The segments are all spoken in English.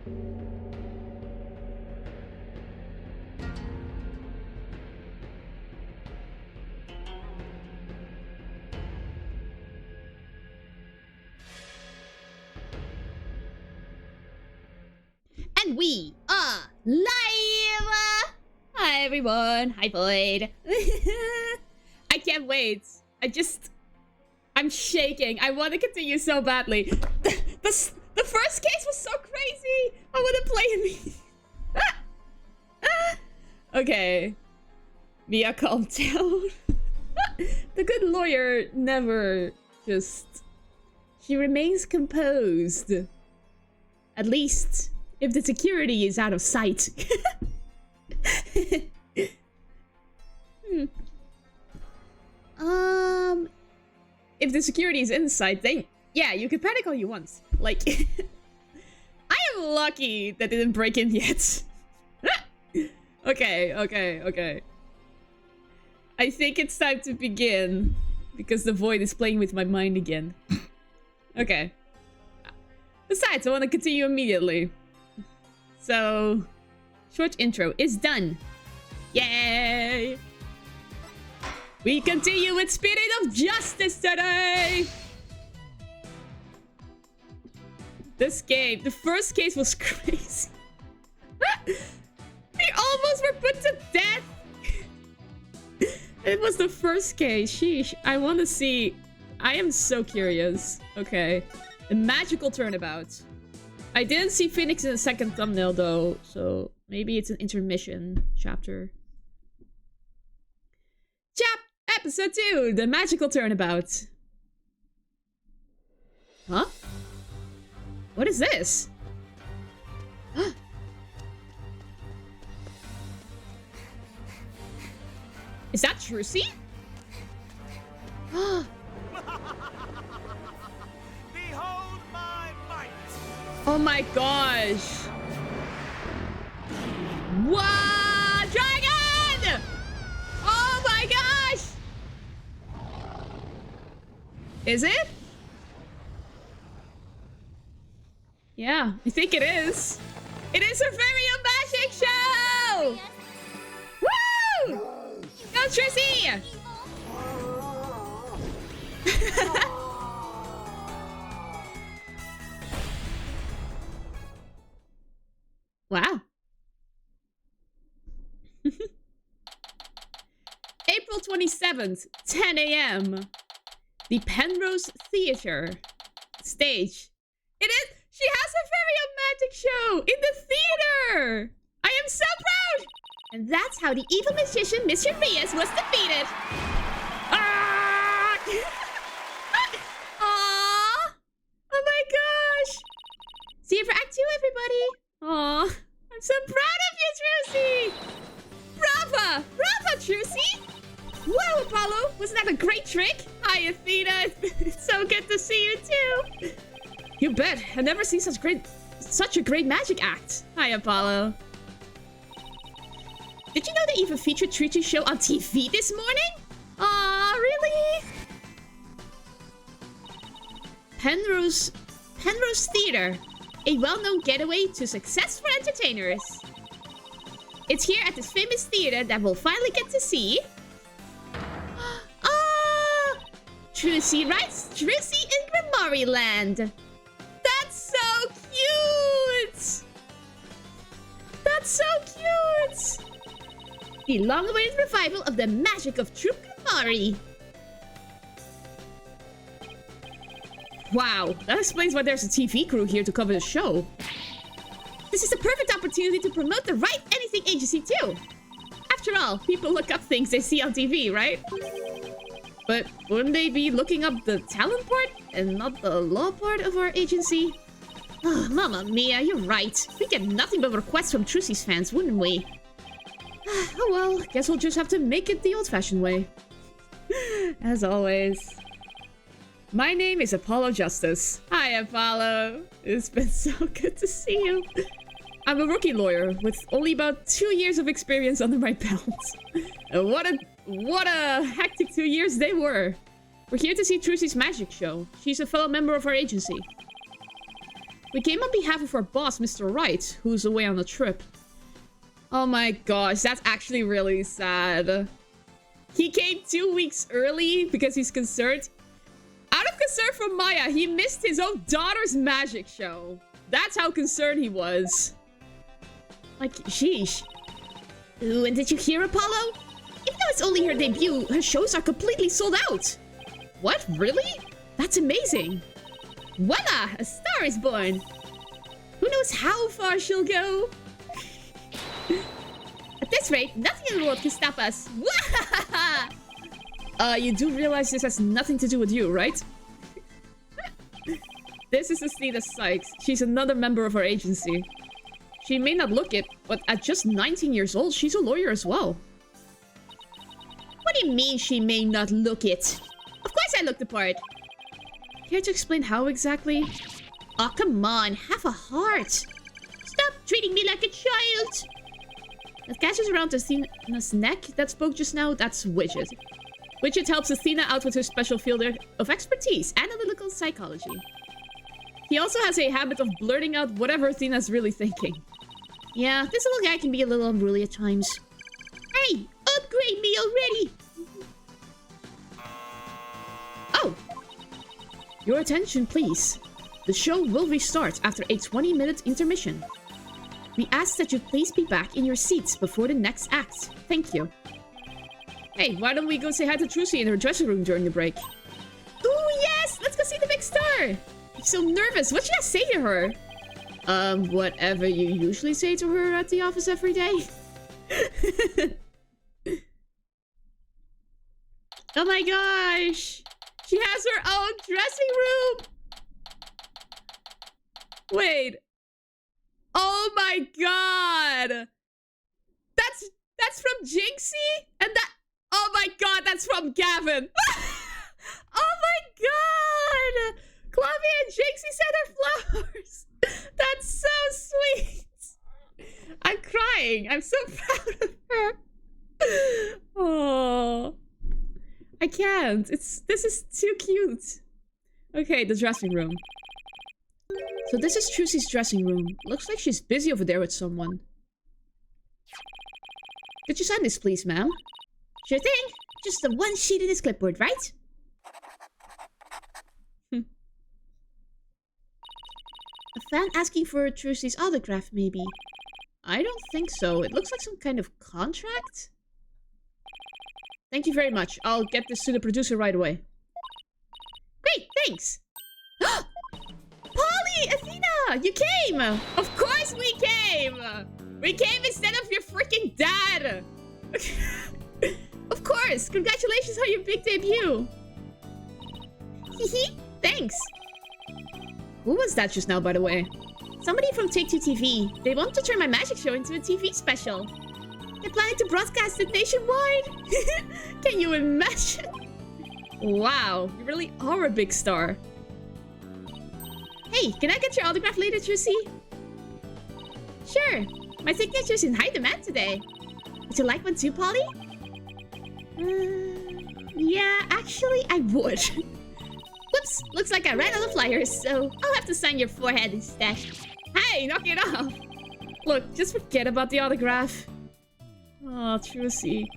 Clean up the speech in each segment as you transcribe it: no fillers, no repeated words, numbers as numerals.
And we are live! Hi everyone, hi Void. I can't wait. I'm shaking. I want to continue so badly. The first case was so crazy. I want to play it. Okay. Mia, calm down. The good lawyer never just... She remains composed. At least... if the security is out of sight. If the security is in sight, then yeah, you can panic all you want. Like, I am lucky that didn't break in yet. Okay. I think it's time to begin because the void is playing with my mind again. Okay. Besides, I want to continue immediately. So, short intro is done. Yay! We continue with Spirit of Justice today! This game, the first case was crazy. They almost were put to death! It was the first case, sheesh. I want to see... I am so curious. Okay. A magical turnabout. I didn't see Phoenix in the second thumbnail though, so maybe it's an intermission chapter. Episode 2, the magical turnabout. Huh? What is this? Is that Trucy? Behold my might! Oh my gosh! What? Dragon! Oh my gosh! Is it? Yeah, I think it is. It is her very own magic show! Woo! Go Trissy! Wow. April 27th, 10 a.m. The Penrose Theater. Stage. It is... She has a very own magic show in the theater! I am so proud! And that's how the evil magician Mr. Reyes was defeated. Ah! Aww! Oh my gosh! See you for Act 2, everybody! Aw, I'm so proud of you, Trucy! Brava! Brava, Trucy! Wow, Apollo! Wasn't that a great trick? Hi, Athena! It's so good to see you, too! You bet! I've never seen such a great magic act! Hi, Apollo! Did you know they even featured Trucy's show on TV this morning? Aw, really? Penrose Theater. A well-known getaway to success for entertainers. It's here at this famous theater that we'll finally get to see... Ah! Trucy writes Trucy in Grimoire Land. That's so cute! That's so cute! The long-awaited revival of the magic of true Grimoire. Wow, that explains why there's a TV crew here to cover the show. This is the perfect opportunity to promote the Right Anything agency too. After all, people look up things they see on TV, right? But wouldn't they be looking up the talent part and not the law part of our agency? Oh, Mamma Mia, you're right. We get nothing but requests from Trucy's fans, wouldn't we? Oh well, guess we'll just have to make it the old-fashioned way. As always. My name is Apollo Justice. Hi, Apollo. It's been so good to see you. I'm a rookie lawyer with only about 2 years of experience under my belt. What a hectic 2 years they were. We're here to see Trucy's magic show. She's a fellow member of our agency. We came on behalf of our boss, Mr. Wright, who's away on a trip. Oh my gosh, that's actually really sad. He came 2 weeks early because he's concerned. Out of concern for Maya, he missed his own daughter's magic show. That's how concerned he was. Like, sheesh. Ooh, and did you hear, Apollo? Even though it's only her debut, her shows are completely sold out. What? Really? That's amazing. Voila! A star is born. Who knows how far she'll go? At this rate, nothing in the world can stop us. You do realize this has nothing to do with you, right? This is Athena Sykes. She's another member of our agency. She may not look it, but at just 19 years old, she's a lawyer as well. What do you mean she may not look it? Of course I look the part. Care to explain how exactly? Oh, come on. Have a heart. Stop treating me like a child. That catches around Athena's neck that spoke just now, that's Widget. Widget helps Athena out with her special field of expertise, analytical psychology. He also has a habit of blurting out whatever Athena's really thinking. Yeah, this little guy can be a little unruly at times. Hey, upgrade me already! Oh! Your attention, please. The show will restart after a 20-minute intermission. We ask that you please be back in your seats before the next act. Thank you. Hey, why don't we go say hi to Trucy in her dressing room during the break? Ooh, yes! Let's go see the big star! I'm so nervous. What should I say to her? Whatever you usually say to her at the office every day. Oh my gosh! She has her own dressing room! Wait. Oh my god! That's from Jinxie? And that... Oh my god, that's from Gavin! Oh my god! Clavia and Jinxie sent her flowers! That's so sweet! I'm crying. I'm so proud of her. Oh, I can't. This is too cute. Okay, the dressing room. So this is Trucy's dressing room. Looks like she's busy over there with someone. Could you sign this, please, ma'am? Sure thing. Just the one sheet in his clipboard, right? A fan asking for Trucy's autograph, maybe? I don't think so. It looks like some kind of contract. Thank you very much. I'll get this to the producer right away. Great, thanks! Polly! Athena! You came! Of course we came! We came instead of your freaking dad! Of course! Congratulations on your big debut! Hehe, thanks! Who was that just now, by the way? Somebody from Take-Two TV. They want to turn my magic show into a TV special. They're planning to broadcast it nationwide. Can you imagine? Wow, you really are a big star. Hey, can I get your autograph later, Trucy? Sure. My signature's in high demand today. Would you like one too, Polly? Yeah, actually, I would. Whoops, looks like I ran out of flyers, so I'll have to sign your forehead instead. Hey, knock it off! Look, just forget about the autograph. Oh, Trucy.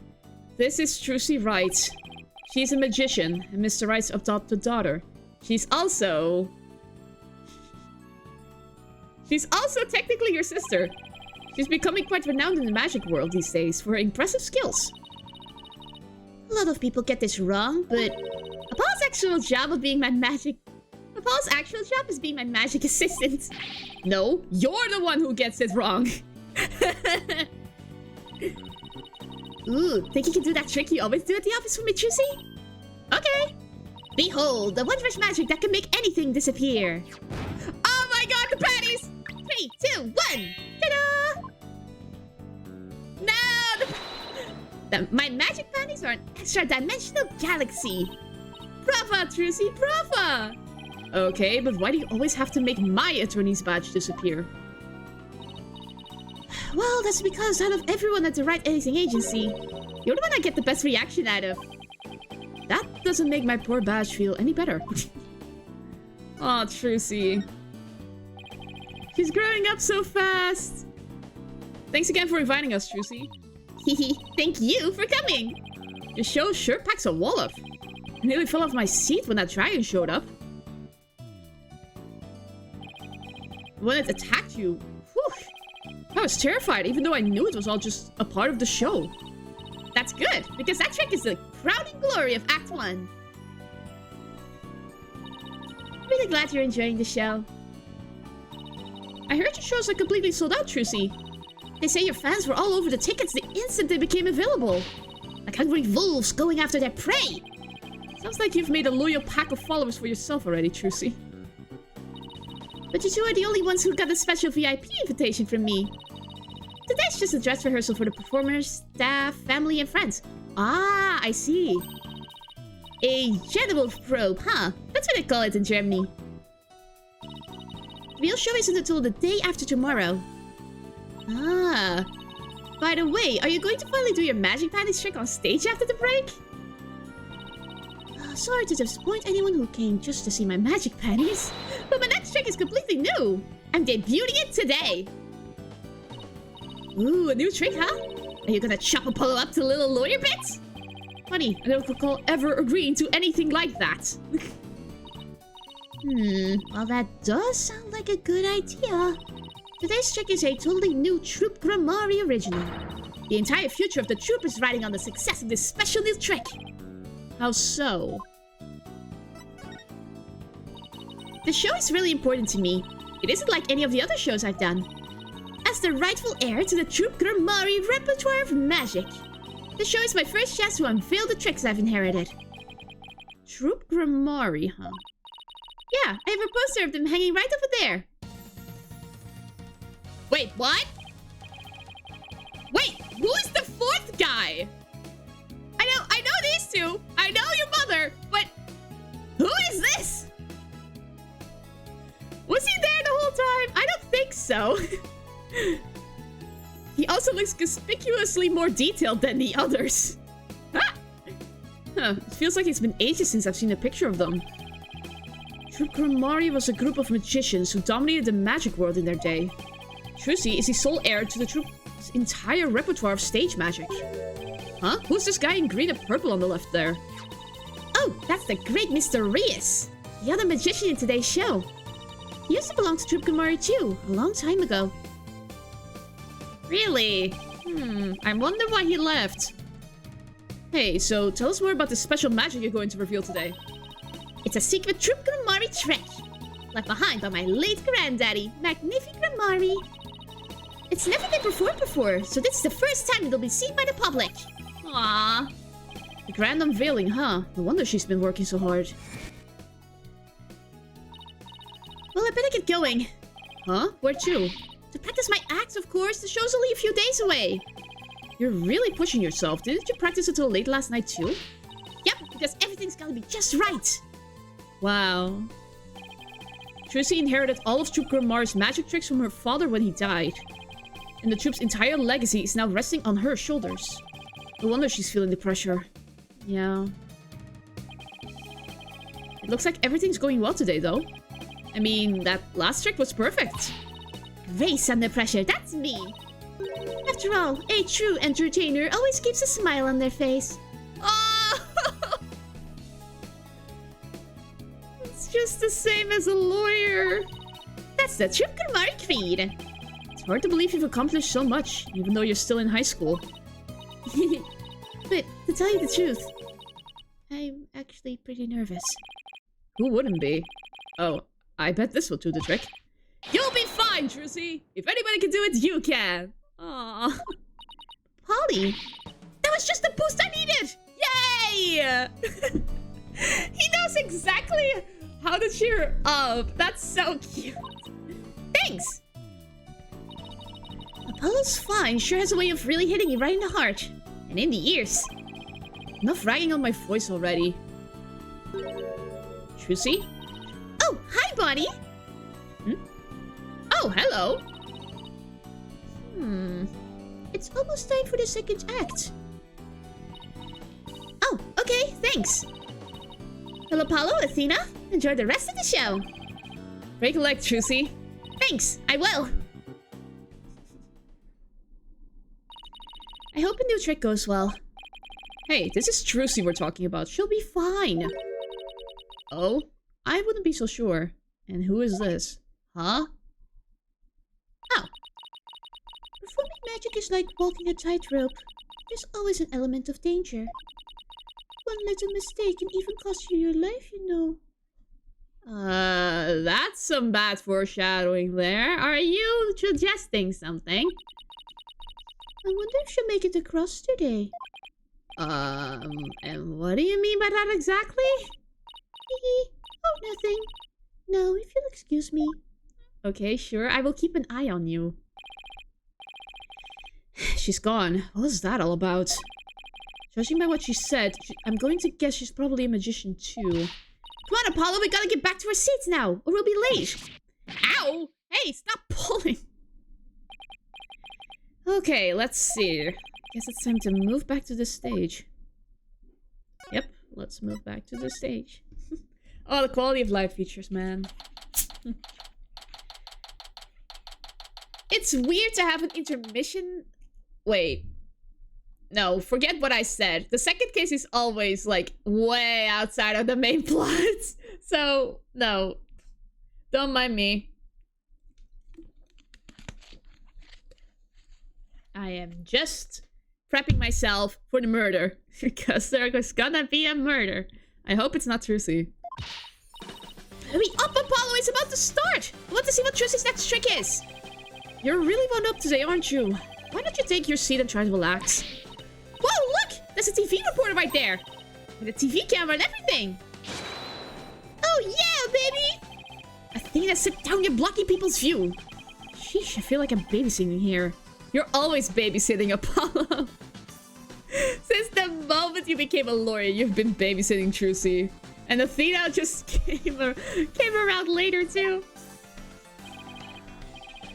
This is Trucy Wright. She's a magician and Mr. Wright's adopted daughter. She's also technically your sister. She's becoming quite renowned in the magic world these days for her impressive skills. A lot of people get this wrong, but Apollo's actual job is being my magic assistant. No, you're the one who gets it wrong. Ooh, think you can do that trick you always do at the office for me, Trucy? Okay. Behold, the wondrous magic that can make anything disappear. Oh my god, the panties! 3, 2, 1! Ta-da! No! My magic panties are an extra-dimensional galaxy. Brava, Trucy, brava! Okay, but why do you always have to make my attorney's badge disappear? Well, that's because out of everyone at the Right Anything Agency, you're the one I get the best reaction out of. That doesn't make my poor badge feel any better. Aw, Trucy. She's growing up so fast. Thanks again for inviting us, Trucy. Thank you for coming. Your show sure packs a wallop. I nearly fell off my seat when that dragon showed up. When it attacked you, whew, I was terrified, even though I knew it was all just a part of the show. That's good, because that trick is the crowning glory of Act 1. Really glad you're enjoying the show. I heard your shows are completely sold out, Trucy. They say your fans were all over the tickets the instant they became available. Like hungry wolves going after their prey. Sounds like you've made a loyal pack of followers for yourself already, Trucy. But you two are the only ones who got a special VIP invitation from me. Today's just a dress rehearsal for the performers, staff, family, and friends. Ah, I see. A general probe, huh? That's what they call it in Germany. The real show isn't until the day after tomorrow. Ah. By the way, are you going to finally do your magic panties trick on stage after the break? Sorry to disappoint anyone who came just to see my magic panties, but my next trick is completely new. I'm debuting it today. Ooh, a new trick, huh? Are you gonna chop Apollo up to little lawyer bits? Funny, I don't recall ever agreeing to anything like that. Well that does sound like a good idea. Today's trick is a totally new Troop Grammari original. The entire future of the troop is riding on the success of this special new trick. How so? The show is really important to me. It isn't like any of the other shows I've done. As the rightful heir to the Troop Grammari repertoire of magic, the show is my first chance to unveil the tricks I've inherited. Troop Grammari, huh? Yeah, I have a poster of them hanging right over there. Wait, what? Wait, who is the fourth guy? I know these two. I know your mother, but who is this? Was he there the whole time? I don't think so. He also looks conspicuously more detailed than the others. Ah! Huh, it feels like it's been ages since I've seen a picture of them. Troop Grammari was a group of magicians who dominated the magic world in their day. Trucy is the sole heir to the troop's entire repertoire of stage magic. Huh? Who's this guy in green and purple on the left there? Oh, that's the great Mr. Reyes, the other magician in today's show. He used to belong to Troop Grammari too, a long time ago. Really? I wonder why he left. Hey, so tell us more about the special magic you're going to reveal today. It's a secret Troop Grammari trick, left behind by my late granddaddy, Magnific Grammari. It's never been performed before, so this is the first time it'll be seen by the public. Aww. The grand unveiling, huh? No wonder she's been working so hard. Well, I better get going. Huh? Where to? To practice my acts, of course. The show's only a few days away. You're really pushing yourself. Didn't you practice until late last night too? Yep, because everything's gotta be just right. Wow. Trucy inherited all of Troop Grammari's magic tricks from her father when he died. And the troop's entire legacy is now resting on her shoulders. No wonder she's feeling the pressure. Yeah. It looks like everything's going well today, though. I mean, that last trick was perfect. Grace under pressure, that's me. After all, a true entertainer always keeps a smile on their face. Oh! It's just the same as a lawyer. That's the Troop Grammari creed. It's hard to believe you've accomplished so much, even though you're still in high school. But, to tell you the truth, I'm actually pretty nervous. Who wouldn't be? Oh, I bet this will do the trick. You'll be fine, Trucy! If anybody can do it, you can! Aww. Polly! That was just the boost I needed! Yay! He knows exactly how to cheer up. That's so cute. Thanks! Apollo's fine sure has a way of really hitting you right in the heart. And in the ears. Enough ragging on my voice already. Trucy? Oh, hi, Bonnie! Oh, hello! It's almost time for the second act. Oh, okay, thanks. Well, Apollo, Athena, enjoy the rest of the show. Break a leg, Trucy. Thanks, I will. I hope a new trick goes well. Hey, this is Trucy we're talking about. She'll be fine. Oh? I wouldn't be so sure. And who is this? Huh? Oh. Performing magic is like walking a tightrope. There's always an element of danger. One little mistake can even cost you your life, you know. That's some bad foreshadowing there. Are you suggesting something? I wonder if she'll make it across today. And what do you mean by that exactly? Oh, nothing. No, if you'll excuse me. Okay, sure. I will keep an eye on you. She's gone. What was that all about? Judging by what she said, I'm going to guess she's probably a magician too. Come on, Apollo, we gotta get back to our seats now, or we'll be late. Ow! Hey, stop pulling! Okay, let's see. Guess it's time to move back to the stage. Yep, let's move back to the stage. Oh, the quality of life features, man. It's weird to have an intermission. Wait. No, forget what I said. The second case is always, like, way outside of the main plot. So, no. Don't mind me. I am just prepping myself for the murder. Because there's gonna be a murder. I hope it's not Trucy. Hurry up, Apollo! It's about to start! I want to see what Trucy's next trick is! You're really wound up today, aren't you? Why don't you take your seat and try to relax? Whoa, look! There's a TV reporter right there! With a TV camera and everything! Oh yeah, baby! A thing that sit down, you're blocking people's view. Sheesh, I feel like I'm babysitting here. You're always babysitting, Apollo. Since the moment you became a lawyer, you've been babysitting Trucy. And Athena just came around later, too.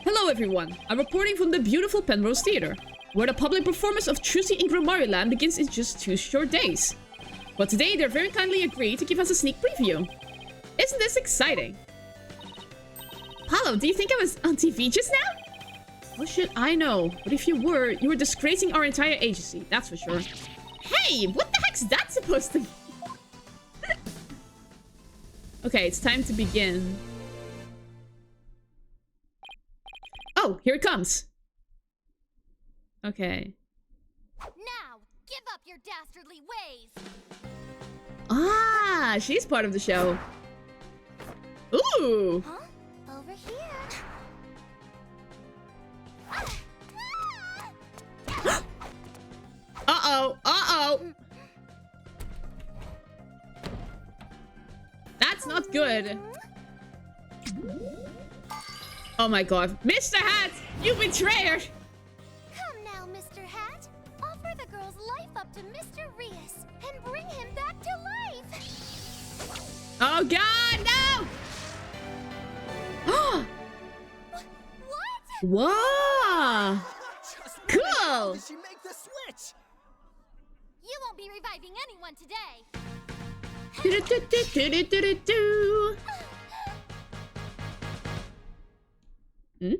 Hello, everyone. I'm reporting from the beautiful Penrose Theater, where the public performance of Trucy in Gramarioland begins in just 2 short days. But today, they're very kindly agreed to give us a sneak preview. Isn't this exciting? Apollo, do you think I was on TV just now? What should I know? But if you were disgracing our entire agency, that's for sure. Hey, what the heck's that supposed to be? Okay, it's time to begin. Oh, here it comes. Okay. Now, give up your dastardly ways. Ah, she's part of the show. Ooh. Huh? Over here. Uh-oh. Uh-oh. That's not good. Oh my god. Mr. Hat, you betrayer! Come now, Mr. Hat. Offer the girl's life up to Mr. Rias and bring him back to life. Oh god, no! What? Whoa! Cool! Did she make the switch? You won't be reviving anyone today. Do-do-do-do-do-do-do. Hmm?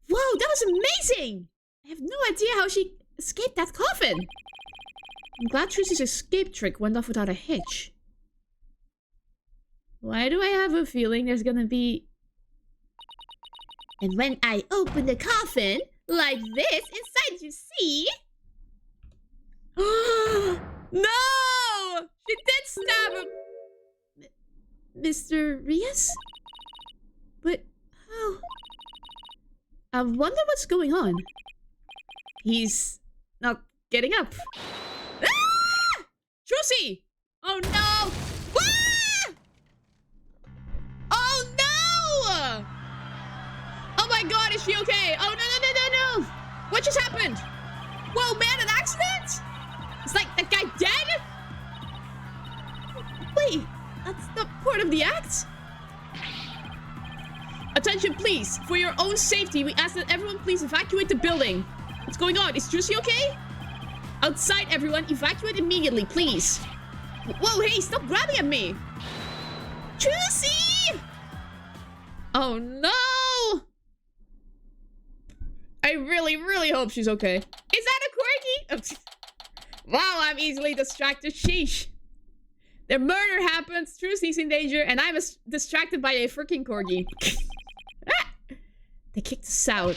Whoa, that was amazing! I have no idea how she escaped that coffin. I'm glad Trucy's escape trick went off without a hitch. Why do I have a feeling there's gonna be... And when I open the coffin, like this, inside you see... No! She did stab him! Mr. Rias? But how? I wonder what's going on. He's not getting up. Ah! Trucy! Oh no! Ah! Oh no! Oh my god, is she okay? Oh no, no, no, no, no! What just happened? Whoa, man, an accident? It's like that guy dead? Wait, that's not part of the act? Attention, please. For your own safety, we ask that everyone please evacuate the building. What's going on? Is Trucy okay? Outside, everyone. Evacuate immediately, please. Whoa, hey, stop grabbing at me. Juicy! Oh no! I really, really hope she's okay. Is that a corgi? Wow, I'm easily distracted. Sheesh. The murder happens, Trucy's in danger, and I'm distracted by a freaking corgi. They kicked us out.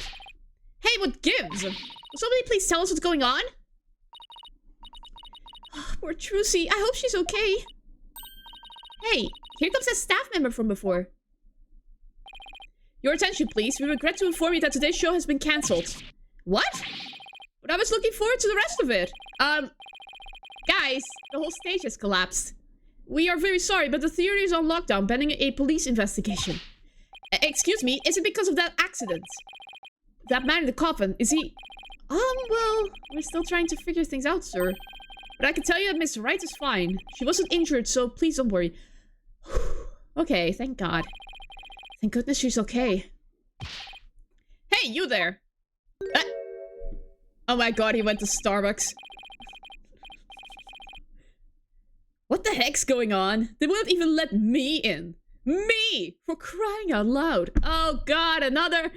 Hey, what gives? Will somebody please tell us what's going on? Oh, poor Trucy. I hope she's okay. Hey, here comes a staff member from before. Your attention, please. We regret to inform you that today's show has been cancelled. What? But I was looking forward to the rest of it. Guys, the whole stage has collapsed. We are very sorry, but the theater is on lockdown, pending a police investigation. Excuse me, is it because of that accident? That man in the coffin, is he... well, we're still trying to figure things out, sir. But I can tell you that Miss Wright is fine. She wasn't injured, so please don't worry. Okay, thank God. Thank goodness she's okay. Hey, you there! Oh my God, he went to Starbucks. What the heck's going on? They won't even let me in. Me! For crying out loud. Oh God, another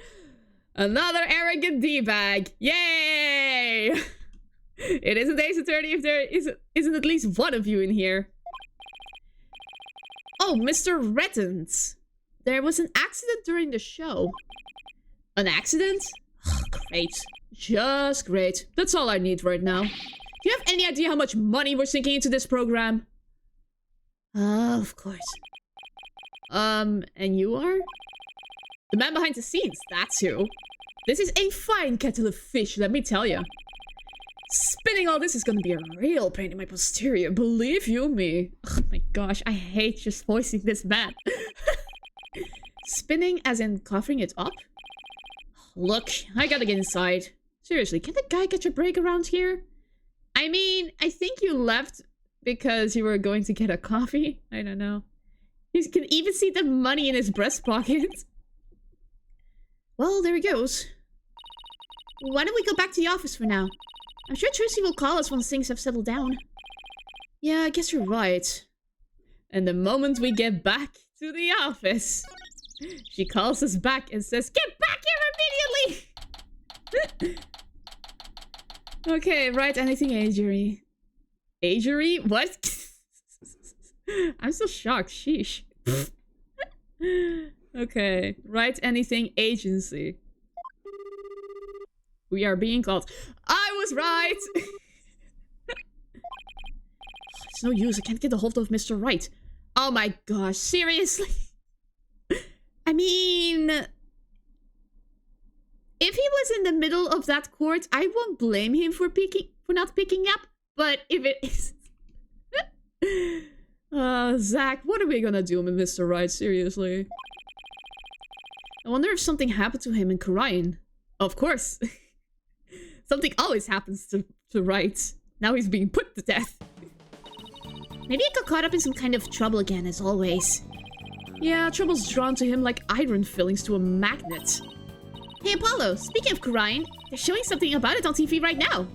arrogant D-bag. Yay! It isn't Ace Attorney if there isn't at least one of you in here. Oh, Mr. Rettens. There was an accident during the show. An accident? Oh, great. Just great. That's all I need right now. Do you have any idea how much money we're sinking into this program? Of course. And you are? The man behind the scenes, that's who. This is a fine kettle of fish, let me tell you. Spinning all this is gonna be a real pain in my posterior, believe you me. Oh my gosh, I hate just voicing this man. Spinning as in covering it up? Look, I gotta get inside. Seriously, can the guy catch a break around here? I mean, I think you left because you were going to get a coffee. I don't know. You can even see the money in his breast pocket. Well, there he goes. Why don't we go back to the office for now? I'm sure Tracy will call us once things have settled down. Yeah, I guess you're right. And the moment we get back to the office, she calls us back and says, "Get back here immediately!" Okay, write anything agery. Agery? What? I'm so shocked. Sheesh. Okay, write anything agency. We are being called. I was right! It's no use. I can't get a hold of Mr. Wright. Oh my gosh, seriously? I mean... if he was in the middle of that court, I won't blame him for not picking up. But if it is... Zach, what are we gonna do with Mr. Wright? Seriously. I wonder if something happened to him in Korean. Of course. Something always happens to Wright. Now he's being put to death. Maybe he got caught up in some kind of trouble again, as always. Yeah, trouble's drawn to him like iron fillings to a magnet. Hey, Apollo, speaking of Korean, they're showing something about it on TV right now.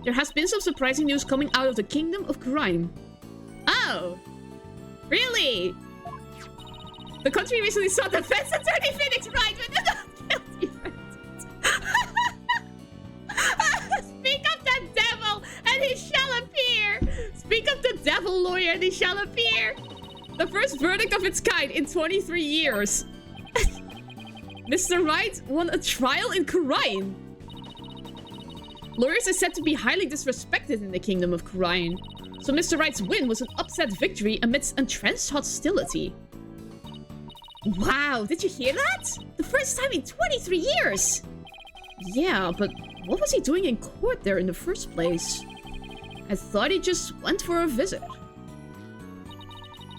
There has been some surprising news coming out of the Kingdom of Korean. Oh! Really? The country recently saw defense attorney Phoenix Wright with a not guilty verdict. Speak of the devil and he shall appear! Speak of the devil lawyer and he shall appear! The first verdict of its kind in 23 years. Mr. Wright won a trial in Korean. Lawyers are said to be highly disrespected in the Kingdom of Korean. So Mr. Wright's win was an upset victory amidst entrenched hostility. Wow, did you hear that? The first time in 23 years! Yeah, but what was he doing in court there in the first place? I thought he just went for a visit.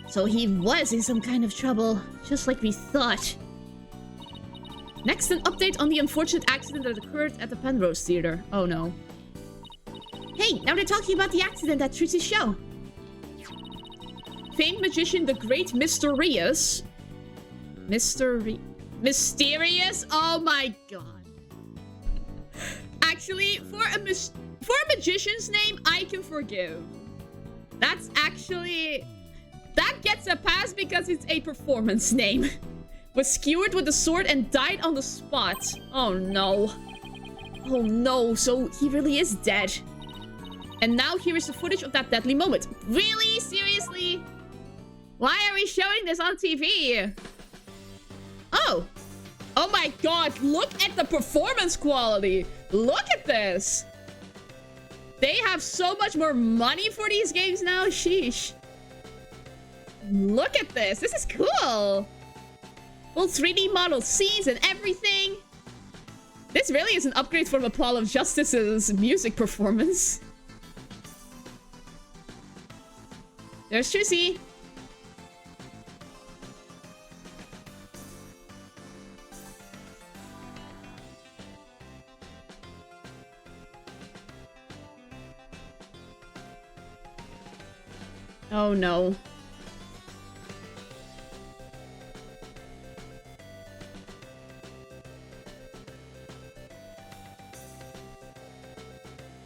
So he was in some kind of trouble, just like we thought. Next, an update on the unfortunate accident that occurred at the Penrose Theater. Oh no. Hey, now they're talking about the accident at Trucy's show. Famed magician, the great Mysterious. Mysterious? Oh my god. Actually, for a magician's name, I can forgive. That's actually... that gets a pass because it's a performance name. Was skewered with a sword and died on the spot. Oh no. Oh no, so he really is dead. And now here is the footage of that deadly moment. Really? Seriously? Why are we showing this on TV? Oh. Oh my god, look at the performance quality. Look at this. They have so much more money for these games now. Sheesh. Look at this. This is cool. Full 3D model scenes and everything. This really is an upgrade from Apollo Justice's music performance. There's Trucy. Oh no.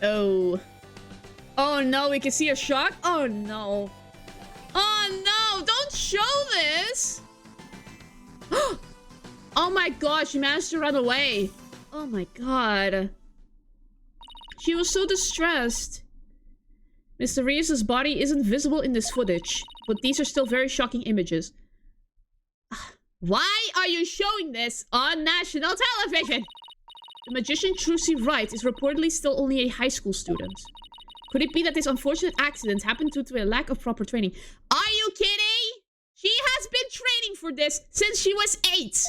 Oh. Oh no, we can see a shark? Oh no. Oh no, don't show this! Oh my god, she managed to run away. Oh my god. She was so distressed. Mr. Reeves' body isn't visible in this footage, but these are still very shocking images. Why are you showing this on national television? The magician Trucy Wright is reportedly still only a high school student. Could it be that this unfortunate accident happened due to a lack of proper training? Are you kidding? She has been training for this since she was 8.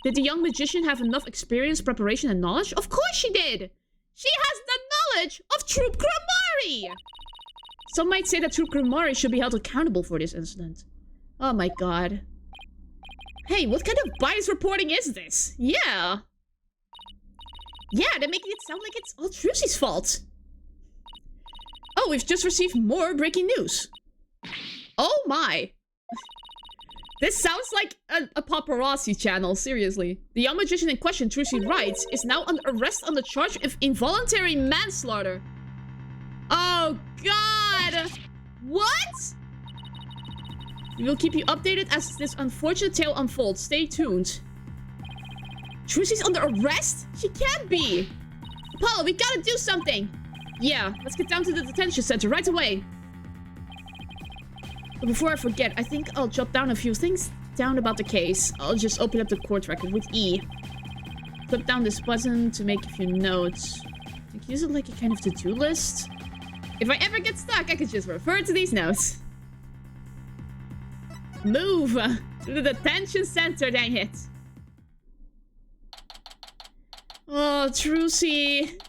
Did the young magician have enough experience, preparation, and knowledge? Of course she did! She has the knowledge of Troop Grimari! Some might say that Troop Grimari should be held accountable for this incident. Oh my god. Hey, what kind of biased reporting is this? Yeah. Yeah, they're making it sound like it's all Trucy's fault. Oh, we've just received more breaking news. Oh my. This sounds like a paparazzi channel, seriously. The young magician in question, Trucy Wright, is now under arrest on the charge of involuntary manslaughter. Oh god! What? We will keep you updated as this unfortunate tale unfolds. Stay tuned. Trucy's under arrest? She can't be! Apollo, we gotta do something! Yeah, let's get down to the detention center right away. But before I forget, I think I'll jot down a few things down about the case. I'll just open up the court record with E. Flip down this button to make a few notes. I can use it like a kind of to-do list. If I ever get stuck, I can just refer to these notes. Move to the detention center, dang it. Oh, Trucy.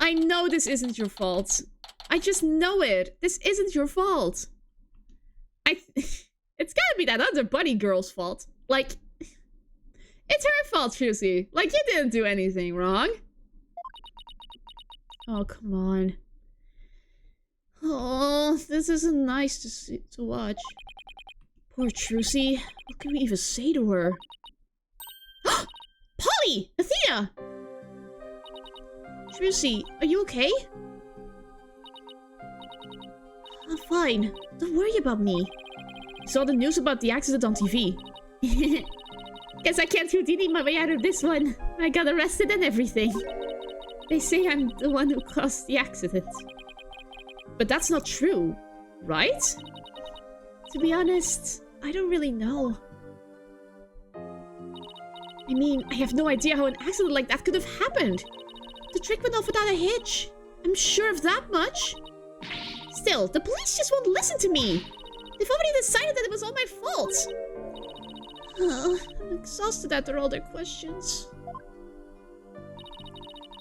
I know this isn't your fault. I just know it. This isn't your fault. It's gotta be that other bunny girl's fault. Like, it's her fault, Trucy. Like, you didn't do anything wrong. Oh, come on. Oh, this isn't nice to watch. Poor Trucy. What can we even say to her? Polly! Athena! Trucy, are you okay? I'm fine. Don't worry about me. Saw the news about the accident on TV. Guess I can't Houdini my way out of this one. I got arrested and everything. They say I'm the one who caused the accident. But that's not true, right? To be honest, I don't really know. I mean, I have no idea how an accident like that could have happened. The trick went off without a hitch. I'm sure of that much. Still, the police just won't listen to me. They've already decided that it was all my fault. I'm exhausted after all their questions.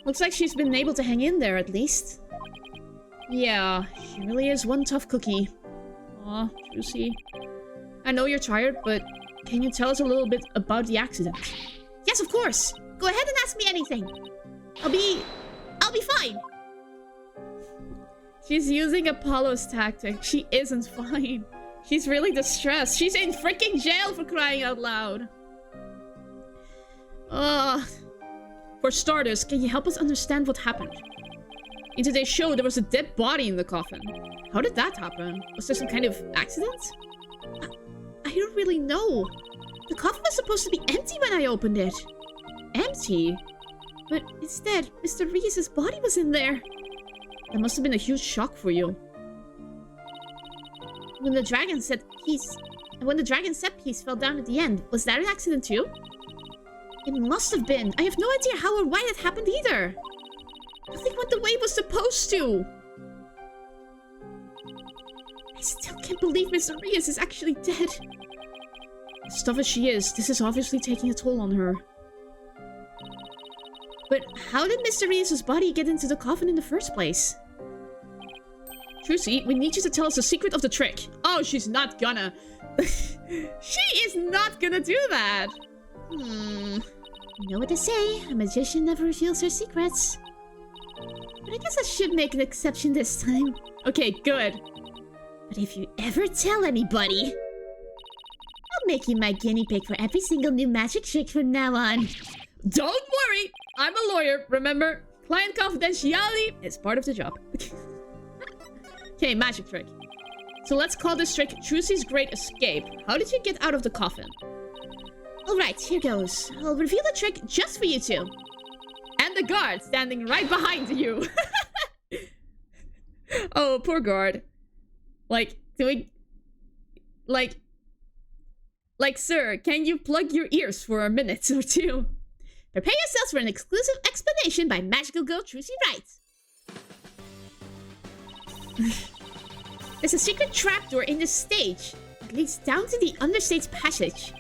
Looks like she's been able to hang in there at least. Yeah, she really is one tough cookie. Aw, Trucy. I know you're tired, but can you tell us a little bit about the accident? Yes, of course. Go ahead and ask me anything. I'll be fine. She's using Apollo's tactic. She isn't fine. She's really distressed. She's in freaking jail for crying out loud. For starters, can you help us understand what happened? In today's show, there was a dead body in the coffin. How did that happen? Was there some kind of accident? I don't really know. The coffin was supposed to be empty when I opened it. Empty? But instead, Mr. Reyes' body was in there. That must have been a huge shock for you. When the dragon set piece fell down at the end, was that an accident too? It must have been. I have no idea how or why that happened either. Nothing went the way it was supposed to. I still can't believe Mr. Reyes is actually dead. As tough as she is, this is obviously taking a toll on her. But how did Mr. Reyes' body get into the coffin in the first place? Trucy, we need you to tell us the secret of the trick. Oh, she's not gonna. She is not gonna do that. You know what they say, a magician never reveals her secrets. But I guess I should make an exception this time. Okay, good. But if you ever tell anybody, I'll make you my guinea pig for every single new magic trick from now on. Don't worry, I'm a lawyer, remember? Client confidentiality is part of the job. Okay, magic trick. So let's call this trick Trucy's Great Escape. How did you get out of the coffin? Alright, here goes. I'll reveal the trick just for you two. And the guard standing right behind you. Oh, poor guard. Like, sir, can you plug your ears for a minute or two? Prepare yourselves for an exclusive explanation by magical girl Trucy Wright. There's a secret trapdoor in the stage. It leads down to the understage passage.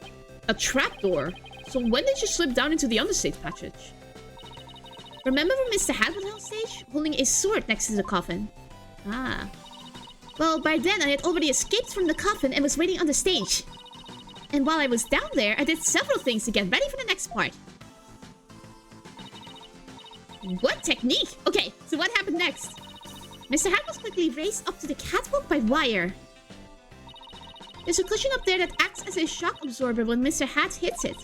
A trapdoor? So when did you slip down into the understage passage? Remember when Mr. Hat was on stage, holding a sword next to the coffin? Ah. Well, by then I had already escaped from the coffin and was waiting on the stage. And while I was down there, I did several things to get ready for the next part. What technique? Okay, so what happened next? Mr. Hat was quickly raised up to the catwalk by wire. There's a cushion up there that acts as a shock absorber when Mr. Hat hits it.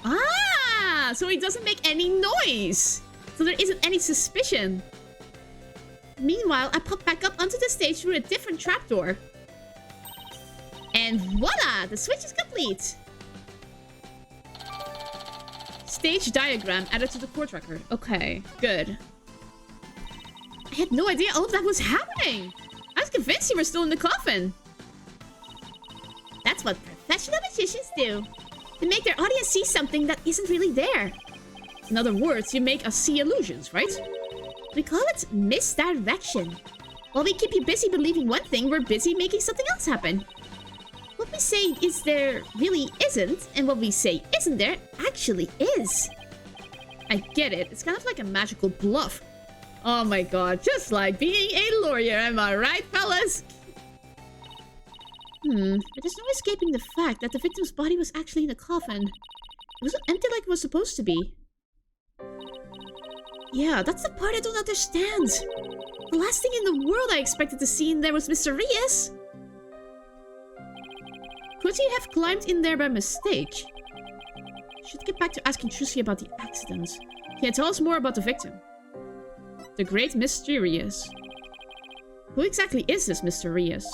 Ah, so he doesn't make any noise. So there isn't any suspicion. Meanwhile, I pop back up onto the stage through a different trapdoor. And voila! The switch is complete. Stage diagram added to the court record. Okay, good. I had no idea all of that was happening. I was convinced you were still in the coffin. That's what professional magicians do. They make their audience see something that isn't really there. In other words, you make us see illusions, right? We call it misdirection. While we keep you busy believing one thing, we're busy making something else happen. What we say is there really isn't, and what we say isn't there actually is. I get it. It's kind of like a magical bluff. Oh my god, just like being a lawyer, am I right, fellas? But there's no escaping the fact that the victim's body was actually in a coffin. It wasn't empty like it was supposed to be. Yeah, that's the part I don't understand. The last thing in the world I expected to see in there was Mr. Reyes. Could he have climbed in there by mistake? I should get back to asking Trucy about the accident. Can you tell us more about the victim? The Great Mysterious. Who exactly is this Mr. Reyes?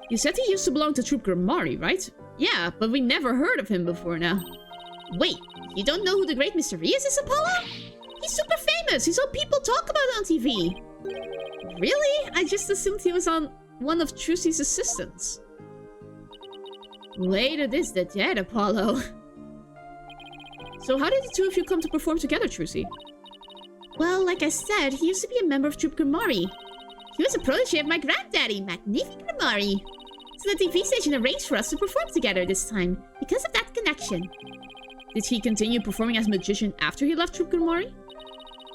You said he used to belong to Troop Grimari, right? Yeah, but we never heard of him before now. Wait, you don't know who the Great Mr. Reyes is, Apollo? He's super famous! He's all people talk about on TV! Really? I just assumed he was on one of Trucy's assistants. Later this the dead, Apollo. So how did the two of you come to perform together, Trucy? Well, like I said, he used to be a member of Troop Grimari. He was a protege of my granddaddy, Magnific Grimari. So the TV station arranged for us to perform together this time, because of that connection. Did he continue performing as a magician after he left Troop Grimari?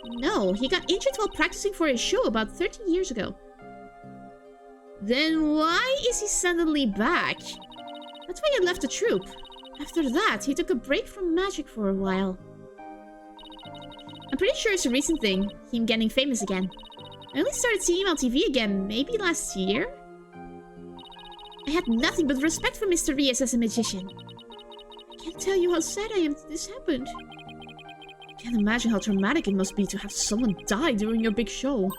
No, he got injured while practicing for a show about 30 years ago. Then why is he suddenly back? That's why he left the troupe. After that, he took a break from magic for a while. I'm pretty sure it's a recent thing, him getting famous again. I only started seeing him on TV again, maybe last year? I had nothing but respect for Mr. Reyes as a magician. I can't tell you how sad I am that this happened. Can't imagine how traumatic it must be to have someone die during your big show.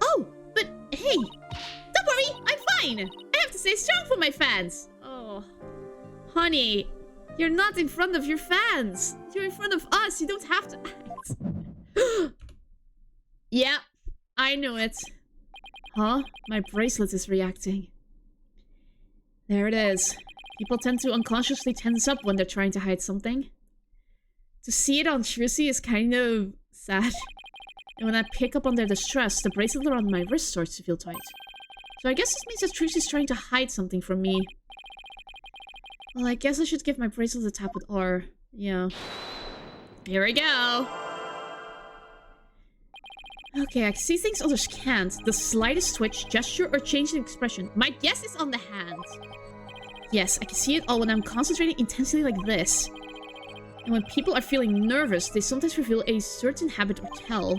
Oh, but hey, don't worry, I'm fine. I have to stay strong for my fans. Oh, honey, you're not in front of your fans. You're in front of us. You don't have to act. Yeah, I knew it. Huh? My bracelet is reacting. There it is. People tend to unconsciously tense up when they're trying to hide something. To see it on TuMiiA is kind of sad. And when I pick up on their distress, the bracelet around my wrist starts to feel tight. So I guess this means that TuMiiA is trying to hide something from me. Well, I guess I should give my bracelet a tap with R. Yeah. Here we go. Okay, I can see things others can't. The slightest twitch, gesture, or change in expression. My guess is on the hand. Yes, I can see it all when I'm concentrating intensely like this. And when people are feeling nervous, they sometimes reveal a certain habit or tell.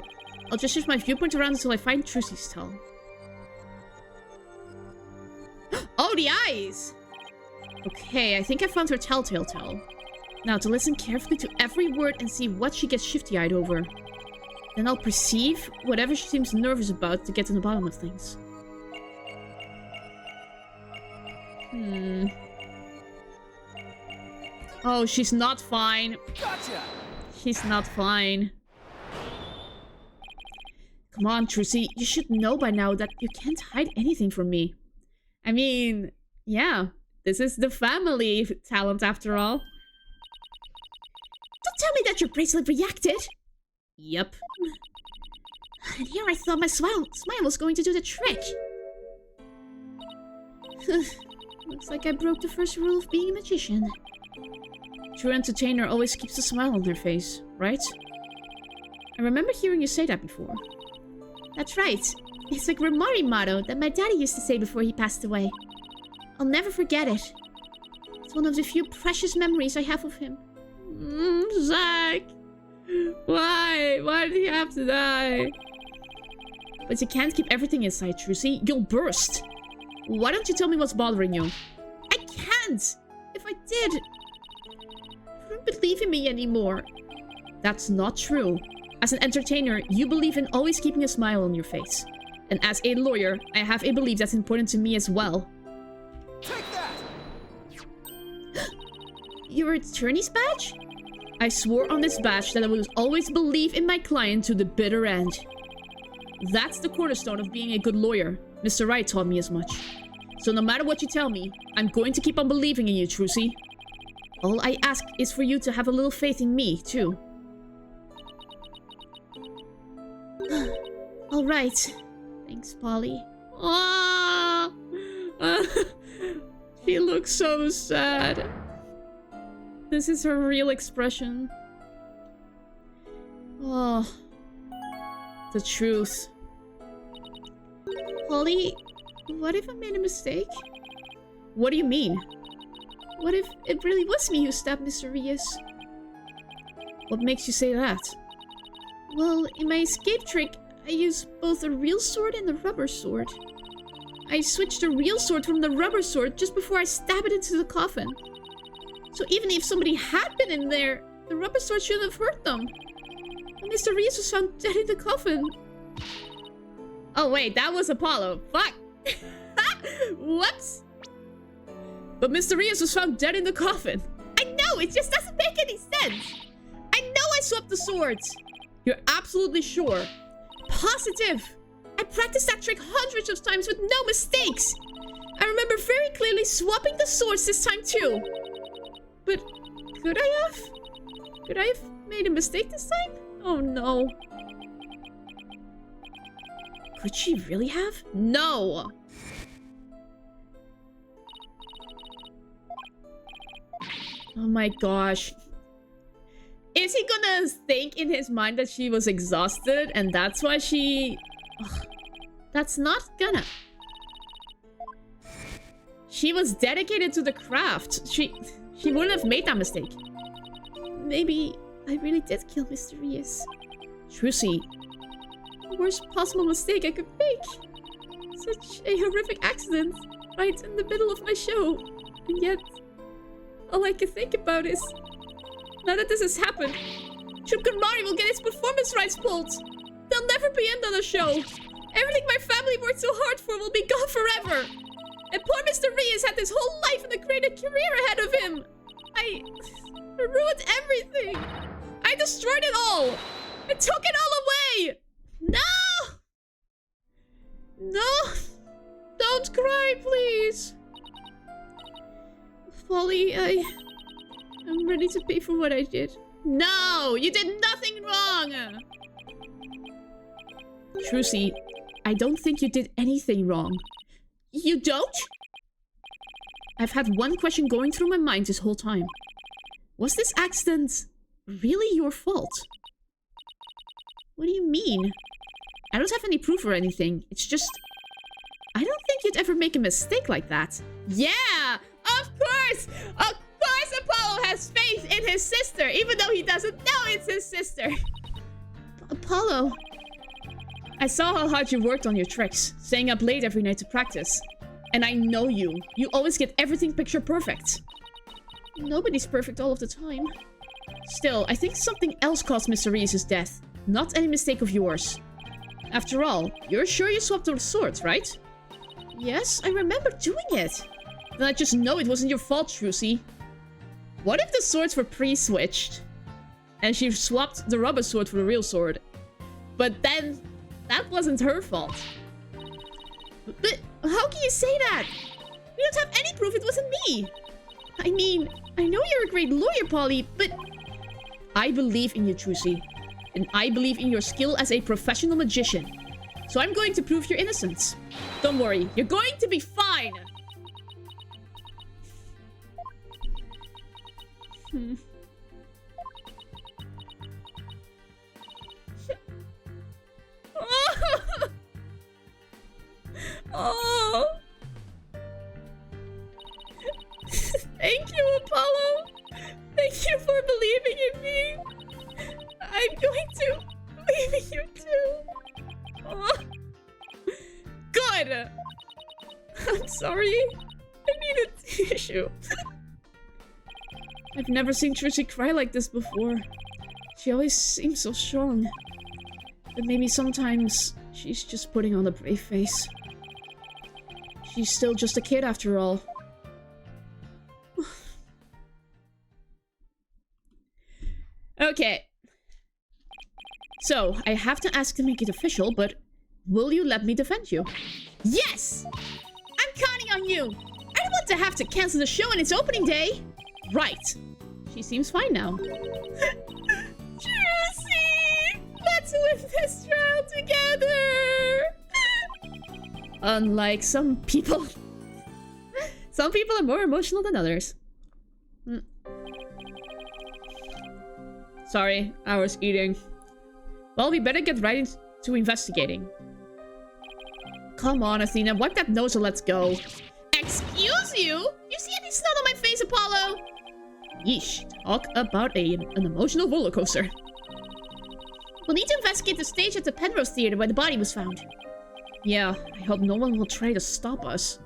I'll just shift my viewpoint around until I find TuMiiA's tell. Oh, the eyes! Okay, I think I found her telltale tell. Now, to listen carefully to every word and see what she gets shifty-eyed over. Then I'll perceive whatever she seems nervous about to get to the bottom of things. Oh, she's not fine. Gotcha. She's not fine. Come on, TuMiiA. You should know by now that you can't hide anything from me. I mean, yeah. This is the family talent after all. Don't tell me that your bracelet reacted. Yep. And here I thought my smile was going to do the trick. Looks like I broke the first rule of being a magician. True entertainer always keeps a smile on their face, right? I remember hearing you say that before. That's right. It's like Romari motto that my daddy used to say before he passed away. I'll never forget it. It's one of the few precious memories I have of him. Zach. Why? Why did he have to die? But you can't keep everything inside, TuMiiA. You'll burst. Why don't you tell me what's bothering you? I can't! If I did, you wouldn't believe in me anymore. That's not true. As an entertainer, you believe in always keeping a smile on your face. And as a lawyer, I have a belief that's important to me as well. Take that! Your attorney's badge? I swore on this badge that I would always believe in my client to the bitter end. That's the cornerstone of being a good lawyer. Mr. Wright taught me as much. So no matter what you tell me, I'm going to keep on believing in you, TuMiiA. All I ask is for you to have a little faith in me, too. Alright. Thanks, Polly. Aww. She looks so sad. This is her real expression. Oh. The truth. Polly, what if I made a mistake? What do you mean? What if it really was me who stabbed Mr. Reyes? What makes you say that? Well, in my escape trick, I used both a real sword and a rubber sword. I switched the real sword from the rubber sword just before I stabbed it into the coffin. So even if somebody had been in there, the rubber sword shouldn't have hurt them. And Mr. Reyes was found dead in the coffin. Oh wait, that was Apollo. Fuck! Whoops! But Mr. Reyes was found dead in the coffin. I know, it just doesn't make any sense. I know I swapped the swords. You're absolutely sure. Positive. I practiced that trick hundreds of times with no mistakes. I remember very clearly swapping the swords this time too. But could I have? Could I have made a mistake this time? Oh no. Could she really have? No. Oh my gosh. Is he gonna think in his mind that she was exhausted and that's why she... Ugh. That's not gonna... She was dedicated to the craft. She wouldn't have made that mistake. Maybe I really did kill Mr. Reyes. TuMiiA. The worst possible mistake I could make. Such a horrific accident. Right in the middle of my show. And yet... all I can think about is... now that this has happened, Shubkamari will get his performance rights pulled. There'll never be end on the show. Everything my family worked so hard for will be gone forever. And poor Mr. Reyes had his whole life and a creative career ahead of him. I ruined everything. I destroyed it all. I took it all away. No! No! Don't cry, please. Polly, I'm ready to pay for what I did. No! You did nothing wrong! Trucy, I don't think you did anything wrong. You don't? I've had one question going through my mind this whole time. Was this accident really your fault? What do you mean? I don't have any proof or anything. It's just... I don't think you'd ever make a mistake like that. Yeah! Of course! Of course Apollo has faith in his sister, even though he doesn't know it's his sister. Apollo... I saw how hard you worked on your tricks, staying up late every night to practice. And I know you. You always get everything picture perfect. Nobody's perfect all of the time. Still, I think something else caused Mr. Reyes' death. Not any mistake of yours. After all, you're sure you swapped the swords, right? Yes, I remember doing it. Then I just know it wasn't your fault, Trucy. What if the swords were pre-switched? And she swapped the rubber sword for the real sword. But then... that wasn't her fault. But how can you say that? We don't have any proof it wasn't me. I mean, I know you're a great lawyer, Polly, but... I believe in you, Trucy. And I believe in your skill as a professional magician. So I'm going to prove your innocence. Don't worry, you're going to be fine. Oh. Thank you, Apollo. Thank you for believing in me. I'm going to believe in you too. Oh. Good. I'm sorry. I need a tissue. I've never seen Trucy cry like this before. She always seems so strong. But maybe sometimes she's just putting on a brave face. She's still just a kid after all. Okay. So, I have to ask to make it official, but will you let me defend you? Yes! I'm counting on you! I don't want to have to cancel the show on its opening day! Right. She seems fine now. Trucy! Let's live this trial together! Unlike some people. Some people are more emotional than others. Sorry, I was eating. Well, we better get right into investigating. Come on, Athena, wipe that nose and let's go. Excuse you? You see any snot on my face, Apollo? Yeesh, talk about an emotional roller coaster. We'll need to investigate the stage at the Penrose Theater where the body was found. Yeah, I hope no one will try to stop us.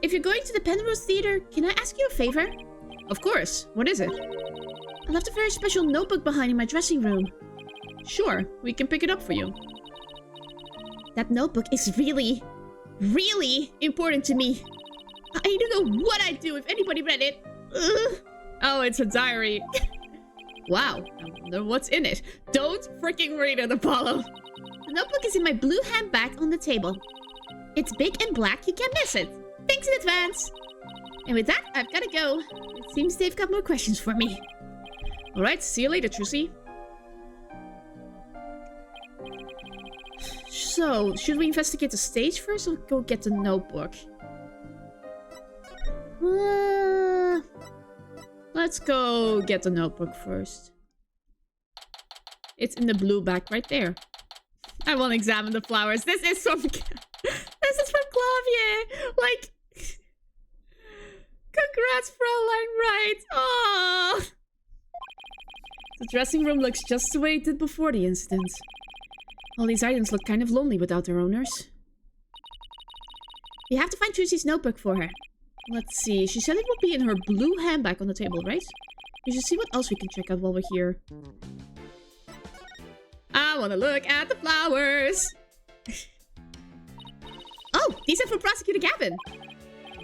If you're going to the Penrose Theater, can I ask you a favor? Of course. What is it? I left a very special notebook behind in my dressing room. Sure, we can pick it up for you. That notebook is really, really important to me. I don't know what I'd do if anybody read it. Ugh. Oh, it's a diary. Wow, I wonder what's in it. Don't freaking read it, Apollo. The notebook is in my blue handbag on the table. It's big and black, you can't miss it. Thanks in advance. And with that, I've gotta go. It seems they've got more questions for me. Alright, see you later, Trucy. So, should we investigate the stage first or go get the notebook? Let's go get the notebook first. It's in the blue bag right there. I won't examine the flowers. This is from... this is from Clavier. Like... Congrats, Fraulein Wright. Aww. The dressing room looks just the way it did before the incident. All these items look kind of lonely without their owners. We have to find Trucy's notebook for her. Let's see. She said it would be in her blue handbag on the table, right? We should see what else we can check out while we're here. I want to look at the flowers. Oh, these are for Prosecutor Gavin.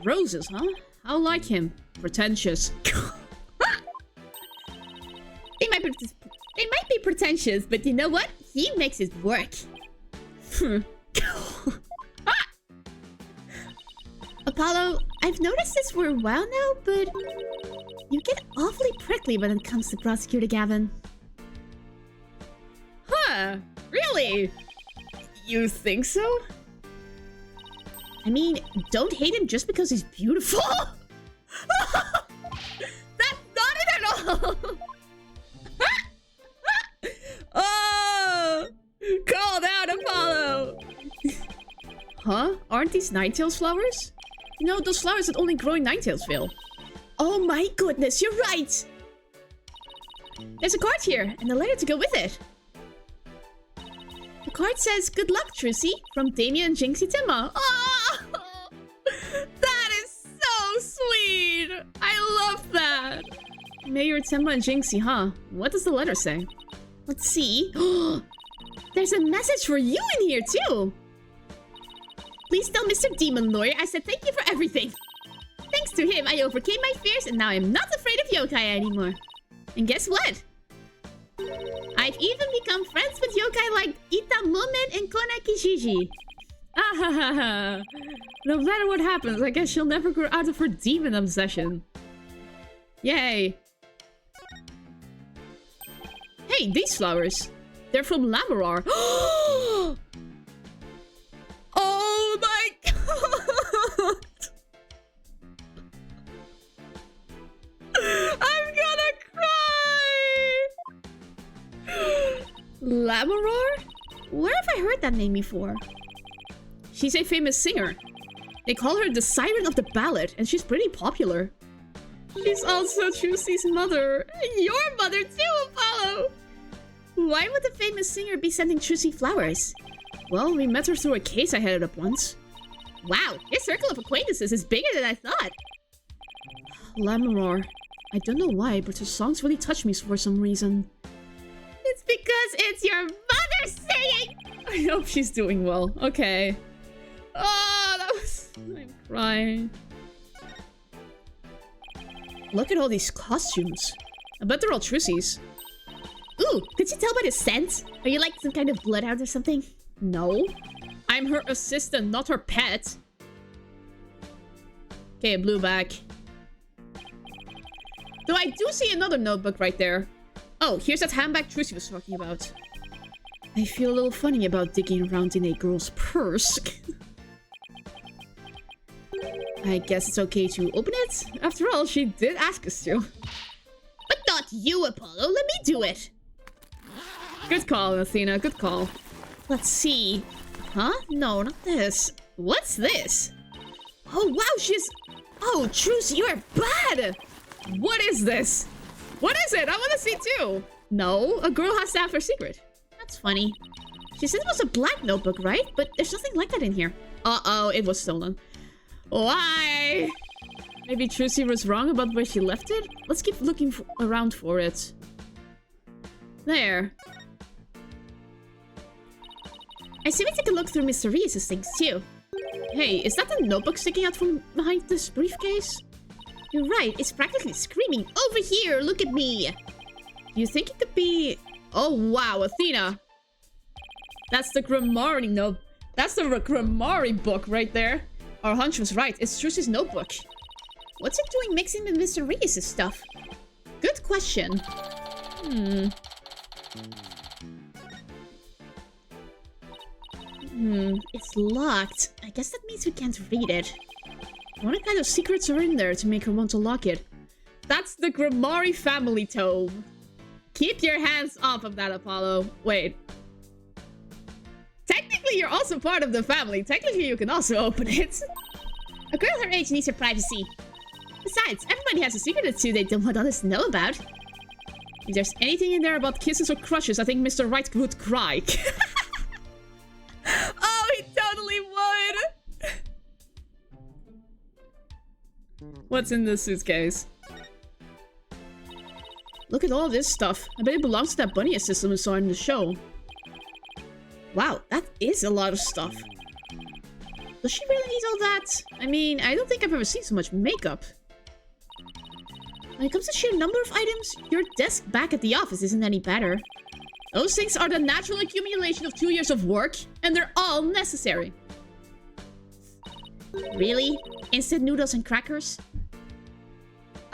Roses, huh? How like him. Pretentious. They might be pretentious, but you know what? He makes it work. Apollo, I've noticed this for a while now, but you get awfully prickly when it comes to Prosecutor Gavin. Huh? Really? You think so? I mean, don't hate him just because he's beautiful. That's not it at all. Oh! Called out, Apollo! Huh? Aren't these Ninetales flowers? You know, those flowers that only grow in Ninetales. Oh my goodness, you're right! There's a card here, and a letter to go with it. The card says, "Good luck, Trucy," from Damien and Jinxie Timma. Oh! That is so sweet! I love that! Mayor Timma and Jinxie, huh? What does the letter say? Let's see. There's a message for you in here, too! Please tell Mr. Demon Lawyer I said thank you for everything. Thanks to him, I overcame my fears and now I'm not afraid of yokai anymore. And guess what? I've even become friends with yokai like Itamumen and Kona Kijiji. Ah, no matter what happens, I guess she'll never grow out of her demon obsession. Yay. Hey, these flowers. They're from Lamorar. Oh my god! I'm gonna cry! Lamorar? Where have I heard that name before? She's a famous singer. They call her the Siren of the Ballad, and she's pretty popular. She's also Trucy's mother. And your mother too, Apollo! Why would the famous singer be sending Trucy flowers? Well, we met her through a case I headed up once. Wow, your circle of acquaintances is bigger than I thought. Lamorar. I don't know why, but her songs really touch me for some reason. It's because it's your mother singing! I hope she's doing well. Okay. Oh, that was... I'm crying. Look at all these costumes. I bet they're all Trucy's. Ooh, could you tell by the scent? Are you like some kind of bloodhound or something? No. I'm her assistant, not her pet. Okay, blue back. Though I do see another notebook right there. Oh, here's that handbag Trucy was talking about. I feel a little funny about digging around in a girl's purse. I guess it's okay to open it. After all, she did ask us to. But not you, Apollo. Let me do it. Good call, Athena. Good call. Let's see. Huh? No, not this. What's this? Oh, wow, she's... Oh, Trucy, you are bad! What is this? What is it? I want to see too. No, a girl has to have her secret. That's funny. She said it was a black notebook, right? But there's nothing like that in here. Uh-oh, it was stolen. Why? Maybe Trucy was wrong about where she left it? Let's keep looking around for it. There. I see we take a look through Mr. Reese's things too. Hey, is that a notebook sticking out from behind this briefcase? You're right, it's practically screaming, "Over here, look at me!" Do you think it could be... Oh wow, Athena! That's the Grammari note. That's the Grammari book right there. Our hunch was right, it's Trucy's notebook. What's it doing mixing with Mr. Reese's stuff? Good question. It's locked. I guess that means we can't read it. What kind of secrets are in there to make her want to lock it? That's the Grammari family tome. Keep your hands off of that, Apollo. Wait. Technically, you're also part of the family. Technically, you can also open it. A girl her age needs her privacy. Besides, everybody has a secret or two they don't want others to know about. If there's anything in there about kisses or crushes, I think Mr. Wright would cry. Oh, he totally would! What's in this suitcase? Look at all this stuff. I bet it belongs to that bunny assistant we saw in the show. Wow, that is a lot of stuff. Does she really need all that? I mean, I don't think I've ever seen so much makeup. When it comes to sheer number of items, your desk back at the office isn't any better. Those things are the natural accumulation of 2 years of work, and they're all necessary. Really? Instant noodles and crackers?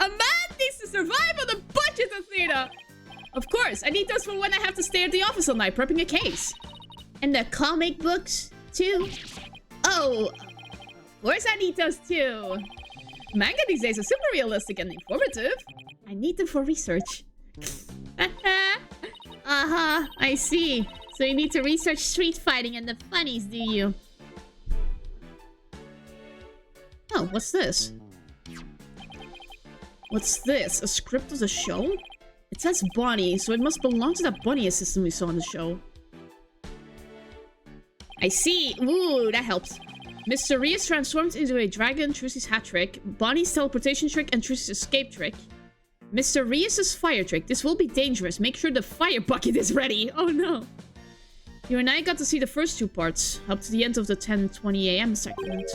A man needs to survive on a budget, Athena! Of course, I need those for when I have to stay at the office all night prepping a case. And the comic books, too. Oh, of course I need those too. Manga these days are super realistic and informative. I need them for research. Uh-huh, I see. So you need to research street fighting and the funnies, do you? Oh, what's this? What's this? A script of the show? It says Bonnie, so it must belong to that bunny assistant we saw in the show. I see. Ooh, that helps. Mr. Rhea is transformed into a dragon, Trucy's hat trick, Bonnie's teleportation trick, and Trucy's escape trick. Mr. Reyes' fire trick. This will be dangerous. Make sure the fire bucket is ready. Oh no. You and I got to see the first two parts, up to the end of the 10:20 AM segment.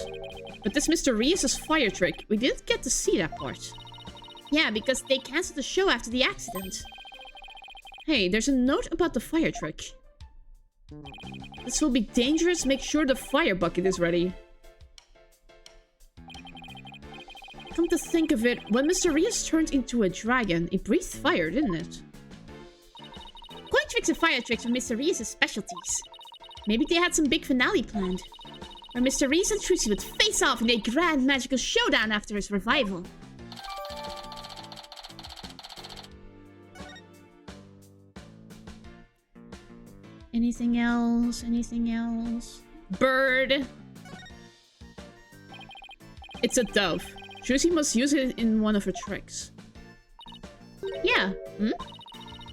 But this Mr. Reyes' fire trick, we didn't get to see that part. Yeah, because they cancelled the show after the accident. Hey, there's a note about the fire trick. This will be dangerous. Make sure the fire bucket is ready. Come to think of it, when Mr. Reyes turned into a dragon, it breathed fire, didn't it? Coin tricks and fire tricks were Mr. Reyes' specialties. Maybe they had some big finale planned, where Mr. Reyes and Trucy would face off in a grand magical showdown after his revival. Anything else? Anything else? Bird! It's a dove. Trucy must use it in one of her tricks. Yeah.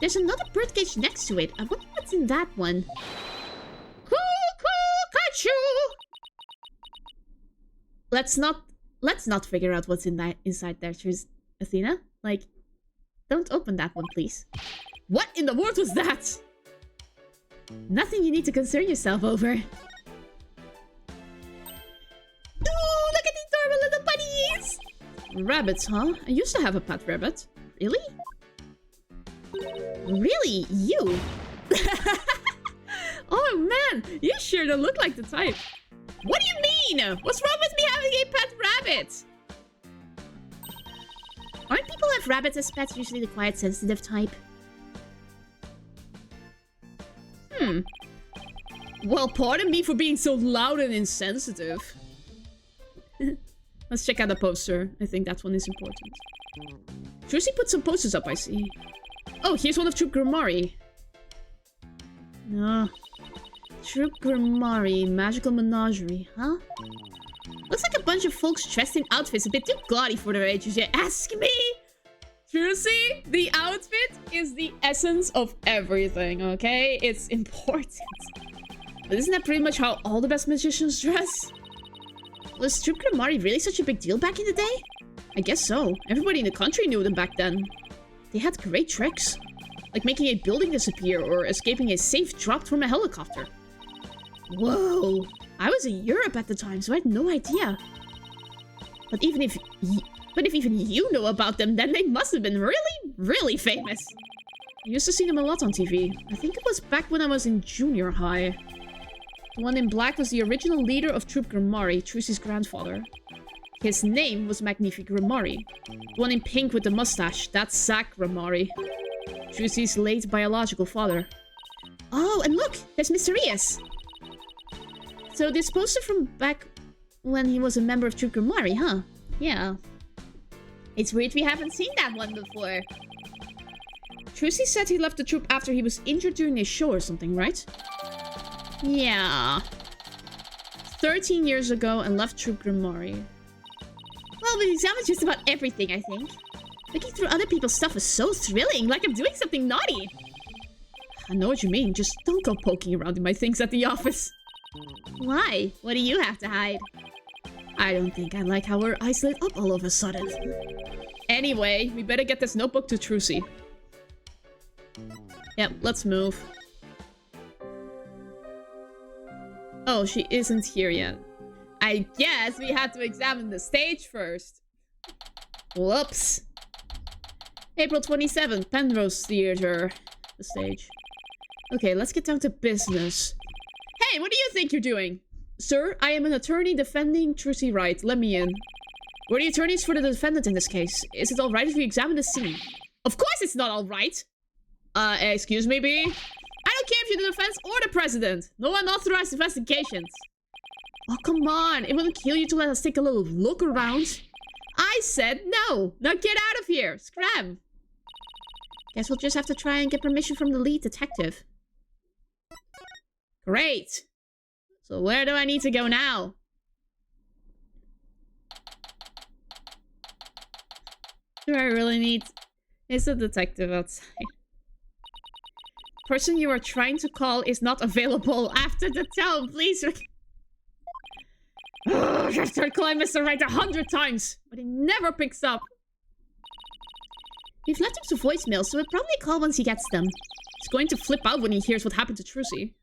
There's another bird cage next to it. I wonder what's in that one. Cuckoo-catchoo! Let's not figure out what's inside there, Athena. Like, don't open that one, please. What in the world was that? Nothing you need to concern yourself over. Ooh, look at these adorable little bunnies! Rabbits, huh? I used to have a pet rabbit. Really? Really? You? Oh man, you sure don't look like the type. What do you mean? What's wrong with me having a pet rabbit? Aren't people who have rabbits as pets usually the quiet, sensitive type? Well, pardon me for being so loud and insensitive. Let's check out the poster. I think that one is important. Trucy put some posters up, I see. Oh, here's one of Troop Grimari. Troop Grimari, Magical Menagerie, huh? Looks like a bunch of folks dressed in outfits a bit too gaudy for their age, if you ask me. Trucy, the outfit is the essence of everything, okay? It's important. But isn't that pretty much how all the best magicians dress? Was Troop Grimari really such a big deal back in the day? I guess so. Everybody in the country knew them back then. They had great tricks. Like making a building disappear or escaping a safe dropped from a helicopter. Whoa! I was in Europe at the time, so I had no idea. But if even you know about them, then they must have been really, really famous. I used to see them a lot on TV. I think it was back when I was in junior high. The one in black was the original leader of Troop Grimari, Trucy's grandfather. His name was Magnifique Grimari. The one in pink with the mustache, that's Zach Grimari, Trucy's late biological father. Oh, and look! There's Mr. Reyes! So this poster from back when he was a member of Troop Grimari, huh? Yeah. It's weird we haven't seen that one before. Trucy said he left the troop after he was injured during a show or something, right? Yeah. 13 years ago and left Troop Grimari. Well, we examined just about everything, I think. Looking through other people's stuff is so thrilling, like I'm doing something naughty. I know what you mean, just don't go poking around in my things at the office. Why? What do you have to hide? I don't think I like how her eyes lit up all of a sudden. Anyway, we better get this notebook to Trucy. Yep, let's move. Oh, she isn't here yet. I guess we had to examine the stage first. Whoops. April 27th, Penrose Theater. The stage. Okay, let's get down to business. Hey, what do you think you're doing? Sir, I am an attorney defending Trucy Wright. Let me in. We're the attorneys for the defendant in this case. Is it alright if we examine the scene? Of course it's not alright! Excuse me, B? I don't care if you're the defense or the president. No unauthorized investigations. Oh, come on. It wouldn't kill you to let us take a little look around. I said no. Now get out of here. Scram. Guess we'll just have to try and get permission from the lead detective. Great. So where do I need to go now? Do I really need... Is a detective outside? Person you are trying to call is not available after the tone. Please... I've tried calling Mr. Wright 100 times, but he never picks up. We've left him some voicemails, so he'll probably call once he gets them. He's going to flip out when he hears what happened to Trucy.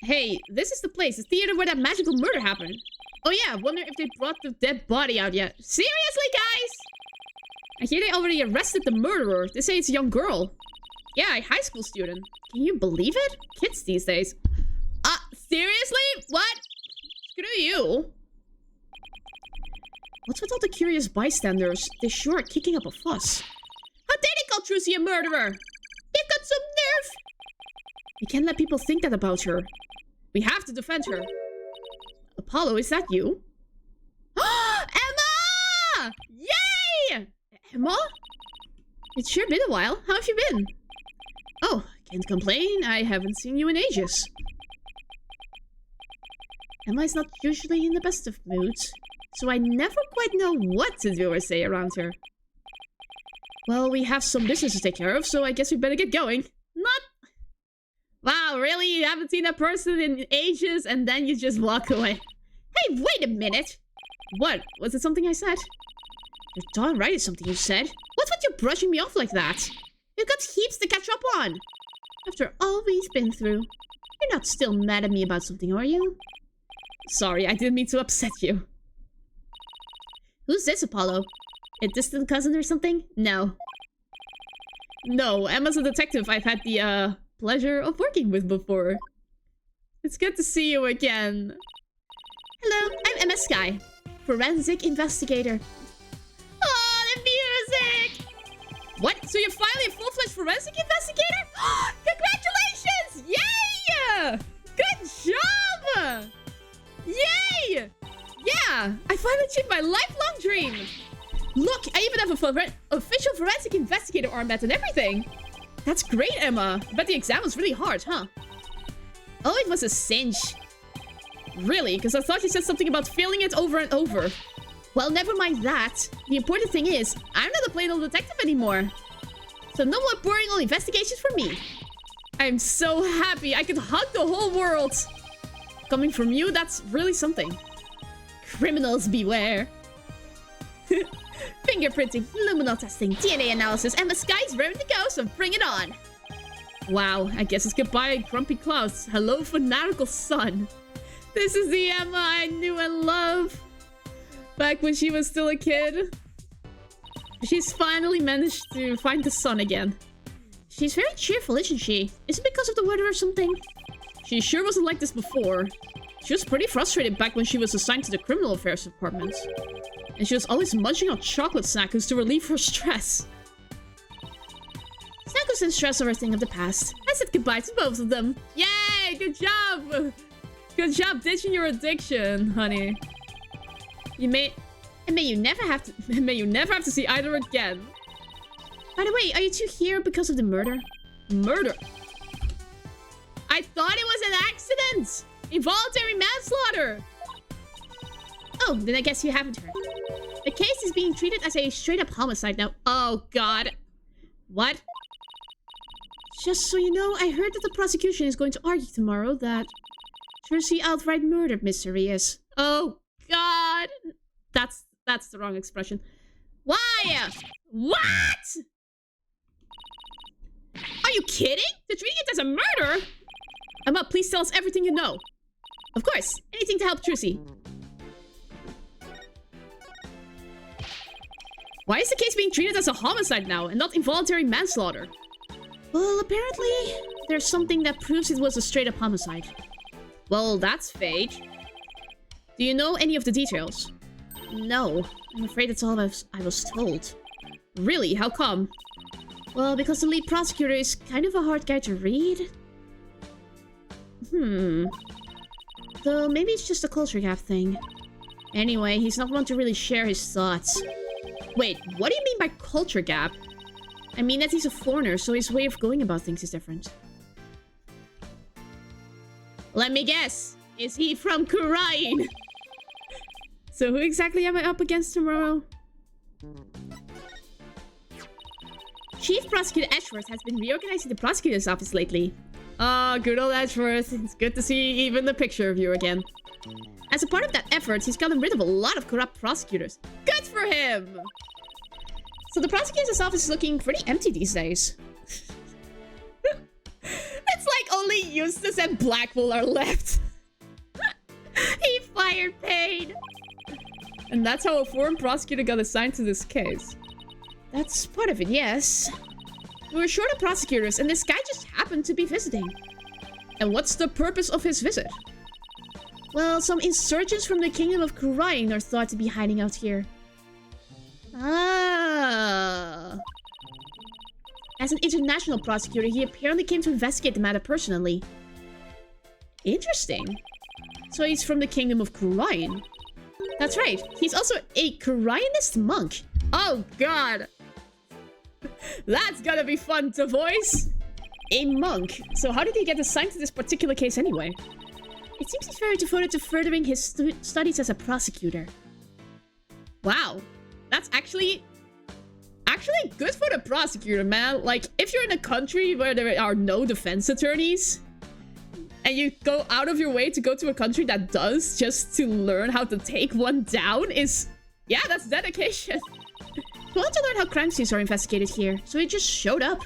Hey, this is the place, the theater where that magical murder happened. Oh yeah, wonder if they brought the dead body out yet. Seriously, guys? I hear they already arrested the murderer. They say it's a young girl. Yeah, a high school student. Can you believe it? Kids these days. Seriously? What? Screw you. What's with all the curious bystanders? They sure are kicking up a fuss. How dare they call Trucy a murderer? They've got some nerve. We can't let people think that about her. We have to defend her. Apollo, is that you? Emma! Yay! Emma? It's sure been a while. How have you been? Oh, can't complain. I haven't seen you in ages. Emma's not usually in the best of moods, so I never quite know what to do or say around her. Well, we have some business to take care of, so I guess we better get going. Not... Wow, really? You haven't seen that person in ages and then you just walk away? Hey, wait a minute! What? Was it something I said? You're darn right it's something you said. What's with you brushing me off like that? You've got heaps to catch up on. After all we've been through, you're not still mad at me about something, are you? Sorry, I didn't mean to upset you. Who's this, Apollo? A distant cousin or something? No. No, Emma's a detective I've had the, pleasure of working with before. It's good to see you again. Hello, I'm Emma Sky, forensic investigator. Oh, the music! What? So you're finally a full-fledged forensic investigator? Congratulations! Yay! Good job! Yay! Yeah, I finally achieved my lifelong dream. Look, I even have a official forensic investigator armband and everything. That's great, Emma. I bet the exam was really hard, huh? Oh, it was a cinch. Really? Because I thought you said something about failing it over and over. Well, never mind that. The important thing is, I'm not a plain old detective anymore. So no more boring old investigations for me. I'm so happy. I could hug the whole world. Coming from you, that's really something. Criminals beware. Fingerprinting, luminol testing, DNA analysis, and the sky's ready to go, so bring it on. Wow, I guess it's goodbye, grumpy clouds. Hello, fanatical sun. This is the Emma I knew and loved back when she was still a kid. She's finally managed to find the sun again. She's very cheerful, isn't she? Is it because of the weather or something? She sure wasn't like this before. She was pretty frustrated back when she was assigned to the criminal affairs department. And she was always munching on chocolate snackers to relieve her stress. Snackers and stress are a thing of the past. I said goodbye to both of them. Yay! Good job! Good job ditching your addiction, honey. May you never have to see either again. By the way, are you two here because of the murder? Murder? I thought it was an accident! Involuntary manslaughter! Oh, then I guess you haven't heard. The case is being treated as a straight-up homicide now. Oh, God. What? Just so you know, I heard that the prosecution is going to argue tomorrow that Trucy outright murdered Mr. Rios. Oh, God. That's the wrong expression. Why? What? Are you kidding? They're treating it as a murder? Emma, please tell us everything you know. Of course. Anything to help Trucy. Why is the case being treated as a homicide now and not involuntary manslaughter? Well, apparently, there's something that proves it was a straight-up homicide. Well, that's fake. Do you know any of the details? No. I'm afraid that's all I was told. Really? How come? Well, because the lead prosecutor is kind of a hard guy to read. Though maybe it's just a culture gap thing. Anyway, he's not one to really share his thoughts. Wait, what do you mean by culture gap? I mean that he's a foreigner, so his way of going about things is different. Let me guess. Is he from Kurain? So who exactly am I up against tomorrow? Chief Prosecutor Ashworth has been reorganizing the prosecutor's office lately. Ah, good old Ashworth. It's good to see even the picture of you again. As a part of that effort, he's gotten rid of a lot of corrupt prosecutors. Good for him! So the prosecutor's office is looking pretty empty these days. It's like only Eustace and Blackwell are left. He fired Payne. And that's how a foreign prosecutor got assigned to this case. That's part of it, yes. We were short of prosecutors, and this guy just happened to be visiting. And what's the purpose of his visit? Well, some insurgents from the Kingdom of Kurain are thought to be hiding out here. Ah. As an international prosecutor, he apparently came to investigate the matter personally. Interesting. So he's from the Kingdom of Kurain. That's right. He's also a Kurainist monk. Oh, God. That's gonna be fun to voice. A monk. So how did he get assigned to this particular case anyway? It seems he's very devoted to furthering his studies as a prosecutor. Wow. That's actually good for the prosecutor, man. Like, if you're in a country where there are no defense attorneys, and you go out of your way to go to a country that does, just to learn how to take one down is... Yeah, that's dedication. He wanted to learn how crime scenes are investigated here, so he just showed up.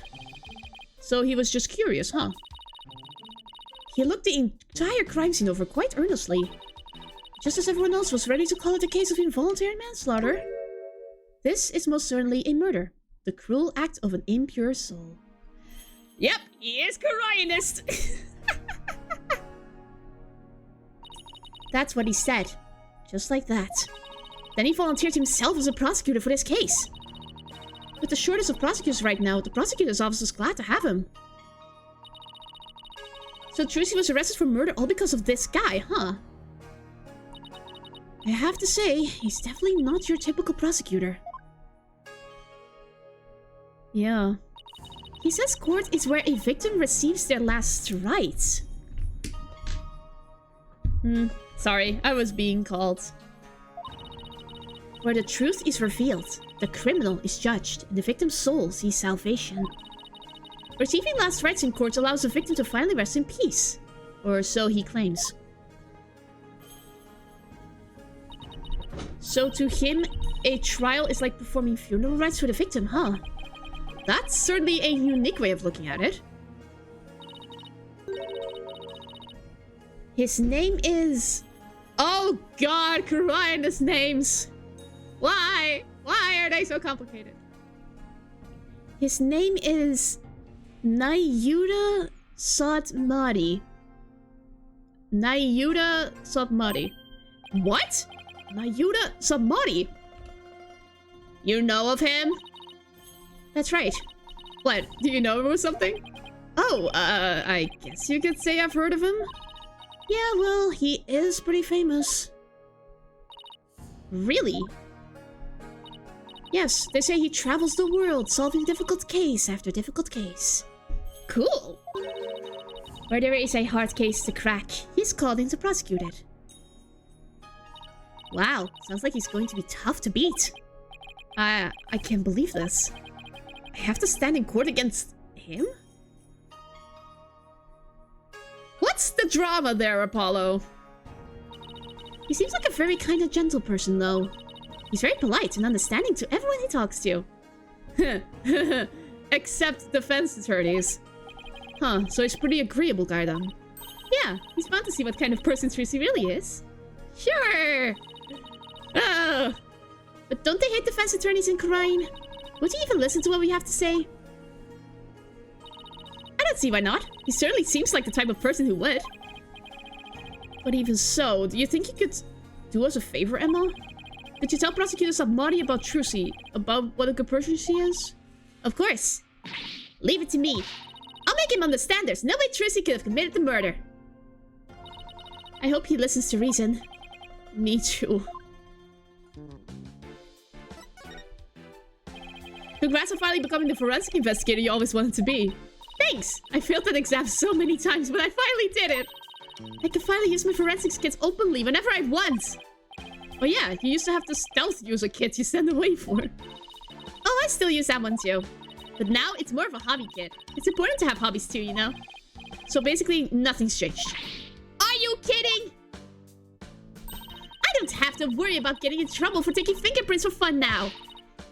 So he was just curious, huh? He looked the entire crime scene over quite earnestly. Just as everyone else was ready to call it a case of involuntary manslaughter. This is most certainly a murder. The cruel act of an impure soul. Yep, he is Kurainist. That's what he said. Just like that. Then he volunteered himself as a prosecutor for this case. With the shortage of prosecutors right now, the prosecutor's office is glad to have him. So Trucy was arrested for murder all because of this guy, huh? I have to say, he's definitely not your typical prosecutor. Yeah. He says court is where a victim receives their last rites. Sorry, I was being called. Where the truth is revealed, the criminal is judged, and the victim's soul sees salvation. Receiving last rites in court allows the victim to finally rest in peace. Or so he claims. So to him, a trial is like performing funeral rites for the victim, huh? That's certainly a unique way of looking at it. His name is... Oh God, Kurainist names! Why? Why are they so complicated? His name is... Nayuda Sotmadi. Nayuda Sotmadi. What? Nayuda Sotmadi? You know of him? That's right. What, do you know him or something? Oh, I guess you could say I've heard of him. Yeah, well, he is pretty famous. Really? Yes, they say he travels the world, solving difficult case after difficult case. Cool. Where there is a hard case to crack, he's called in to prosecute it. Wow, sounds like he's going to be tough to beat. I can't believe this. I have to stand in court against him? What's the drama there, Apollo. He seems like a very kind and gentle person, though. He's very polite and understanding to everyone he talks to. Except defense attorneys. Huh, so he's a pretty agreeable guy then. Yeah, he's fun to see what kind of person Tracy really is. Sure! Oh. But don't they hate defense attorneys in crime? Would you even listen to what we have to say? I don't see why not. He certainly seems like the type of person who would. But even so, do you think you could do us a favor, Emma? Could you tell Prosecutor Sabmari about Trucy? About what a good person she is? Of course. Leave it to me. I'll make him understand there's no way Trucy could have committed the murder. I hope he listens to reason. Me too. Congrats on finally becoming the forensic investigator you always wanted to be. Thanks! I failed that exam so many times, but I finally did it! I can finally use my forensics kits openly whenever I want! Oh yeah, you used to have to stealth user kit you send away for. Oh, I still use that one too. But now it's more of a hobby kit. It's important to have hobbies too, you know? So basically, nothing's changed. Are you kidding? I don't have to worry about getting in trouble for taking fingerprints for fun now.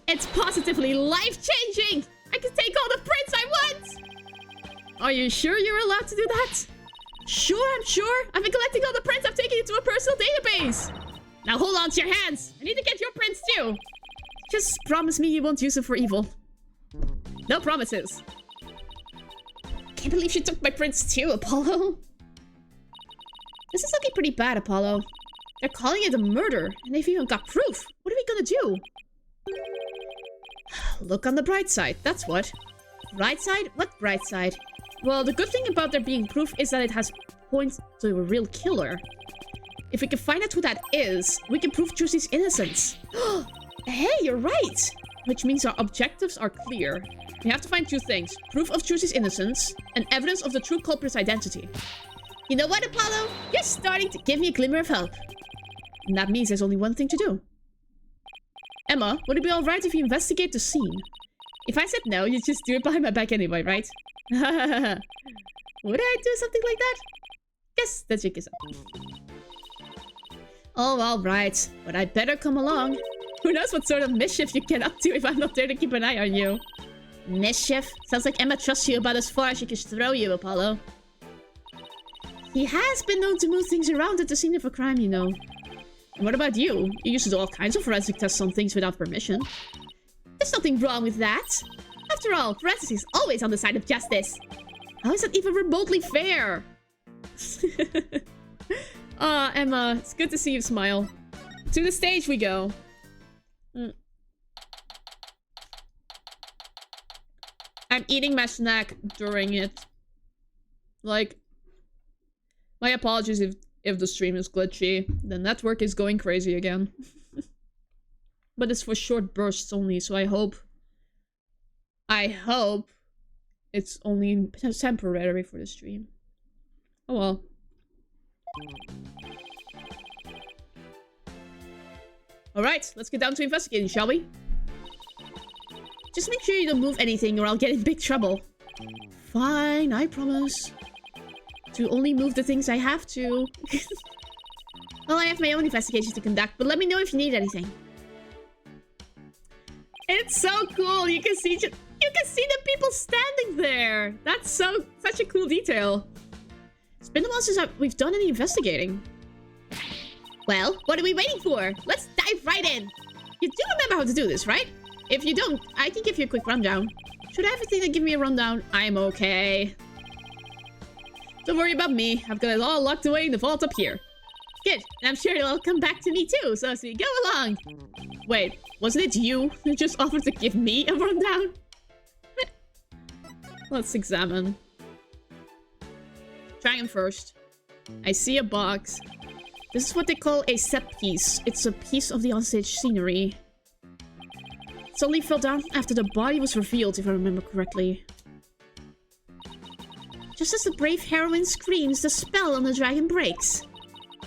It's positively life-changing! I can take all the prints I want! Are you sure you're allowed to do that? Sure, I'm sure. I've been collecting all the prints I've taken into a personal database. Now hold on to your hands. I need to get your prints too. Just promise me you won't use them for evil. No promises. Can't believe she took my prints too, Apollo. This is looking pretty bad, Apollo. They're calling it a murder, and they've even got proof. What are we gonna do? Look on the bright side, that's what. Bright side? What bright side? Well, the good thing about there being proof is that it has points to a real killer. If we can find out who that is, we can prove Trucy's innocence. Hey, you're right! Which means our objectives are clear. We have to find two things. Proof of Trucy's innocence, and evidence of the true culprit's identity. You know what, Apollo? You're starting to give me a glimmer of hope. And that means there's only one thing to do. Emma, would it be alright if you investigate the scene? If I said no, you'd just do it behind my back anyway, right? Would I do something like that? Guess the jig is up. Oh, alright. But I'd better come along. Who knows what sort of mischief you get up to if I'm not there to keep an eye on you. Mischief? Sounds like Emma trusts you about as far as she can throw you, Apollo. He has been known to move things around at the scene of a crime, you know. And what about you? You used to do all kinds of forensic tests on things without permission. There's nothing wrong with that. After all, forensics is always on the side of justice. How is that even remotely fair? Ah, Emma, it's good to see you smile. To the stage we go. I'm eating my snack during it. Like, my apologies if the stream is glitchy. The network is going crazy again. But it's for short bursts only, so I hope it's only temporary for the stream. Oh well. Alright, let's get down to investigating, shall we? Just make sure you don't move anything or I'll get in big trouble. Fine, I promise. To only move the things I have to. Well, I have my own investigation to conduct, but let me know if you need anything. It's so cool. You can see the people standing there. That's such a cool detail. It's been a while since we've done any investigating. Well, what are we waiting for? Let's dive right in. You do remember how to do this, right? If you don't, I can give you a quick rundown. Should I have everything that give me a rundown? I'm okay. Don't worry about me. I've got it all locked away in the vault up here. Good. And I'm sure it'll come back to me too, so as we go along. Wait, wasn't it you who just offered to give me a rundown? Let's examine. Dragon first. I see a box. This is what they call a set piece. It's a piece of the onstage scenery. It suddenly fell down after the body was revealed, if I remember correctly. Just as the brave heroine screams, the spell on the dragon breaks.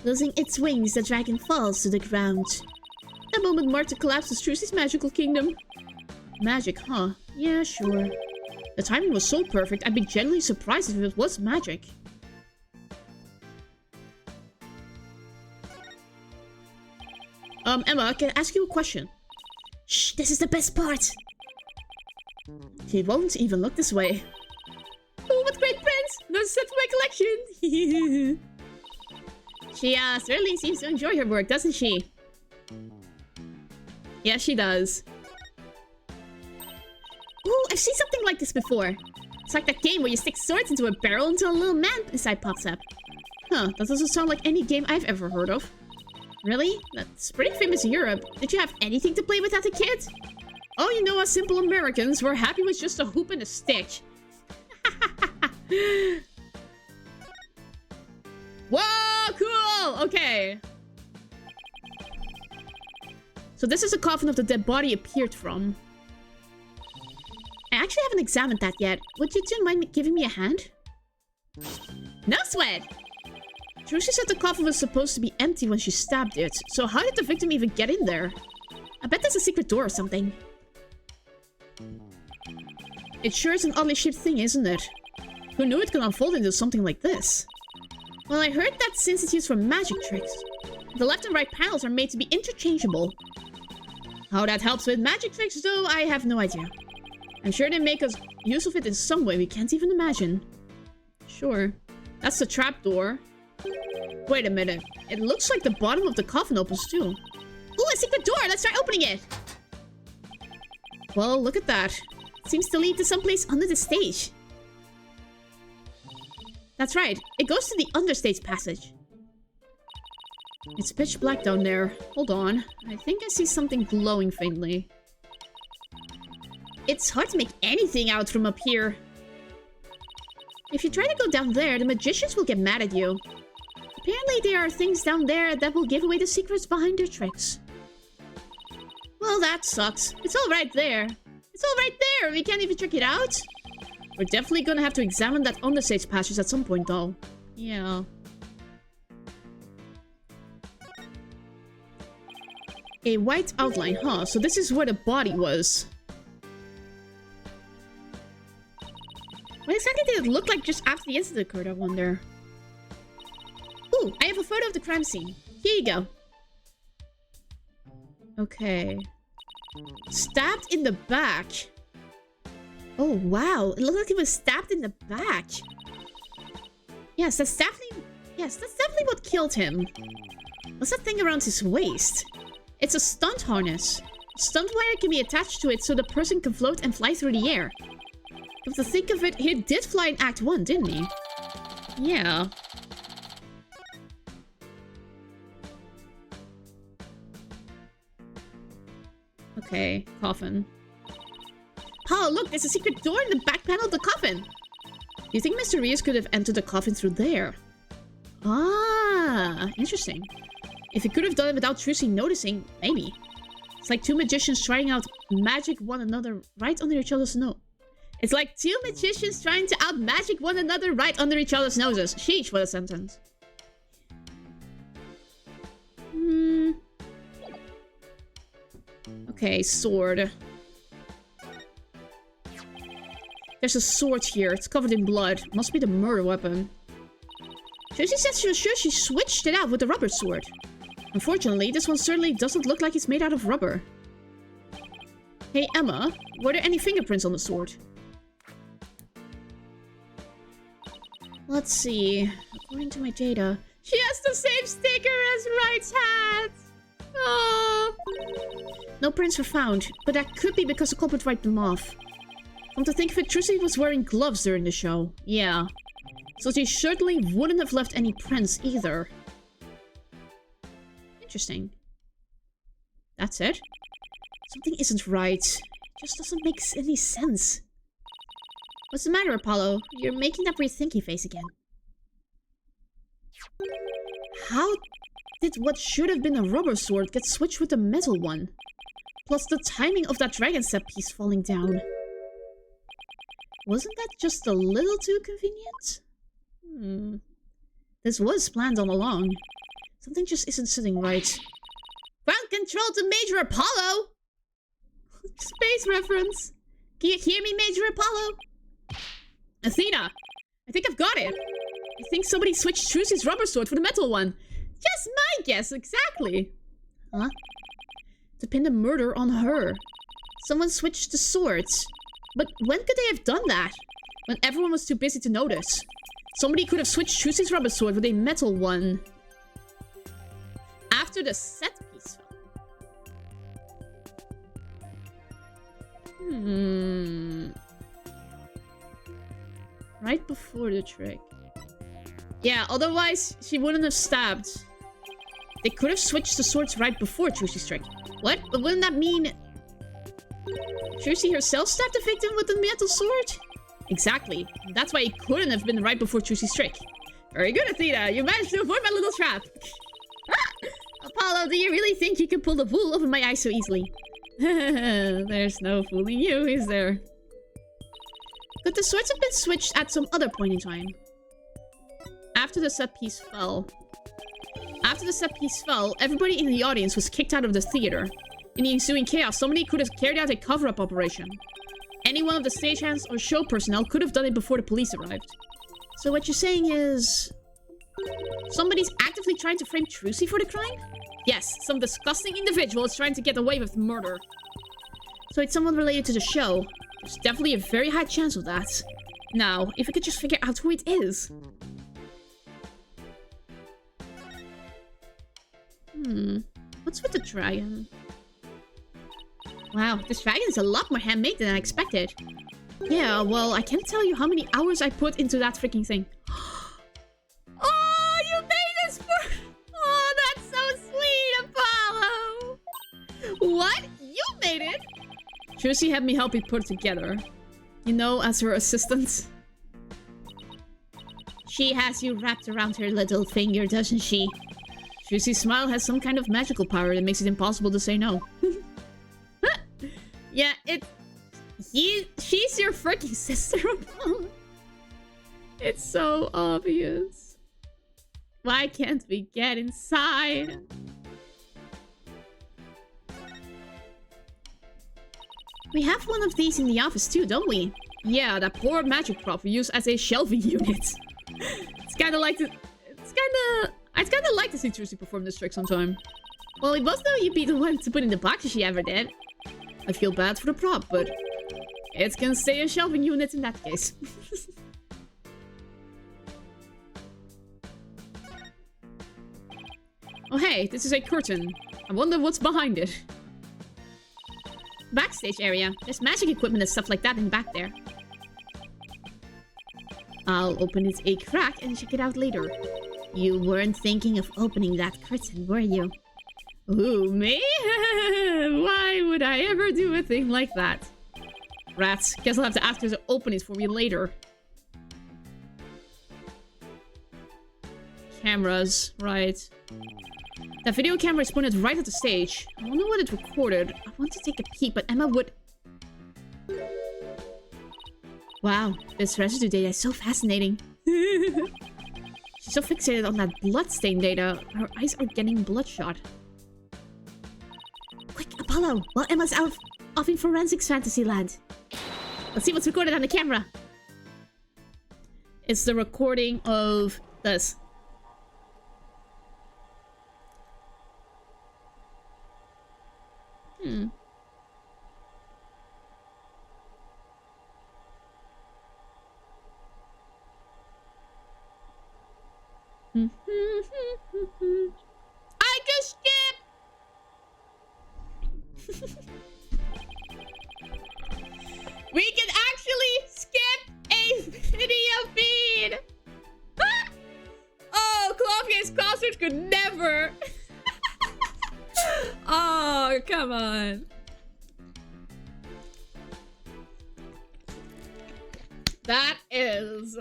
Losing its wings, the dragon falls to the ground. That moment marked the collapse of Trucy's magical kingdom. Magic, huh? Yeah, sure. The timing was so perfect, I'd be genuinely surprised if it was magic. Emma, can I ask you a question? Shh, this is the best part. She won't even look this way. Oh, what great prints! Another set for my collection! She, certainly seems to enjoy her work, doesn't she? Yeah, she does. Ooh, I've seen something like this before. It's like that game where you stick swords into a barrel until a little man inside pops up. Huh, that doesn't sound like any game I've ever heard of. Really? That's pretty famous in Europe. Did you have anything to play with as a kid? Oh, you know, us simple Americans were happy with just a hoop and a stick. Whoa, cool! Okay. So this is a coffin of the dead body appeared from. I actually haven't examined that yet. Would you two mind giving me a hand? No sweat! Trucy said the coffin was supposed to be empty when she stabbed it. So how did the victim even get in there? I bet there's a secret door or something. It sure is an oddly shaped thing, isn't it? Who knew it could unfold into something like this? Well, I heard that since it's used for magic tricks, the left and right panels are made to be interchangeable. How that helps with magic tricks, though, I have no idea. I'm sure they make us use of it in some way we can't even imagine. Sure. That's the trapdoor. Wait a minute. It looks like the bottom of the coffin opens too. Ooh, a secret door! Let's try opening it! Well, look at that. It seems to lead to someplace under the stage. That's right. It goes to the understage passage. It's pitch black down there. Hold on. I think I see something glowing faintly. It's hard to make anything out from up here. If you try to go down there, the magicians will get mad at you. Apparently there are things down there that will give away the secrets behind their tricks. Well, that sucks. It's all right there. It's all right there! We can't even check it out? We're definitely gonna have to examine that understage passage at some point, though. Yeah. A white outline, huh? So this is where the body was. What exactly did it look like just after the incident occurred, I wonder? Ooh, I have a photo of the crime scene. Here you go. Okay. Stabbed in the back. Oh, wow. It looked like he was stabbed in the back. Yes, that's definitely what killed him. What's that thing around his waist? It's a stunt harness. Stunt wire can be attached to it so the person can float and fly through the air. But to think of it, he did fly in Act 1, didn't he? Yeah. Okay, coffin. Oh, look, there's a secret door in the back panel of the coffin. Do you think Mr. Rios could have entered the coffin through there? Ah, interesting. If he could have done it without Trucy noticing, maybe. It's like two magicians trying out magic one another right under each other's nose. It's like two magicians trying to out-magic one another right under each other's noses. Sheesh, what a sentence. Okay, sword. There's a sword here. It's covered in blood. Must be the murder weapon. She said she was sure she switched it out with the rubber sword. Unfortunately, this one certainly doesn't look like it's made out of rubber. Hey, Emma, were there any fingerprints on the sword? Let's see. According to my data, she has the same sticker as Wright's hat! Oh. No prints were found, but that could be because the culprit wiped them off. Come to think of it, Trucy was wearing gloves during the show. Yeah. So she certainly wouldn't have left any prints either. Interesting. That's it? Something isn't right. It just doesn't make any sense. What's the matter, Apollo? You're making that weird thinky face again. How did what should have been a rubber sword get switched with a metal one? Plus the timing of that dragon set piece falling down. Wasn't that just a little too convenient? This was planned all along. Something just isn't sitting right. Ground control to Major Apollo! Space reference. Can you hear me, Major Apollo? Athena! I think I've got it. I think somebody switched Trucy's rubber sword for the metal one. Just my guess, exactly. Huh? To pin the murder on her. Someone switched the swords. But when could they have done that? When everyone was too busy to notice. Somebody could have switched Chusi's rubber sword with a metal one. After the set piece fell. Right before the trick. Yeah, otherwise she wouldn't have stabbed. They could have switched the swords right before Chusi's trick. What? But wouldn't that mean... Chusi herself stabbed the victim with the metal sword? Exactly. That's why it couldn't have been right before Chusi's trick. Very good, Athena. You managed to avoid my little trap. Apollo, do you really think you can pull the wool over my eyes so easily? There's no fooling you, is there? Could the swords have been switched at some other point in time? After the set piece fell. After the set piece fell, everybody in the audience was kicked out of the theater. In the ensuing chaos, somebody could have carried out a cover-up operation. Any one of the stagehands or show personnel could have done it before the police arrived. So what you're saying is... somebody's actively trying to frame Trucy for the crime? Yes, some disgusting individual is trying to get away with murder. So it's someone related to the show. There's definitely a very high chance of that. Now, if we could just figure out who it is. What's with the dragon? Wow, this dragon is a lot more handmade than I expected. Yeah, well, I can't tell you how many hours I put into that freaking thing. Oh, you made this for... Oh, that's so sweet, Apollo! What? You made it? Trucy had me help it put it together. You know, as her assistant. She has you wrapped around her little finger, doesn't she? Trucy's smile has some kind of magical power that makes it impossible to say no. Yeah, she's your freaking sister, Apollo. It's so obvious. Why can't we get inside? We have one of these in the office too, don't we? Yeah, that poor magic prop we use as a shelving unit. It's kind of like to... I'd kind of like to see Trucy perform this trick sometime. Well, it was though you'd be the one to put in the box if she ever did. I feel bad for the prop, but it's gonna stay a shelving unit in that case. Oh hey, this is a curtain. I wonder what's behind it. Backstage area. There's magic equipment and stuff like that in the back there. I'll open it a crack and check it out later. You weren't thinking of opening that curtain, were you? Ooh, me? Why would I ever do a thing like that? Rats, guess I'll have to ask her to open it for me later. Cameras, right. That video camera is pointed right at the stage. I wonder what it recorded. I want to take a peek, but Emma would... Wow, this residue data is so fascinating. She's so fixated on that bloodstain data. Her eyes are getting bloodshot. Quick, Apollo! While Emma's out off in forensics fantasy land. Let's see what's recorded on the camera. It's the recording of this. I can skip! We can actually skip a video feed! Oh, Clawgame's Crosswords could never! Oh, come on. That is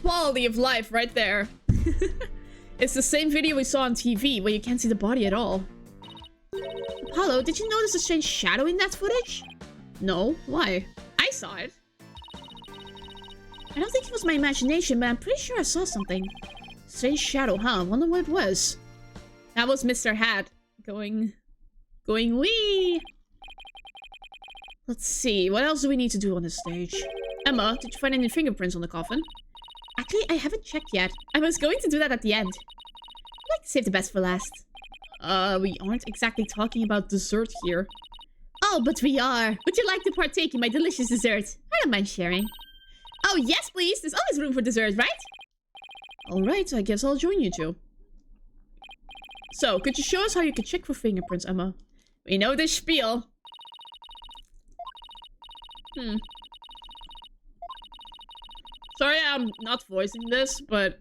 quality of life right there. It's the same video we saw on TV where you can't see the body at all. Apollo, did you notice a strange shadow in that footage? No, why? I saw it. I don't think it was my imagination, but I'm pretty sure I saw something. Strange shadow, huh? Wonder what it was. That was Mr. Hat going wee. Let's see, what else do we need to do on this stage? Emma, did you find any fingerprints on the coffin? Actually, I haven't checked yet. I was going to do that at the end. I'd like to save the best for last. We aren't exactly talking about dessert here. Oh, but we are. Would you like to partake in my delicious dessert? I don't mind sharing. Oh, yes, please. There's always room for dessert, right? Alright, I guess I'll join you two. So, could you show us how you can check for fingerprints, Emma? We know this spiel. Sorry I'm not voicing this, but...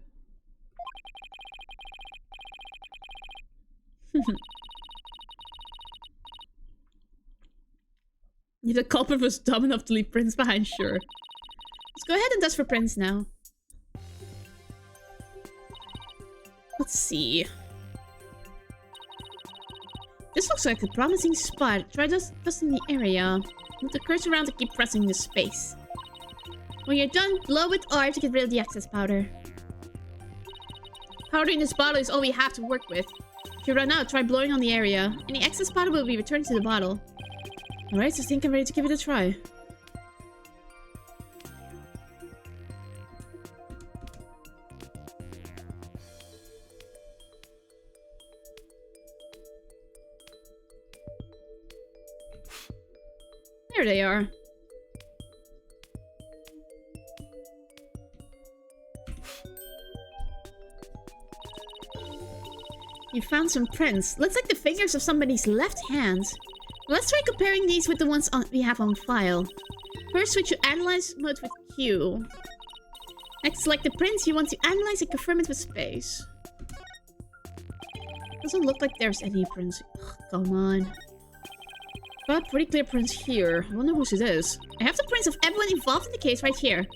If the culprit was dumb enough to leave prints behind, sure. Let's go ahead and test for prints now. Let's see. This looks like a promising spot. Try dusting the area. Move the cursor around to keep pressing the space. When you're done, blow with R to get rid of the excess powder. Powder in this bottle is all we have to work with. If you run out, try blowing on the area. Any excess powder will be returned to the bottle. Alright, so I think I'm ready to give it a try. There they are. You found some prints. Looks like the fingers of somebody's left hand. Let's try comparing these with the ones we have on file. First, switch to Analyze mode with Q. Next, select the prints you want to analyze and confirm it with space. Doesn't look like there's any prints. Ugh, come on. Got pretty clear prints here. I wonder whose it is. I have the prints of everyone involved in the case right here.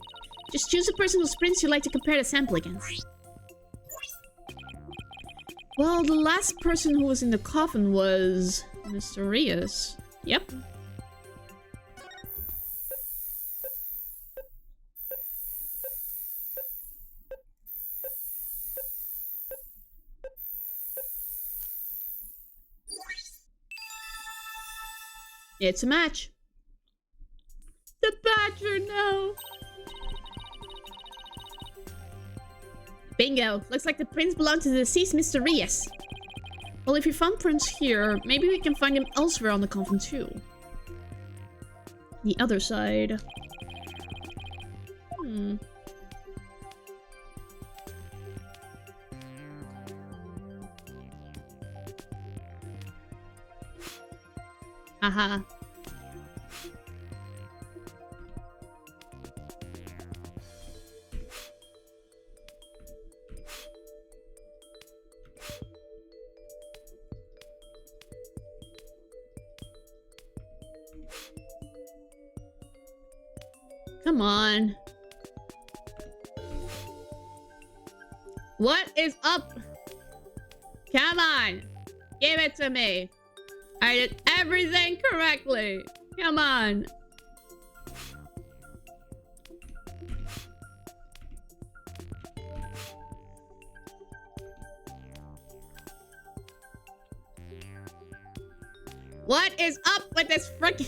Just choose the person whose prints you'd like to compare the sample against. Well, the last person who was in the coffin was... Mr. Rias. Yep. It's a match. The Badger, no! Bingo! Looks like the prints belong to the deceased Mr. Rias. Well, if you found prints here, maybe we can find them elsewhere on the coffin too. The other side. Aha. Come on. What is up? Come on. Give it to me. I did everything correctly. Come on. What is up with this frickin'...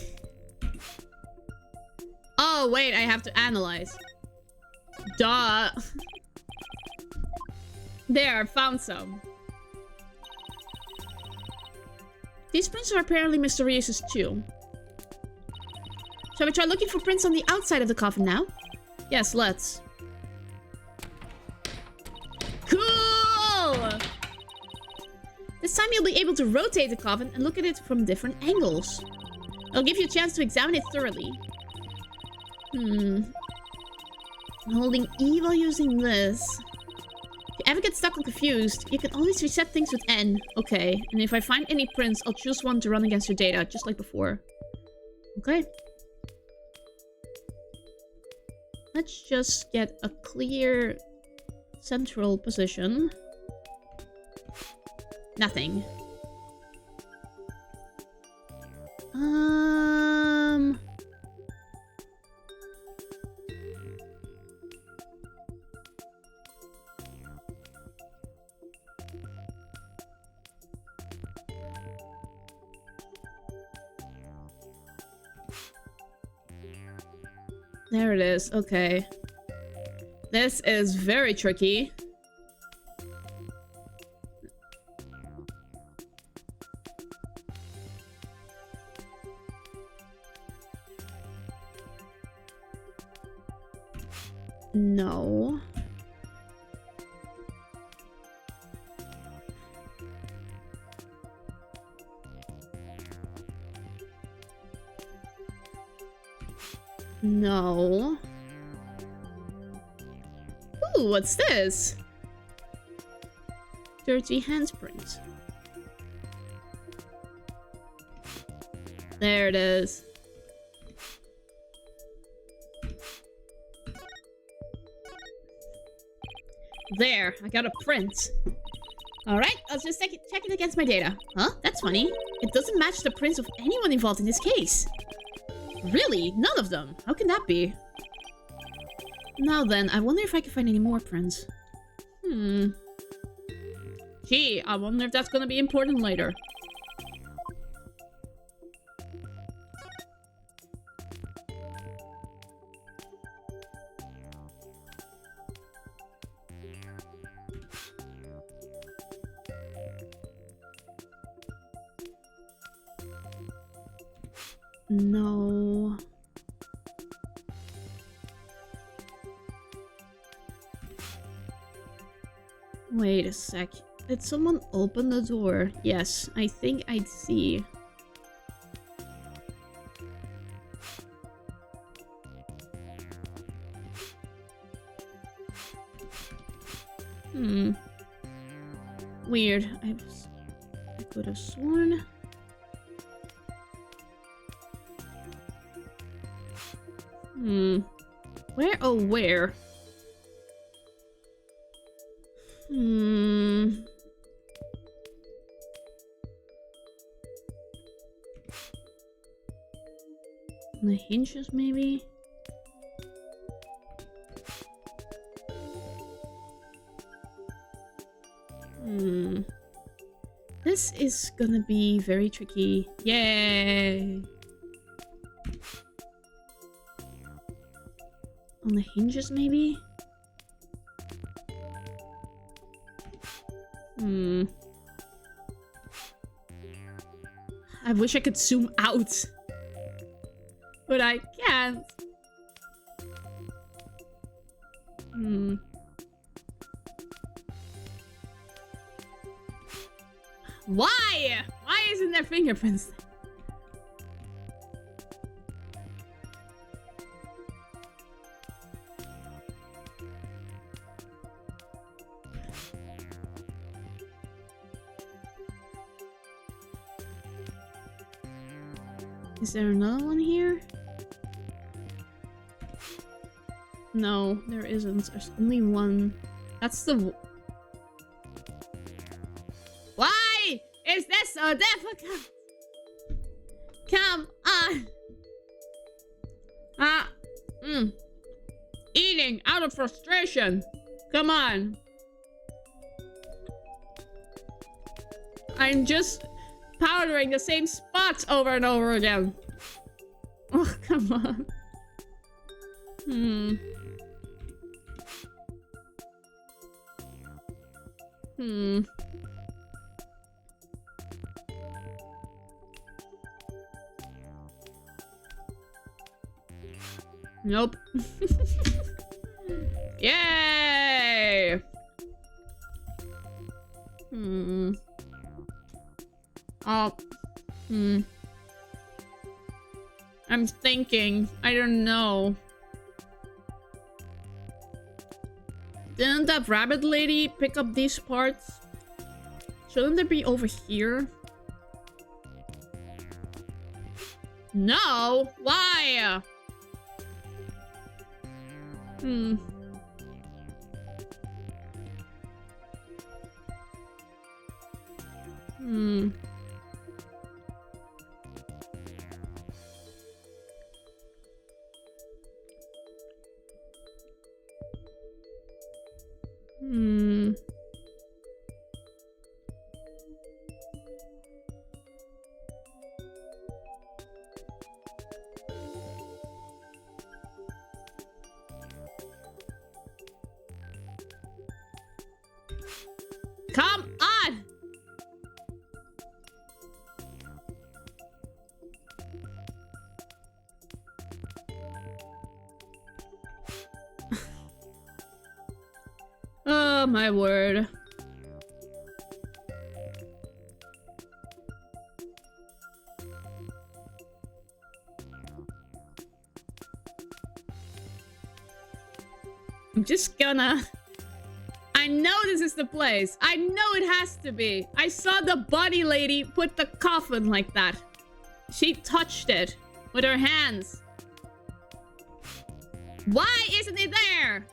Oh, wait, I have to analyze. Duh. There, found some. These prints are apparently Mr. Rias's too. Shall we try looking for prints on the outside of the coffin now? Yes, let's. Cool! This time you'll be able to rotate the coffin and look at it from different angles. It'll give you a chance to examine it thoroughly. I'm holding E while using this. If you ever get stuck or confused, you can always reset things with N. Okay, and if I find any prints, I'll choose one to run against your data, just like before. Okay. Let's just get a clear central position. Nothing. There it is. Okay. This is very tricky. No. No. Ooh, what's this? Dirty handprint. There it is. There, I got a print. Alright, I'll just check it against my data. Huh? That's funny. It doesn't match the prints of anyone involved in this case. Really? None of them? How can that be? Now then, I wonder if I can find any more prints. Gee, I wonder if that's gonna be important later. No. Wait a sec. Did someone open the door? Yes, I think I'd see. Weird. I could have sworn. Where? Oh, where? The hinges, maybe? This is gonna be very tricky. Yay! On the hinges, maybe? I wish I could zoom out. But I can't. Why? Why isn't there fingerprints? Is there another one here? No, there isn't. There's only one. That's the... Why is this so difficult? Come on. Eating out of frustration. Come on. I'm just powdering the same spots over and over again. Oh, come on. Nope. Yay! Oh. I'm thinking. I don't know. Didn't that rabbit lady pick up these parts? Shouldn't they be over here? No! Why? Come on! Oh, my word. I'm just gonna... I know this is the place. I know it has to be. I saw the body lady put the coffin like that. She touched it with her hands. Why isn't it there?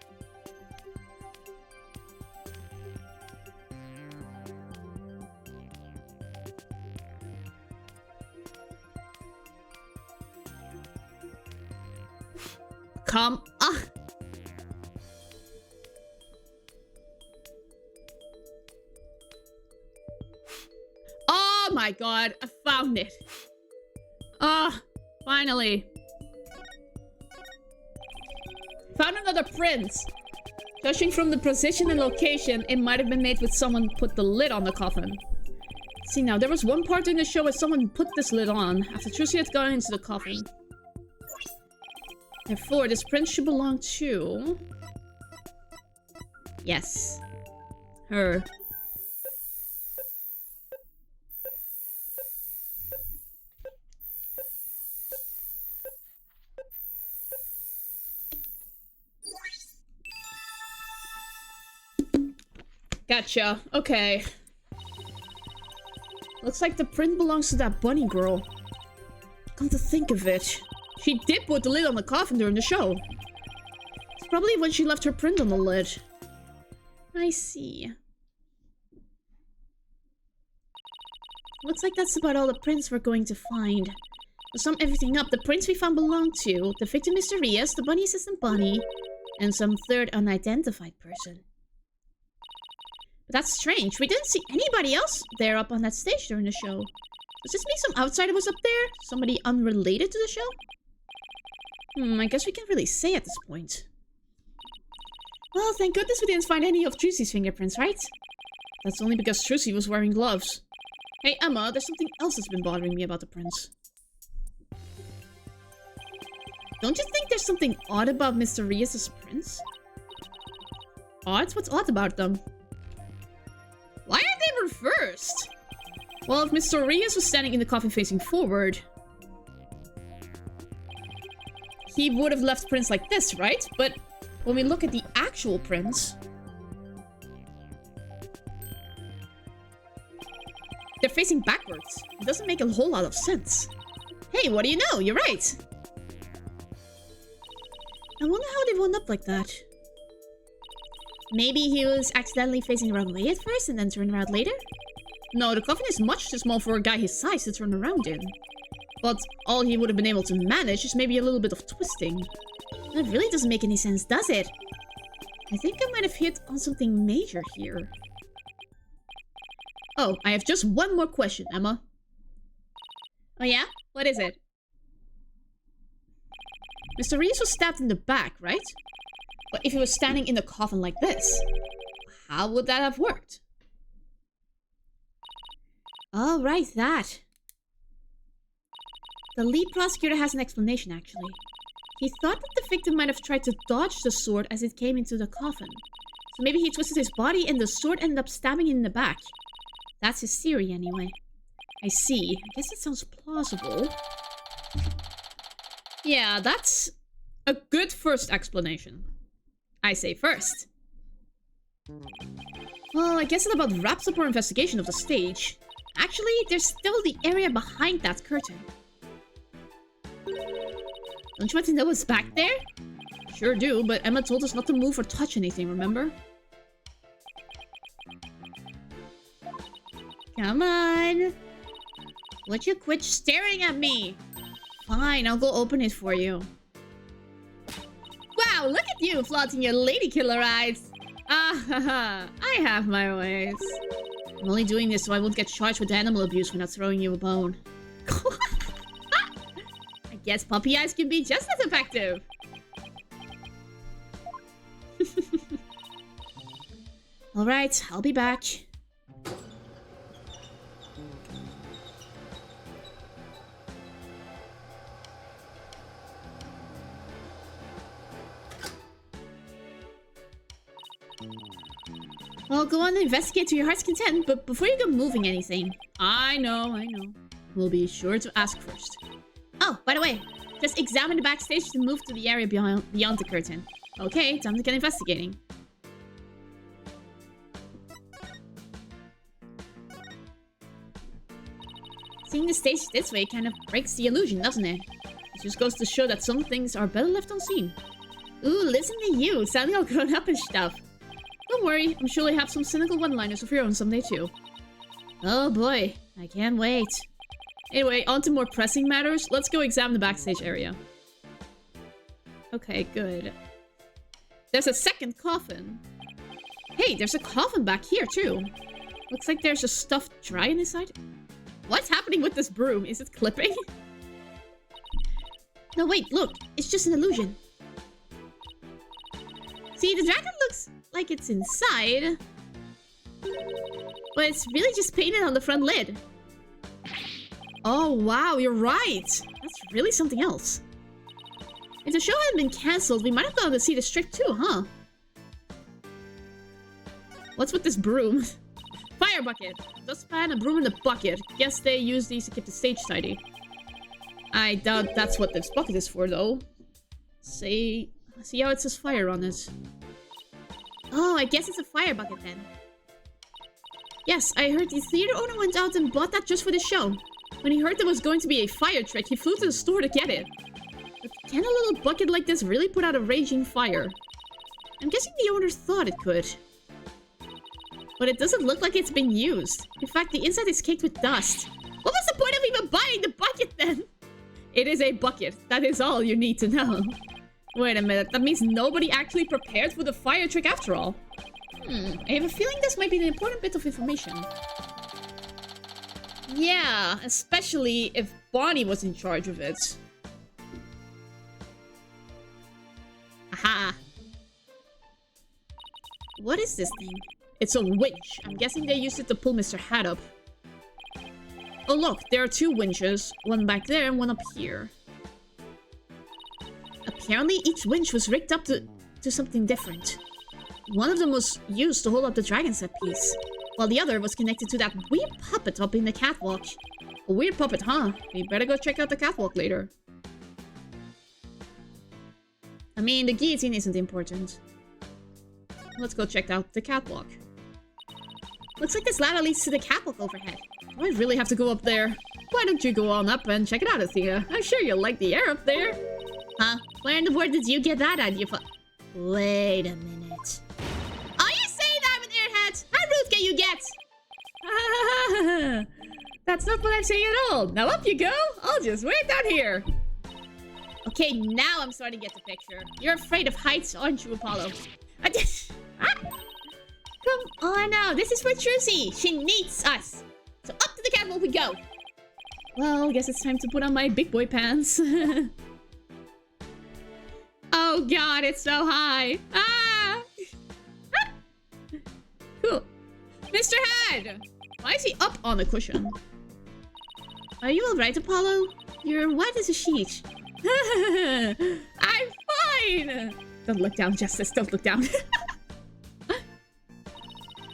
Come on. Oh my god, I found it. Ah, finally. Found another print. Judging from the position and location, it might have been made with someone put the lid on the coffin. See now, there was one part in the show where someone put this lid on after TuMiiA had gone into the coffin. Therefore, this print should belong to... Yes. Her. Gotcha. Okay. Looks like the print belongs to that bunny girl. Come to think of it, she did put the lid on the coffin during the show. It's probably when she left her print on the lid. I see. Looks like that's about all the prints we're going to find. To sum everything up, the prints we found belong to the victim Mr. Rias, the bunny assistant Bunny, and some third unidentified person. But that's strange. We didn't see anybody else there up on that stage during the show. Does this mean some outsider was up there? Somebody unrelated to the show? I guess we can't really say at this point. Well, thank goodness we didn't find any of Trucy's fingerprints, right? That's only because Trucy was wearing gloves. Hey, Emma, there's something else that's been bothering me about the prints. Don't you think there's something odd about Mr. Rias' prints? Odd? What's odd about them? Why aren't they reversed? Well, if Mr. Rias was standing in the coffin facing forward, he would have left prints like this, right? But when we look at the actual prints, they're facing backwards. It doesn't make a whole lot of sense. Hey, what do you know? You're right. I wonder how they wound up like that. Maybe he was accidentally facing the wrong way at first and then turned around later? No, the coffin is much too small for a guy his size to turn around in. But all he would have been able to manage is maybe a little bit of twisting. That really doesn't make any sense, does it? I think I might have hit on something major here. Oh, I have just one more question, Emma. Oh yeah? What is it? Mr. Reese was stabbed in the back, right? But if he was standing in the coffin like this, how would that have worked? Oh, right, that. The lead prosecutor has an explanation, actually. He thought that the victim might have tried to dodge the sword as it came into the coffin. So maybe he twisted his body and the sword ended up stabbing him in the back. That's his theory, anyway. I see. I guess it sounds plausible. Yeah, that's a good first explanation. I say first. Well, I guess it about wraps up our investigation of the stage. Actually, there's still the area behind that curtain. Don't you want to know what's back there? Sure do, but Emma told us not to move or touch anything, remember? Come on! Would you quit staring at me? Fine, I'll go open it for you. Wow, look at you flaunting your lady killer eyes! Ah, haha, I have my ways. I'm only doing this so I won't get charged with animal abuse for not throwing you a bone. I guess puppy eyes can be just as effective. Alright, I'll be back. Well, go on and investigate to your heart's content, but before you go moving anything... I know. We'll be sure to ask first. Oh, by the way, just examine the backstage to move to the area beyond the curtain. Okay, time to get investigating. Seeing the stage this way kind of breaks the illusion, doesn't it? It just goes to show that some things are better left unseen. Ooh, listen to you, sounding all grown up and stuff. Don't worry, I'm sure you have some cynical one-liners of your own someday too. Oh boy, I can't wait. Anyway, on to more pressing matters. Let's go examine the backstage area. Okay, good. There's a second coffin. Hey, there's a coffin back here too. Looks like there's a stuffed dragon inside. What's happening with this broom? Is it clipping? No, wait, look. It's just an illusion. See, the dragon looks like it's inside. But it's really just painted on the front lid. Oh, wow, you're right. That's really something else. If the show hadn't been cancelled, we might have gone to see the trick too, huh? What's with this broom? Fire bucket. Dustpan, a broom, and a bucket. Guess they use these to keep the stage tidy. I doubt that's what this bucket is for, though. See how it says fire on it. Oh, I guess it's a fire bucket then. Yes, I heard the theater owner went out and bought that just for the show. When he heard there was going to be a fire trick, he flew to the store to get it. But can a little bucket like this really put out a raging fire? I'm guessing the owner thought it could. But it doesn't look like it's been used. In fact, the inside is caked with dust. What was the point of even buying the bucket then? It is a bucket. That is all you need to know. Wait a minute. That means nobody actually prepared for the fire trick after all. I have a feeling this might be an important bit of information. Yeah, especially if Bonnie was in charge of it. Aha. What is this thing? It's a winch. I'm guessing they used it to pull Mr. Hat up. Oh look, there are two winches. One back there and one up here. Apparently each winch was rigged up to something different. One of them was used to hold up the dragon set piece, while the other was connected to that weird puppet up in the catwalk. A weird puppet, huh? We better go check out the catwalk later. I mean, the guillotine isn't important. Let's go check out the catwalk. Looks like this ladder leads to the catwalk overhead. Do I really have to go up there? Why don't you go on up and check it out, Athena? I'm sure you'll like the air up there. Huh? Where in the world did you get that idea from? Wait a minute. Are you saying I'm an airhead? How rude can you get? That's not what I'm saying at all. Now up you go. I'll just wait down here. Okay, now I'm starting to get the picture. You're afraid of heights, aren't you, Apollo? Come on now, this is for Trucy. She needs us. So up to the catwalk we go. Well, I guess it's time to put on my big boy pants. Oh god, it's so high. Ah! Cool. Mr. Head! Why is he up on the cushion? Are you alright, Apollo? You're white as a sheet. I'm fine! Don't look down, Justice. Don't look down.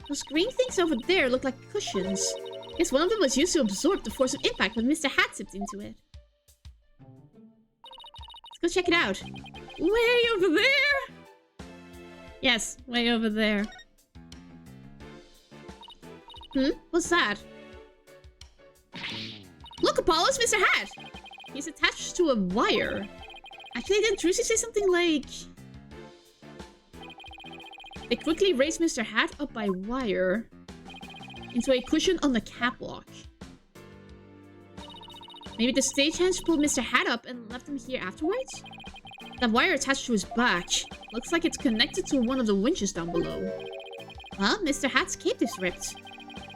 Those green things over there look like cushions. Guess one of them was used to absorb the force of impact when Mr. Hat tipped into it. Let's go check it out. Way over there? Yes, way over there. What's that? Look, Apollo, it's Mr. Hat! He's attached to a wire. Actually, didn't Trucy say something like... They quickly raised Mr. Hat up by wire into a cushion on the catwalk. Maybe the stagehands pulled Mr. Hat up and left him here afterwards? That wire attached to his back. Looks like it's connected to one of the winches down below. Huh? Mr. Hat's cape is ripped.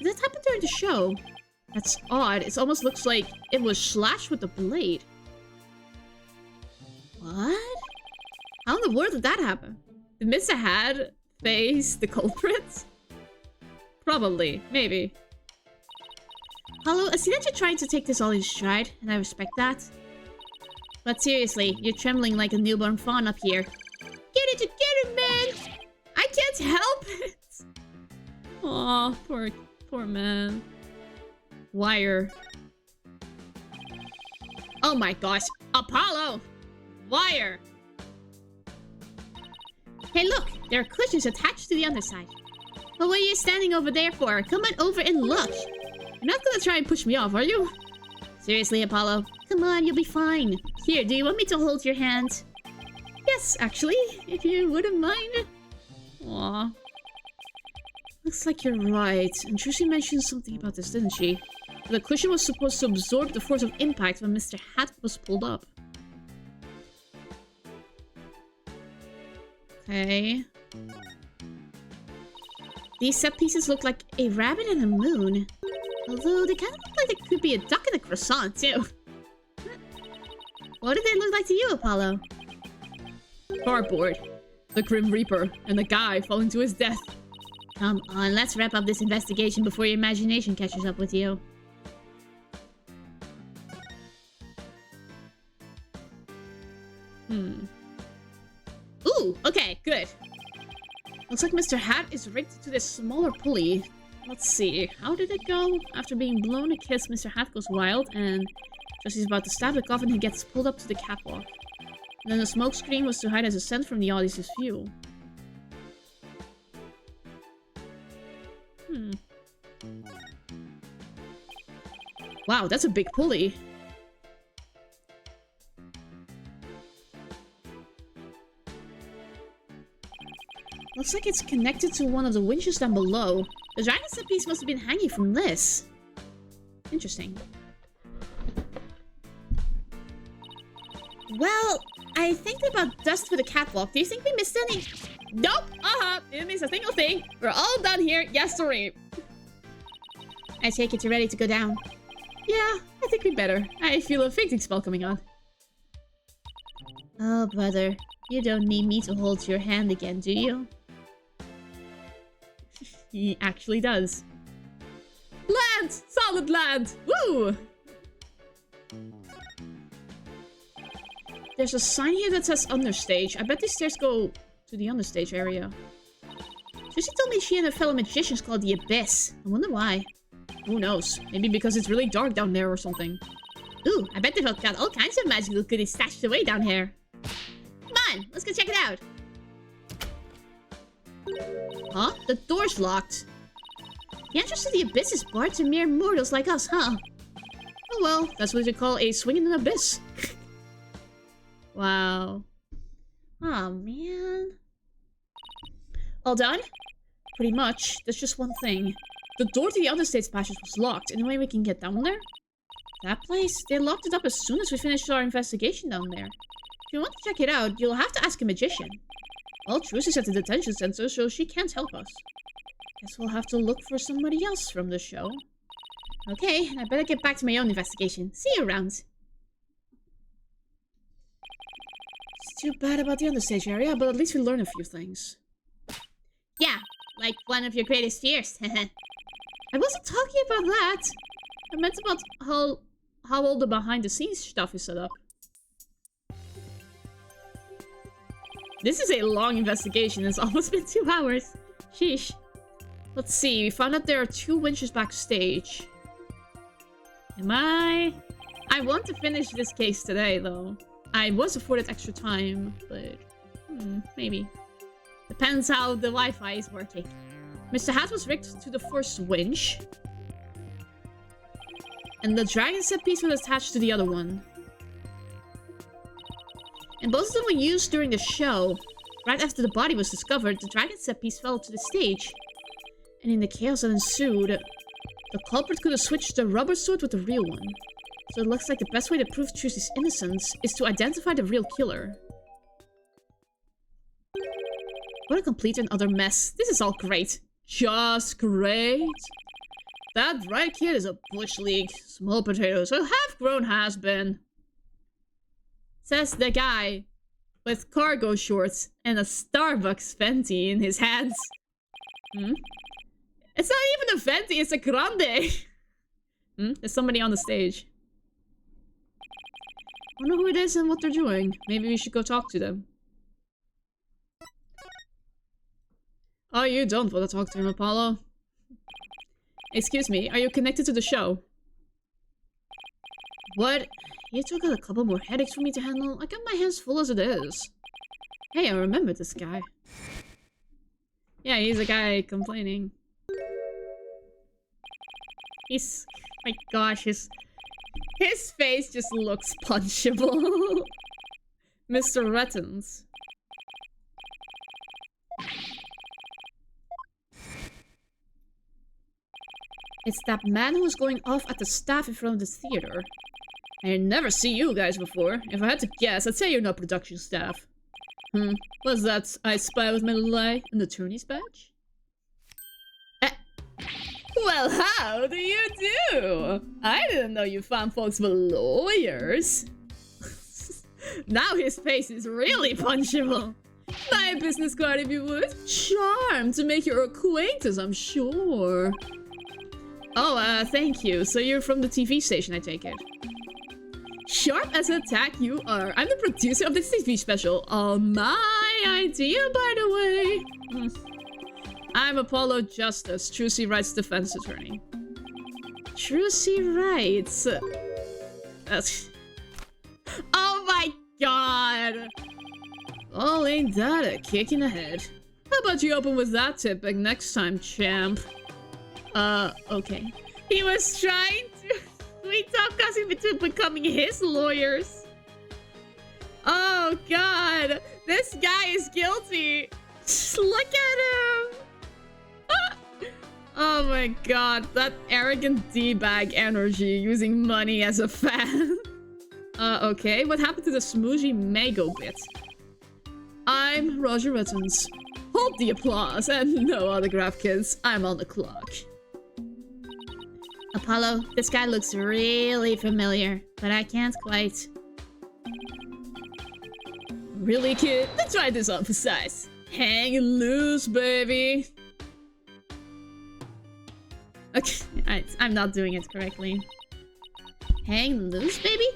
Did that happen during the show? That's odd. It almost looks like it was slashed with a blade. What? How in the world did that happen? Did Mr. Hat face the culprits? Probably. Maybe. Hello, I see that you're trying to take this all in stride, and I respect that. But seriously, you're trembling like a newborn fawn up here. Get it together, man! I can't help it! Aw, poor man. Wire. Oh my gosh. Apollo! Wire! Hey look! There are cushions attached to the underside. But what are you standing over there for? Come on over and look! You're not gonna try and push me off, are you? Seriously, Apollo? Come on, you'll be fine. Here, do you want me to hold your hand? Yes, actually, if you wouldn't mind. Aw. Looks like you're right. And Trucy mentioned something about this, didn't she? The cushion was supposed to absorb the force of impact when Mr. Hat was pulled up. Okay. These set pieces look like a rabbit and a moon. Although they kind of look like they could be a duck and a croissant, too. What do they look like to you, Apollo? Cardboard. The Grim Reaper. And the guy falling to his death. Come on, let's wrap up this investigation before your imagination catches up with you. Ooh, okay, good. Looks like Mr. Hat is rigged to this smaller pulley. Let's see, how did it go? After being blown a kiss, Mr. Hat goes wild, and just he's about to stab the coffin, he gets pulled up to the catwalk. And then the smoke screen was to hide his ascent from the audience's view. Wow, that's a big pulley. Looks like it's connected to one of the winches down below. The dragon set piece must have been hanging from this. Interesting. Well, I think about dust for the catwalk. Do you think we missed any? Nope! Didn't miss a single thing. We're all done here. Yes, sorry. I take it you're ready to go down. Yeah, I think we better. I feel a fainting spell coming on. Oh, brother. You don't need me to hold your hand again, do you? He actually does. Land! Solid land! Woo! There's a sign here that says understage. I bet these stairs go to the understage area. Susie told me she and a fellow magicians called the Abyss. I wonder why. Who knows? Maybe because it's really dark down there or something. Ooh, I bet they've got all kinds of magical goodies stashed away down here. Come on, let's go check it out. Huh? The door's locked. The entrance to the Abyss is barred to mere mortals like us, huh? Oh well, that's what you call a swing in an abyss. Wow. Oh man. All done? Pretty much. There's just one thing. The door to the understage passage was locked. Any way we can get down there? That place? They locked it up as soon as we finished our investigation down there. If you want to check it out, you'll have to ask a magician. Well, Truce is at the detention center, so she can't help us. Guess we'll have to look for somebody else from the show. Okay, I better get back to my own investigation. See you around. It's too bad about the understage area, but at least we learn a few things. Yeah, like one of your greatest fears. I wasn't talking about that. I meant about how all the behind-the-scenes stuff is set up. This is a long investigation. It's almost been 2 hours. Sheesh. Let's see. We found out there are 2 winches backstage. I want to finish this case today, though. I was afforded extra time, but... maybe. Depends how the Wi-Fi is working. Mr. Hat was rigged to the first winch. And the dragon set piece was attached to the other one. And both of them were used during the show. Right after the body was discovered, the dragon set piece fell to the stage. And in the chaos that ensued, the culprit could have switched the rubber suit with the real one. So it looks like the best way to prove Trucy's innocence is to identify the real killer. What a complete and utter mess. This is all great. Just great. That right kid is a bush league. Small potatoes. A half-grown has-been. Says the guy with cargo shorts and a Starbucks Fenty in his hands. It's not even a Fenty, it's a Grande. There's somebody on the stage. Wonder who it is and what they're doing. Maybe we should go talk to them. Oh, you don't want to talk to him, Apollo. Excuse me, are you connected to the show? What? You took out a couple more headaches for me to handle? I got my hands full as it is. Hey, I remember this guy. Yeah, he's a guy complaining. He's... my gosh, his face just looks punchable. Mr. Rettens. It's that man who's going off at the staff in front of the theater. I never see you guys before. If I had to guess, I'd say you're not production staff. What's that? I spy with my little eye? An attorney's badge? Well, how do you do? I didn't know you found folks were lawyers. Now his face is really punchable. My business card, if you would. Charmed to make your acquaintance, I'm sure. Oh, thank you. So you're from the TV station, I take it. Sharp as a tack you are. I'm the producer of this TV special. My idea, by the way. I'm Apollo Justice, Trucy Wright's defense attorney. Trucy Wright. Oh my god! Oh, ain't that a kick in the head? How about you open with that tip next time, champ? Okay. He was trying to sweet talk us into becoming his lawyers. Oh god! This guy is guilty! Just look at him! Oh my god, that arrogant D-bag energy using money as a fan. Okay, what happened to the smoozy Mago bit? I'm Roger Rittens. Hold the applause and no autograph, kids. I'm on the clock. Apollo, this guy looks really familiar, but I can't quite. Really, kid? Let's try this on for size. Hang loose, baby. Okay, I'm not doing it correctly. Hang loose, baby?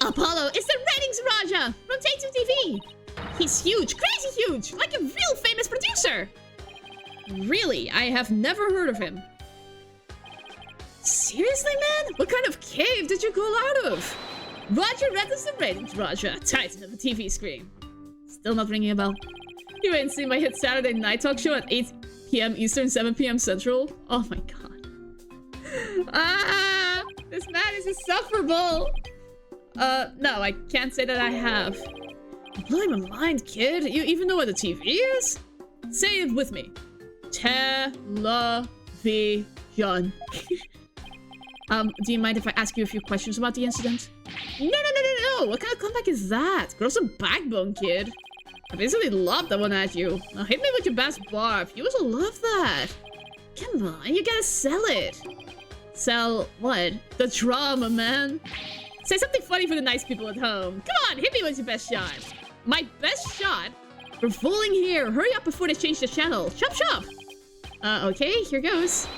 Apollo, it's the ratings Raja from Take-Two TV. He's huge, crazy huge, like a real famous producer. Really, I have never heard of him. Seriously, man? What kind of cave did you crawl out of? Roger Rettens the ratings Raja, titan of the TV screen. Still not ringing a bell. You ain't seen my hit Saturday night talk show at 8 p.m. Eastern, 7 p.m. Central? Oh my god. Ah! This man is insufferable! No, I can't say that I have. You're blowing my mind, kid. You even know what a TV is? Say it with me. Television. Do you mind if I ask you a few questions about the incident? No! What kind of comeback is that? Grow some backbone, kid. I basically lobbed that one at you. Now hit me with your best barb. You also love that. Come on, you gotta sell it. Sell what? The drama, man. Say something funny for the nice people at home. Come on, hit me with your best shot. My best shot? We're falling here. Hurry up before they change the channel. Chop, chop. Okay, here goes.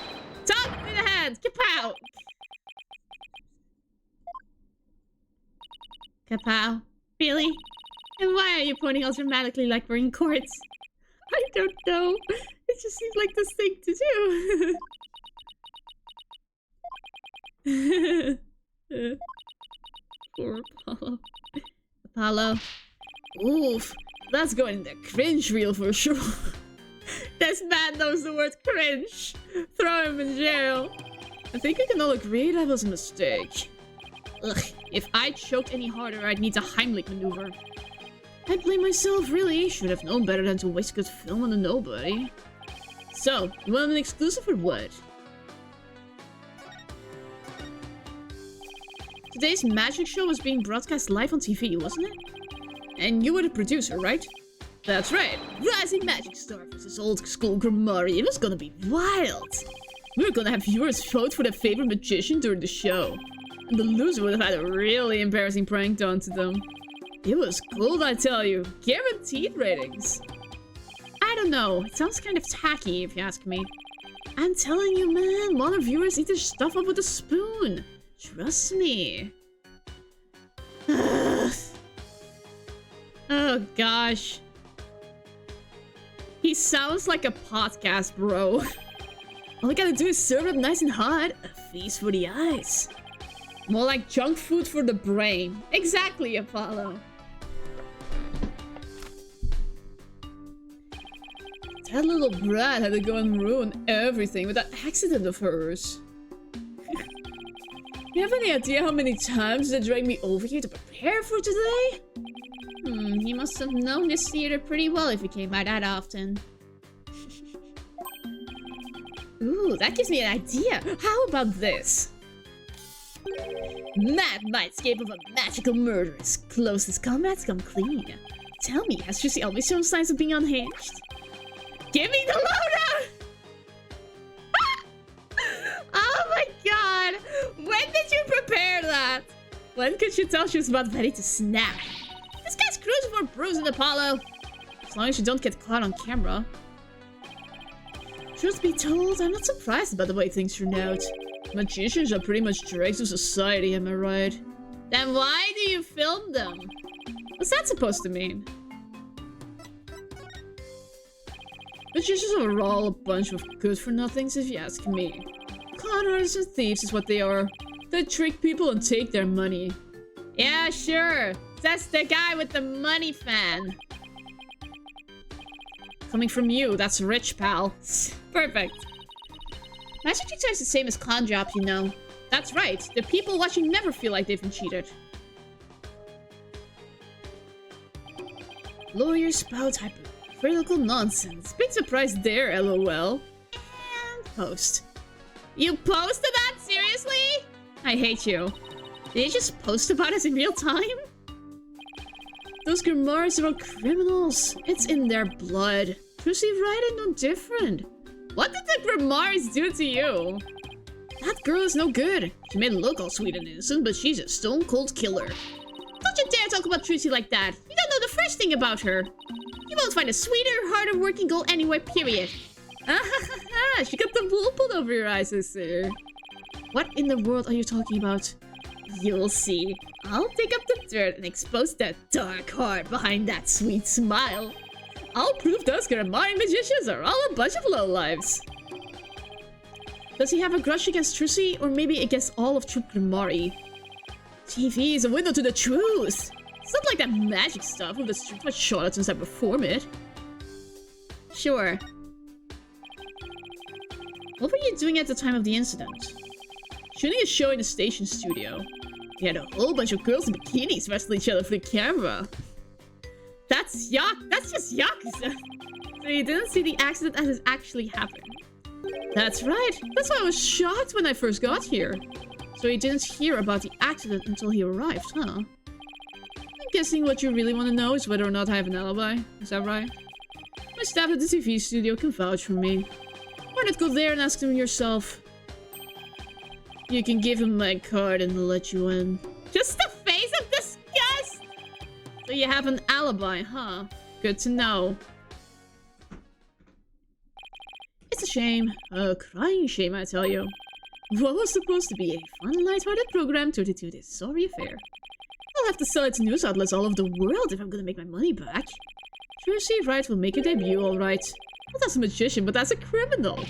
Top in the hand. Kapow. Kapow. Really? And why are you pointing all dramatically like we're in courts? I don't know. It just seems like this thing to do. Poor Apollo. Apollo. Oof. That's going in the cringe reel for sure. This man knows the word cringe. Throw him in jail. I think we can all agree that was a mistake. Ugh. If I choked any harder, I'd need a Heimlich maneuver. I blame myself, really. Should have known better than to waste good film on a nobody. So, you want an exclusive or what? Today's magic show was being broadcast live on TV, wasn't it? And you were the producer, right? That's right. Rising magic star versus old school Grammari. It was gonna be wild. We were gonna have viewers vote for their favorite magician during the show. And the loser would have had a really embarrassing prank done to them. It was cool, I tell you. Guaranteed ratings. I don't know. It sounds kind of tacky, if you ask me. I'm telling you, man. Modern viewers eat their stuff up with a spoon. Trust me. Oh, gosh. He sounds like a podcast bro. All I gotta do is serve it up nice and hot. A feast for the eyes. More like junk food for the brain. Exactly, Apollo. That little brat had to go and ruin everything with that accident of hers. You have any idea how many times they dragged me over here to prepare for today? He must have known this theater pretty well if he came by that often. Ooh, that gives me an idea. How about this? Mad mindscape of a magical murderess. Closest combats come clean. Tell me, has Juicy always shown signs of being unhinged? Give me the lowdown! Oh my god! When did you prepare that? When could you tell she was about ready to snap? This guy's cruising for bruising Apollo. As long as you don't get caught on camera. Truth be told, I'm not surprised about the way things turned out. Magicians are pretty much dregs of society, am I right? Then why do you film them? What's that supposed to mean? Magicians are all a bunch of good-for-nothings if you ask me. Con artists and thieves is what they are. They trick people and take their money. Yeah, sure. That's the guy with the money fan. Coming from you, that's rich, pal. Perfect. Magic tricks are the same as con jobs, you know. That's right. The people watching never feel like they've been cheated. Lawyers spout hypocritical nonsense. Big surprise there, lol. And post. You posted that? Seriously? I hate you. Did you just post about us in real time? Those grimoires are all criminals. It's in their blood. Trucy right and no different. What did the grimoires do to you? That girl is no good. She may look all sweet and innocent, but she's a stone-cold killer. Don't you dare talk about Trucy like that. You don't know the first thing about her. You won't find a sweeter, harder working girl anywhere, period. She got the wool pulled over your eyes, I see. What in the world are you talking about? You'll see. I'll dig up the dirt and expose that dark heart behind that sweet smile. I'll prove those Grimoire magicians are all a bunch of lowlives. Does he have a grudge against Trucy, or maybe against all of Troop Grimoire? TV is a window to the truth. It's not like that magic stuff with the streetwise charlatans that perform it. Sure. What were you doing at the time of the incident? Shooting a show in the station studio. We had a whole bunch of girls in bikinis wrestling each other for the camera. That's yuck. That's just yuck. So you didn't see the accident as it actually happened. That's right. That's why I was shocked when I first got here. So you didn't hear about the accident until he arrived, huh? I'm guessing what you really want to know is whether or not I have an alibi. Is that right? My staff at the TV studio can vouch for me. Why not go there and ask them yourself? You can give him my card and they'll let you in. Just the face of disgust! So you have an alibi, huh? Good to know. It's a shame. A crying shame, I tell you. What was supposed to be a fun, lighthearted program turned into this sorry affair. I'll have to sell it to news outlets all over the world if I'm gonna make my money back. Trucy Wright will make a debut, alright. Not as a magician, but as a criminal.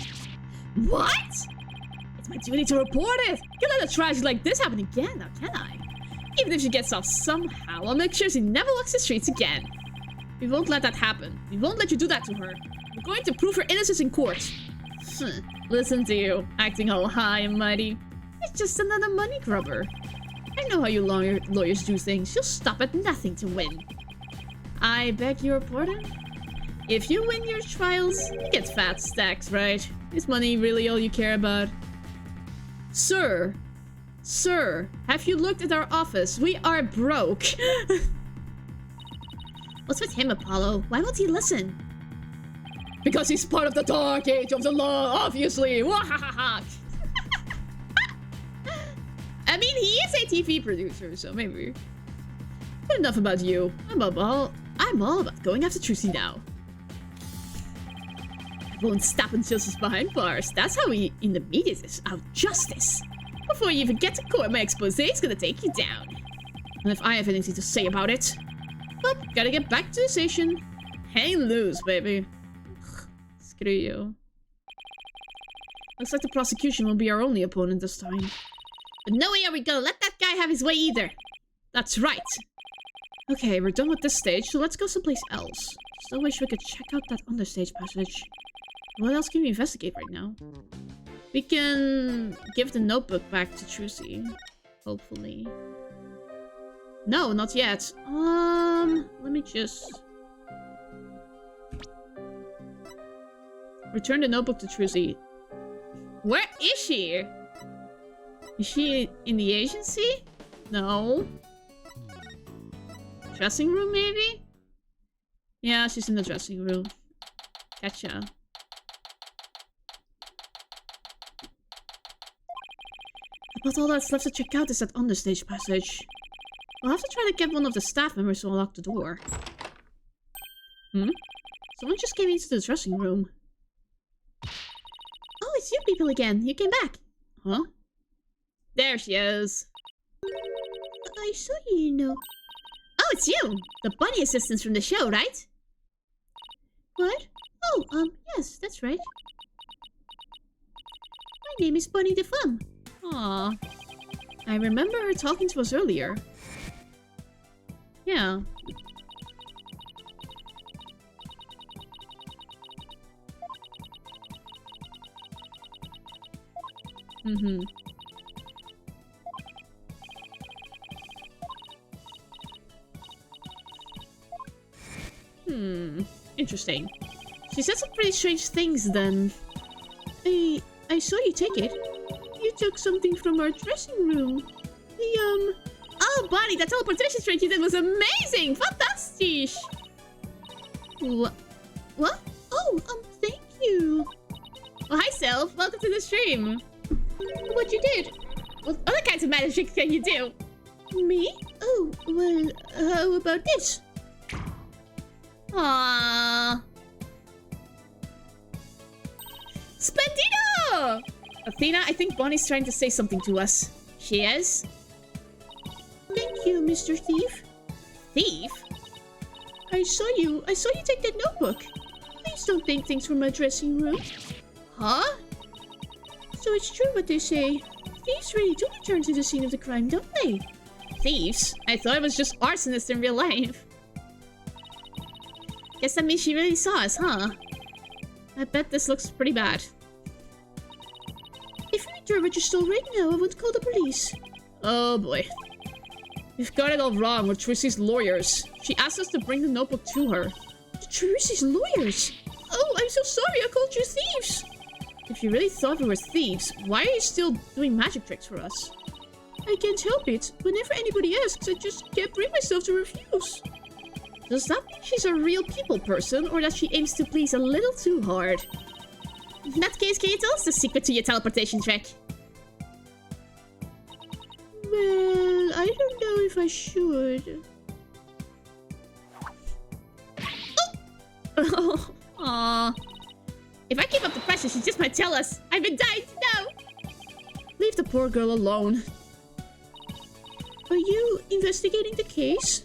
What? It's my duty to report it! Can't let a tragedy like this happen again, now can I? Even if she gets off somehow, I'll make sure she never walks the streets again. We won't let that happen. We won't let you do that to her. We're going to prove her innocence in court. Listen to you, acting all high and mighty. It's just another money grubber. I know how you lawyers do things. You'll stop at nothing to win. I beg your pardon? If you win your trials, you get fat stacks, right? Is money really all you care about? Sir, have you looked at our office? We are broke. What's with him, Apollo? Why won't he listen? Because he's part of the dark age of the law, obviously. Wahahaha. I mean, he is a TV producer, so maybe. But enough about you. I'm all about going after Trucy now. I won't stop until she's behind bars. That's how we in the media dish out justice. Before you even get to court, my expose is gonna take you down. And if I have anything to say about it, well, gotta get back to the station. Hang loose, baby. Screw you. Looks like the prosecution will be our only opponent this time. But no way are we gonna let that guy have his way either. That's right. Okay, we're done with this stage, so let's go someplace else. Still wish we could check out that understage passage. What else can we investigate right now? We can give the notebook back to Trucy. Hopefully. No, not yet. Let me just... Return the notebook to Trucy. Where is she? Is she in the agency? No. Dressing room, maybe? Yeah, she's in the dressing room. Gotcha. But all that's left to check out is that understage passage. We'll have to try to get one of the staff members to unlock the door. Someone just came into the dressing room. Oh, it's you people again. You came back. Huh? There she is. I saw you, you know. Oh, it's you! The bunny assistants from the show, right? What? Oh, yes, that's right. My name is Bunny the Fum. Aw. I remember her talking to us earlier. Yeah. Interesting. She said some pretty strange things then. I saw you take it. You took something from our dressing room. Oh, Bonnie, that teleportation trick you did was amazing! Fantastic! What? Oh, thank you. Oh, hi, Sylph. Welcome to the stream. What you did? What other kinds of magic tricks can you do? Me? Oh, well, how about this? Aww. Splendito! Athena, I think Bonnie's trying to say something to us. She is? Thank you, Mr. Thief. Thief? I saw you take that notebook. Please don't take things from my dressing room. Huh? So it's true what they say. Thieves really do return to the scene of the crime, don't they? Thieves? I thought it was just arsonists in real life. Guess that means she really saw us, huh? I bet this looks pretty bad. If we return what you stole right now, I won't call the police. Oh boy. We've got it all wrong with Trucy's lawyers. She asked us to bring the notebook to her. Trucy's lawyers? Oh, I'm so sorry I called you thieves. If you really thought we were thieves, why are you still doing magic tricks for us? I can't help it. Whenever anybody asks, I just can't bring myself to refuse. Does that mean she's a real people person, or that she aims to please a little too hard? In that case, can you tell us the secret to your teleportation trick? Well, I don't know if I should. Oh! Aww. If I keep up the pressure, she just might tell us. I've been dying to know! Leave the poor girl alone. Are you investigating the case?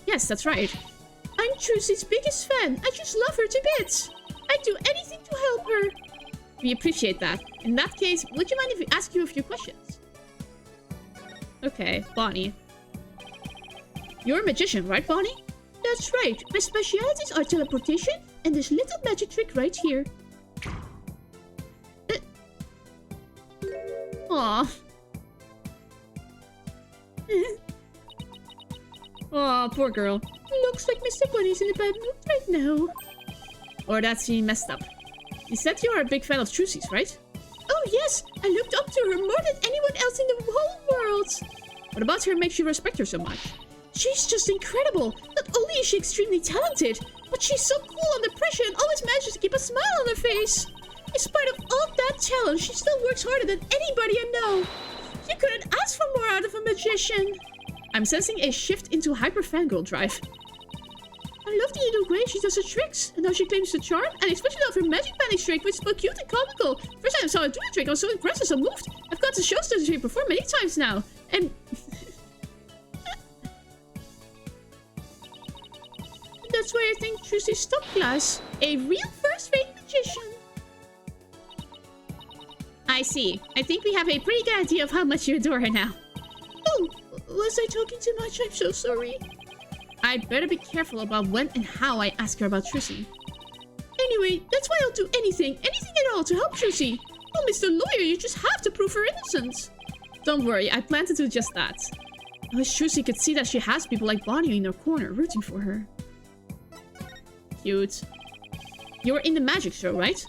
Yes, that's right. I'm Trucy's biggest fan. I just love her to bits. I'd do anything to help her. We appreciate that. In that case, would you mind if we ask you a few questions? Okay, Bonnie. You're a magician, right, Bonnie? That's right. My specialities are teleportation and this little magic trick right here. Aww. Aw, poor girl. Looks like Mr. Bunny's in a bad mood right now. Or that she messed up. You said you are a big fan of Trucy's, right? Oh yes, I looked up to her more than anyone else in the whole world. What about her makes you respect her so much? She's just incredible. Not only is she extremely talented, but she's so cool under pressure and always manages to keep a smile on her face. In spite of all that talent, she still works harder than anybody I know. You couldn't ask for more out of a magician. I'm sensing a shift into hyper fangirl drive. I love the little way she does her tricks, and how she claims to charm, and especially love her magic panic trick, which is both cute and comical. First time I saw her do a trick, I was so impressed and so moved. I've got to shows that she performed many times now, and... That's why I think Trucy's top class. A real first-rate magician. I see. I think we have a pretty good idea of how much you adore her now. Oh, was I talking too much? I'm so sorry. I'd better be careful about when and how I ask her about Trucy. Anyway, that's why I'll do anything at all to help Trucy. Oh, Mr. Lawyer, you just have to prove her innocence. Don't worry, I plan to do just that. I wish Trucy could see that she has people like Bonnie in her corner, rooting for her. Cute. You were in the magic show, right?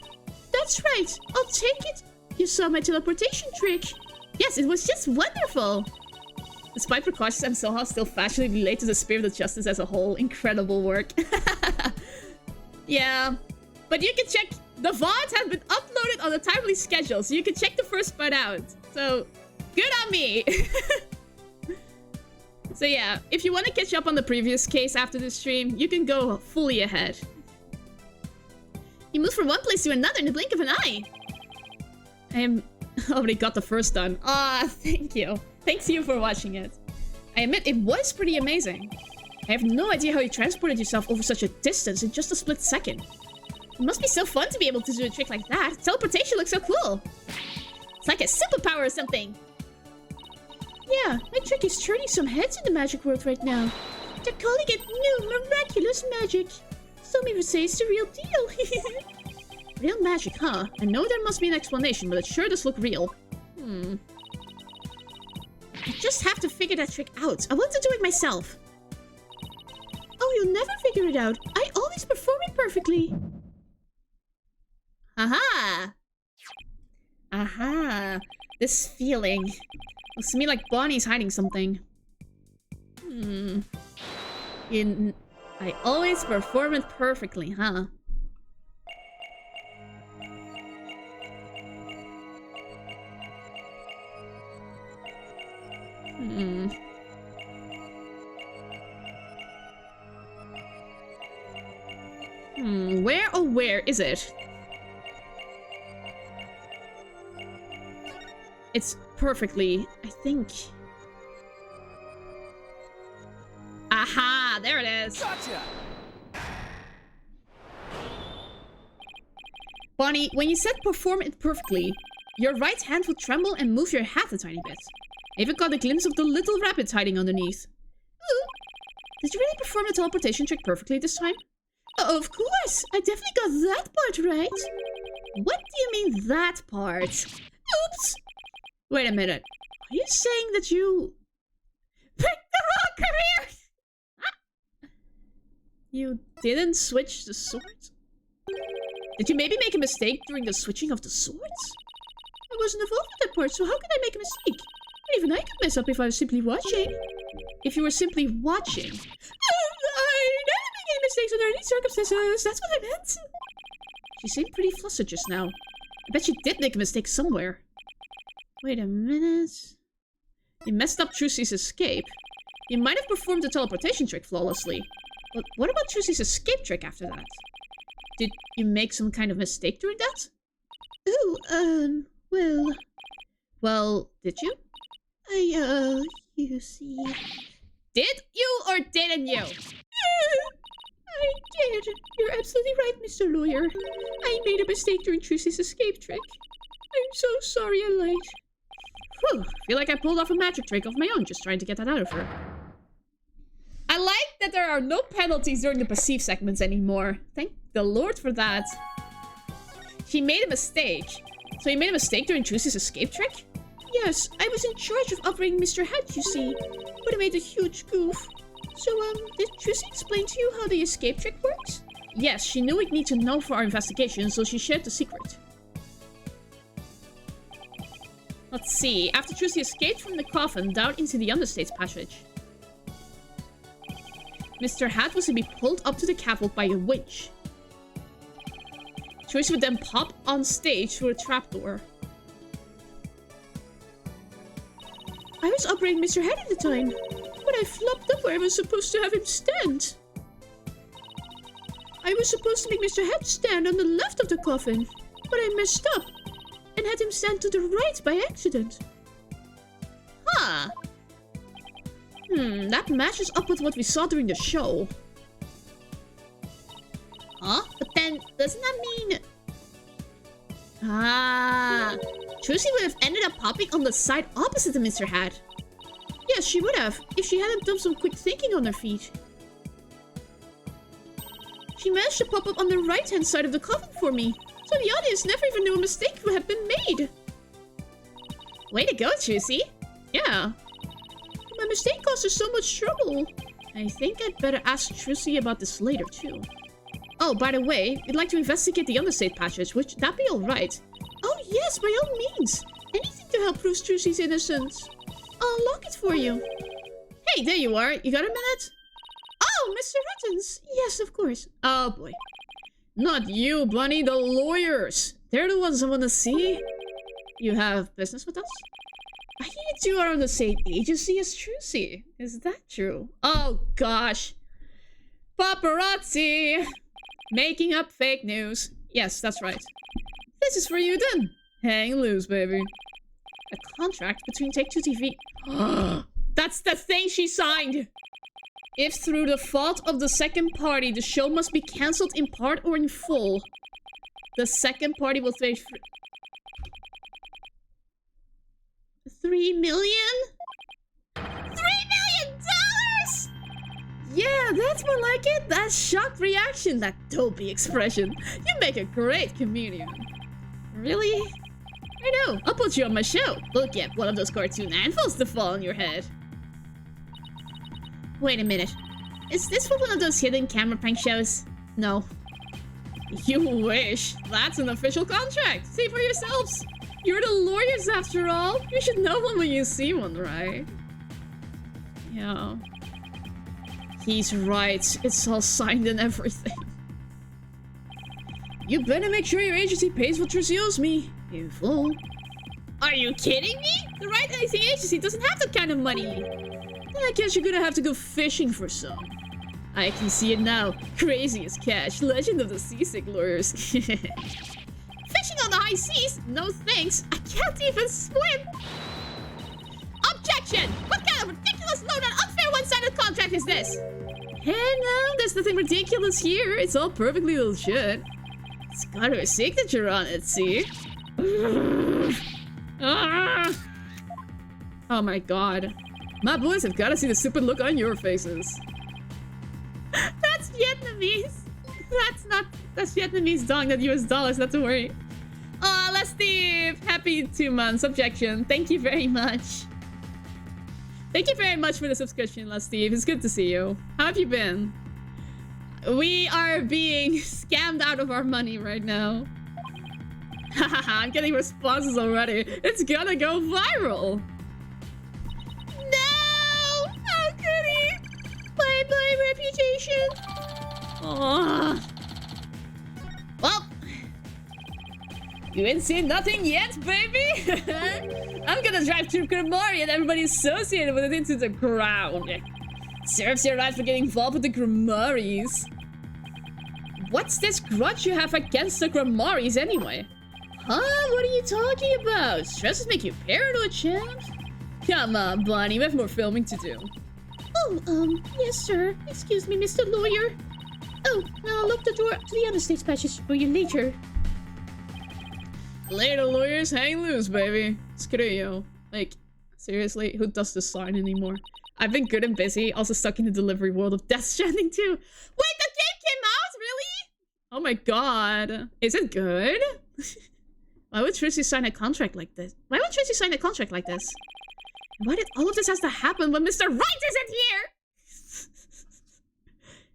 That's right. I'll take it. You saw my teleportation trick. Yes, it was just wonderful. Despite precautions, I'm somehow still fashionably related to the spirit of justice as a whole. Incredible work. Yeah. But you can check... The VODs have been uploaded on a timely schedule, so you can check the first part out. So, good on me. So yeah, if you want to catch up on the previous case after this stream, you can go fully ahead. You moved from one place to another in the blink of an eye. I already got the first done. Ah, thank you. Thanks to you for watching it. I admit, it was pretty amazing. I have no idea how you transported yourself over such a distance in just a split second. It must be so fun to be able to do a trick like that. Teleportation looks so cool. It's like a superpower or something. Yeah, my trick is turning some heads in the magic world right now. They're calling it new miraculous magic. Some even say it's the real deal. Real magic, huh? I know there must be an explanation, but it sure does look real. I just have to figure that trick out. I want to do it myself. Oh, you'll never figure it out. I always perform it perfectly. Aha! Aha! This feeling. Looks to me like Bonnie's hiding something. I always perform it perfectly, huh? Where, oh where is it? It's perfectly, I think. Aha, there it is. Gotcha! Bonnie, when you said perform it perfectly, your right hand will tremble and move your hat a tiny bit. I even got a glimpse of the little rabbit hiding underneath. Ooh. Did you really perform the teleportation trick perfectly this time? Of course! I definitely got that part right. What do you mean that part? Oops! Wait a minute. Are you saying that you... picked the wrong career? You didn't switch the swords? Did you maybe make a mistake during the switching of the swords? I wasn't involved in that part, so how could I make a mistake? Even I could mess up if I was simply watching. If you were simply watching. I never make any mistakes under any circumstances. That's what I meant. She seemed pretty flustered just now. I bet she did make a mistake somewhere. Wait a minute. You messed up Trucy's escape. You might have performed the teleportation trick flawlessly. But what about Trucy's escape trick after that? Did you make some kind of mistake during that? Oh, well... Well, did you? You see... Did you or didn't you? I did. You're absolutely right, Mr. Lawyer. I made a mistake during Trucy's escape trick. I'm so sorry I lied. Whew, feel like I pulled off a magic trick of my own just trying to get that out of her. I like that there are no penalties during the passive segments anymore. Thank the Lord for that. She made a mistake. So you made a mistake during Trucy's escape trick? Yes, I was in charge of operating Mr. Hat, you see. But I made a huge goof. So, did Trucy explain to you how the escape trick works? Yes, she knew we'd need to know for our investigation, so she shared the secret. Let's see. After Trucy escaped from the coffin down into the understates passage, Mr. Hat was to be pulled up to the catwalk by a winch. Trucy would then pop on stage through a trapdoor. I was operating Mr. Hat at the time, but I flopped up where I was supposed to have him stand. I was supposed to make Mr. Hat stand on the left of the coffin, but I messed up and had him stand to the right by accident. Huh. That matches up with what we saw during the show. Huh? But then, doesn't that mean... Ah, Trucy would have ended up popping on the side opposite to Mr. Hat. Yes, she would have, if she hadn't done some quick thinking on her feet. She managed to pop up on the right-hand side of the coffin for me, so the audience never even knew a mistake would have been made. Way to go, Trucy. Yeah. My mistake caused her so much trouble. I think I'd better ask Trucy about this later, too. Oh, by the way, we'd like to investigate the understate passage, which that'd be alright. Oh yes, by all means. Anything to help prove Trucy's innocence. I'll unlock it for you. Hey, there you are. You got a minute? Oh, Mr. Rittens. Yes, of course. Oh, boy. Not you, Bunny. The lawyers. They're the ones I want to see. You have business with us? I hear you two are on the same agency as Trucy. Is that true? Oh, gosh. Paparazzi. Making up fake news. Yes, that's right. This is for you then. Hang loose, baby. A contract between Take-Two TV. That's the thing she signed. If through the fault of the second party, the show must be cancelled in part or in full, the second party will face $3 million? $3 million? Yeah, that's more like it. That shocked reaction, that dopey expression. You make a great comedian. Really? I know. I'll put you on my show. We'll get one of those cartoon anvils to fall on your head. Wait a minute. Is this for one of those hidden camera prank shows? No. You wish. That's an official contract. See for yourselves. You're the lawyers after all. You should know one when you see one, right? Yeah. He's right. It's all signed and everything. You better make sure your agency pays what Trucy owes me. In full. Are you kidding me? The Right Anything agency doesn't have that kind of money. Then I guess you're gonna have to go fishing for some. I can see it now. Crazy as cash. Legend of the seasick lawyers. Fishing on the high seas? No thanks. I can't even swim. Objection! What kind of ridiculous, low and unfair one-sided contract is this? Hey, no, there's nothing ridiculous here. It's all perfectly legit. It's got her signature on it, see? Oh my god. My boys have gotta see the stupid look on your faces. That's Vietnamese. That's Vietnamese dong, not US dollars, not to worry. Aw, let's Steve. Happy 2 months. Objection. Thank you very much. Thank you very much for the subscription, Les Steve. It's good to see you. How have you been? We are being scammed out of our money right now. Hahaha, I'm getting responses already. It's gonna go viral. No! How could he? My reputation. Aww. Well, you ain't seen nothing yet, baby. I'm gonna drive through Grimari and everybody associated with it into the ground. Serves you right for getting involved with the Grimaris. What's this grudge you have against the Grimaris anyway? Huh? What are you talking about? Stresses make you paranoid, champs? Come on, Bonnie, we have more filming to do. Oh, yes, sir. Excuse me, Mr. Lawyer. Oh, now I'll lock the door to the understate passage for you later. Later, lawyers, hang loose, baby. Screw you. Like, seriously, who does this sign anymore? I've been good and busy, also stuck in the delivery world of Death Stranding too. Wait, the game came out? Really? Oh my god. Is it good? Why would Trucy sign a contract like this? Why would Trucy sign a contract like this? Why did all of this have to happen when Mr. Right isn't here?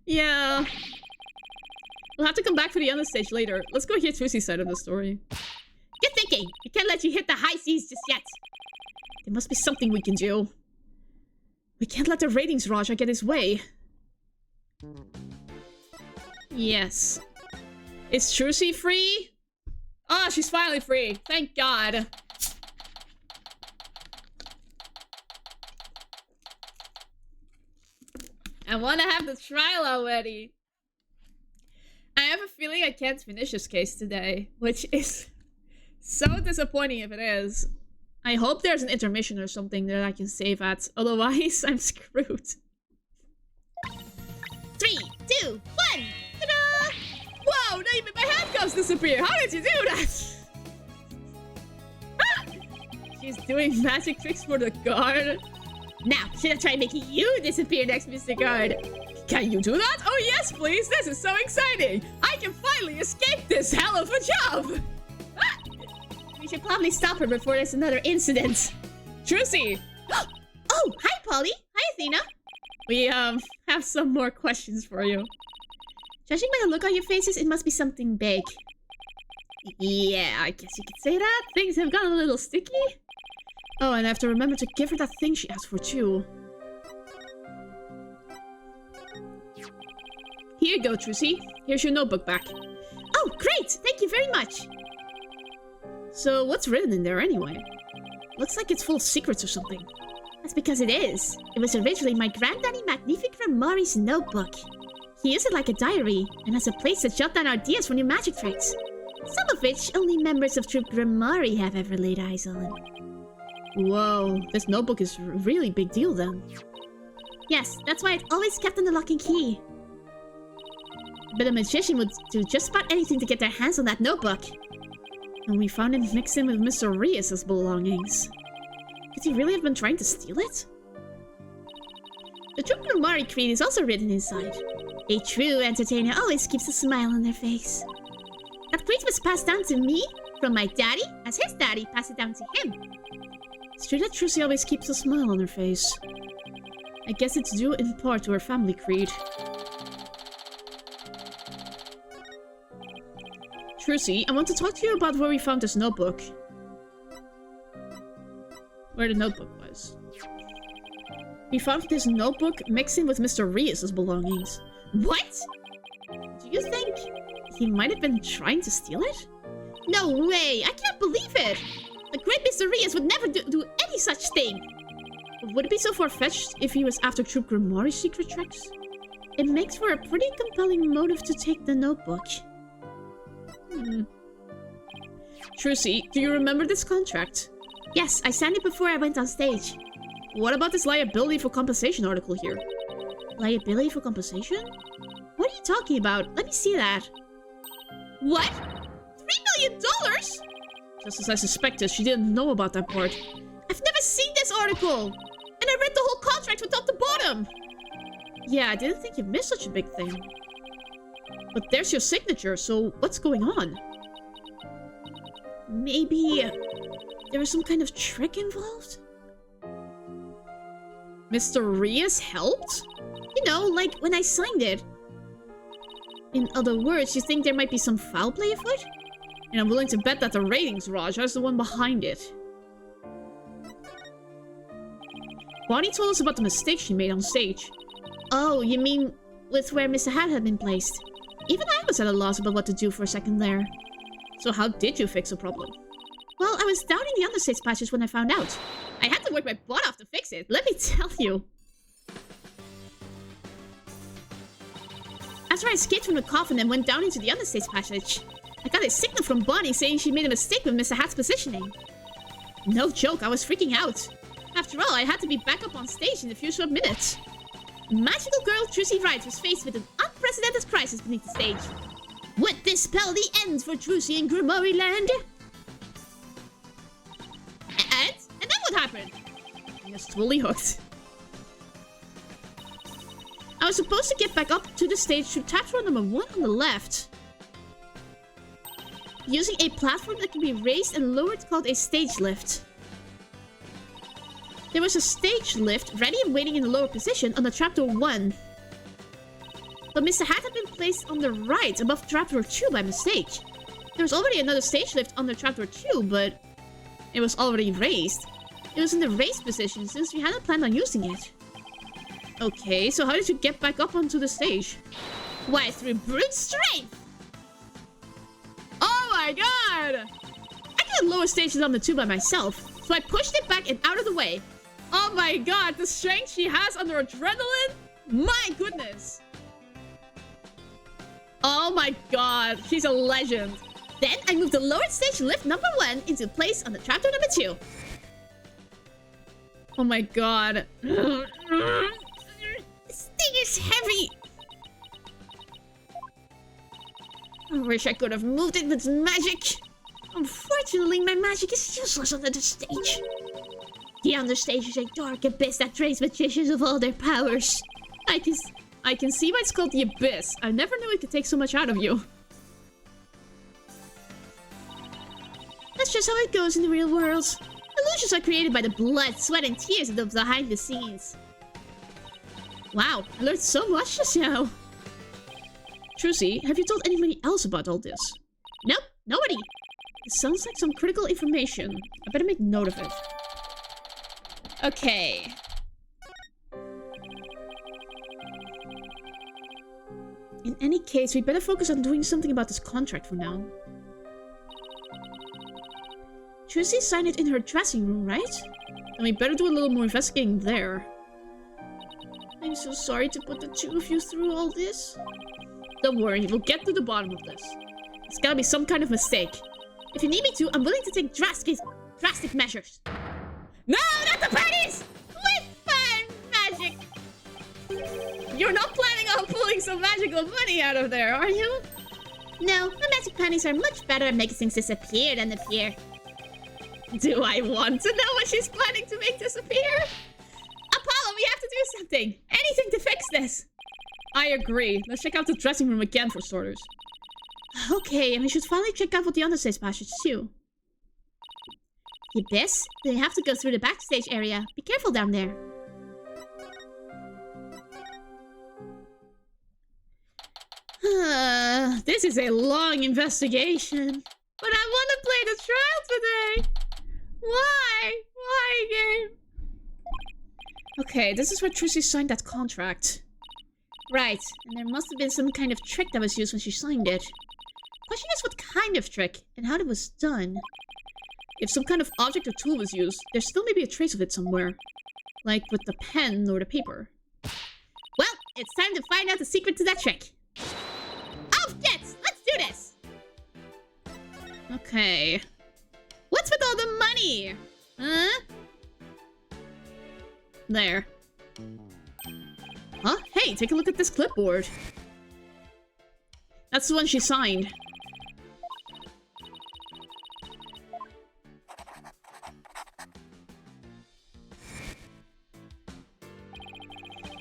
Yeah. We'll have to come back for the other stage later. Let's go hear Trucy's side of the story. Good thinking. We can't let you hit the high seas just yet. There must be something we can do. We can't let the ratings Raja get his way. Yes. Is Trucy free? Oh, she's finally free. Thank God. I want to have the trial already. I have a feeling I can't finish this case today, which is so disappointing if it is. I hope there's an intermission or something that I can save at. Otherwise, I'm screwed. 3, 2, 1! Ta-da! Whoa, now even my handcuffs disappear! How did you do that? Ah! She's doing magic tricks for the guard. Now, should I try making you disappear next, Mr. Guard? Can you do that? Oh yes, please. This is so exciting. I can finally escape this hell of a job. We should probably stop her before there's another incident. Trucy. Oh, hi, Polly. Hi, Athena. We, have some more questions for you. Judging by the look on your faces, it must be something big. Yeah, I guess you could say that. Things have gotten a little sticky. Oh, and I have to remember to give her that thing she asked for, too. Here you go, Trucy. Here's your notebook back. Oh, great! Thank you very much! So, what's written in there anyway? Looks like it's full of secrets or something. That's because it is. It was originally my granddaddy Magnific Grimori's notebook. He used it like a diary, and as a place to jot down ideas for new magic tricks. Some of which only members of Troop Grimori have ever laid eyes on. Whoa, this notebook is a really big deal then. Yes, that's why it's always kept on the lock and key. But a magician would do just about anything to get their hands on that notebook. And we found him mixed in with Mr. Rias's belongings. Could he really have been trying to steal it? The Troop Grimori creed is also written inside. A true entertainer always keeps a smile on their face. That creed was passed down to me from my daddy, as his daddy passed it down to him. It's true that Trucy always keeps a smile on her face. I guess it's due in part to her family creed. Trucy, I want to talk to you about where we found this notebook. Where the notebook was. We found this notebook mixing with Mr. Rias's belongings. What? Do you think he might have been trying to steal it? No way! I can't believe it! The great Mr. Rias would never do any such thing! Would it be so far-fetched if he was after Troop Grimori's secret tricks? It makes for a pretty compelling motive to take the notebook. Trucy, do you remember this contract? Yes, I signed it before I went on stage. What about this liability for compensation article here? Liability for compensation? What are you talking about? Let me see that. What? $3 million? Just as I suspected, she didn't know about that part. I've never seen this article! And I read the whole contract from top to bottom! Yeah, I didn't think you missed such a big thing. But there's your signature, so what's going on? Maybe there was some kind of trick involved? Mr. Rias helped? You know, like when I signed it. In other words, you think there might be some foul play afoot? And I'm willing to bet that the ratings Raja is the one behind it. Bonnie told us about the mistake she made on stage. Oh, you mean with where Mr. Hat had been placed? Even I was at a loss about what to do for a second there. So how did you fix the problem? Well, I was down in the understage passage when I found out. I had to work my butt off to fix it, let me tell you. After I escaped from the coffin and went down into the understage passage, I got a signal from Bonnie saying she made a mistake with Mr. Hat's positioning. No joke, I was freaking out. After all, I had to be back up on stage in a few short minutes. Magical girl Trucy Wright was faced with an unprecedented crisis beneath the stage. Would this spell the end for Trucy in Grimori Land? And then what happened? I was totally hooked. I was supposed to get back up to the stage through tapdoor number 1 on the left. Using a platform that can be raised and lowered called a stage lift. There was a stage lift ready and waiting in the lower position on the trapdoor 1. But Mr. Hat had been placed on the right above trapdoor 2 by mistake. There was already another stage lift under trapdoor 2, but it was already raised. It was in the raised position since we hadn't planned on using it. Okay, so how did you get back up onto the stage? Why, through brute strength! Oh my god! I couldn't lower stage number 2 by myself, so I pushed it back and out of the way. Oh my god, the strength she has under adrenaline? My goodness! Oh my god, she's a legend. Then I moved the lowered stage lift number 1 into place on the trapdoor number 2. Oh my god. This thing is heavy. I wish I could have moved it with magic. I'm far Unfortunately, my magic is useless under the stage. The understage is a dark abyss that drains magicians of all their powers. I can see why it's called the abyss. I never knew it could take so much out of you. That's just how it goes in the real world. Illusions are created by the blood, sweat, and tears of those behind the scenes. Wow, I learned so much just now. Trucy, have you told anybody else about all this? Nope, nobody. It sounds like some critical information. I better make note of it. Okay. In any case, we better focus on doing something about this contract for now. Trucy signed it in her dressing room, right? And we better do a little more investigating there. I'm so sorry to put the two of you through all this. Don't worry, we'll get to the bottom of this. It's gotta be some kind of mistake. If you need me to, I'm willing to take drastic measures. No, not the parties! With fun magic! You're not planning on pulling some magical money out of there, are you? No, my magic panties are much better at making things disappear than appear. Do I want to know what she's planning to make disappear? Apollo, we have to do something! Anything to fix this! I agree. Let's check out the dressing room again for starters. Okay, and we should finally check out what the understage passage too. The abyss? Then you have to go through the backstage area. Be careful down there. This is a long investigation. But I want to play the trial today. Why? Why, game? Okay, this is where Trucy signed that contract. Right, and there must have been some kind of trick that was used when she signed it. Question is what kind of trick, and how it was done. If some kind of object or tool was used, there still may be a trace of it somewhere. Like with the pen or the paper. Well, it's time to find out the secret to that trick. Oh, yes! Let's do this! Okay. What's with all the money? Huh? There. Huh? Hey, take a look at this clipboard. That's the one she signed.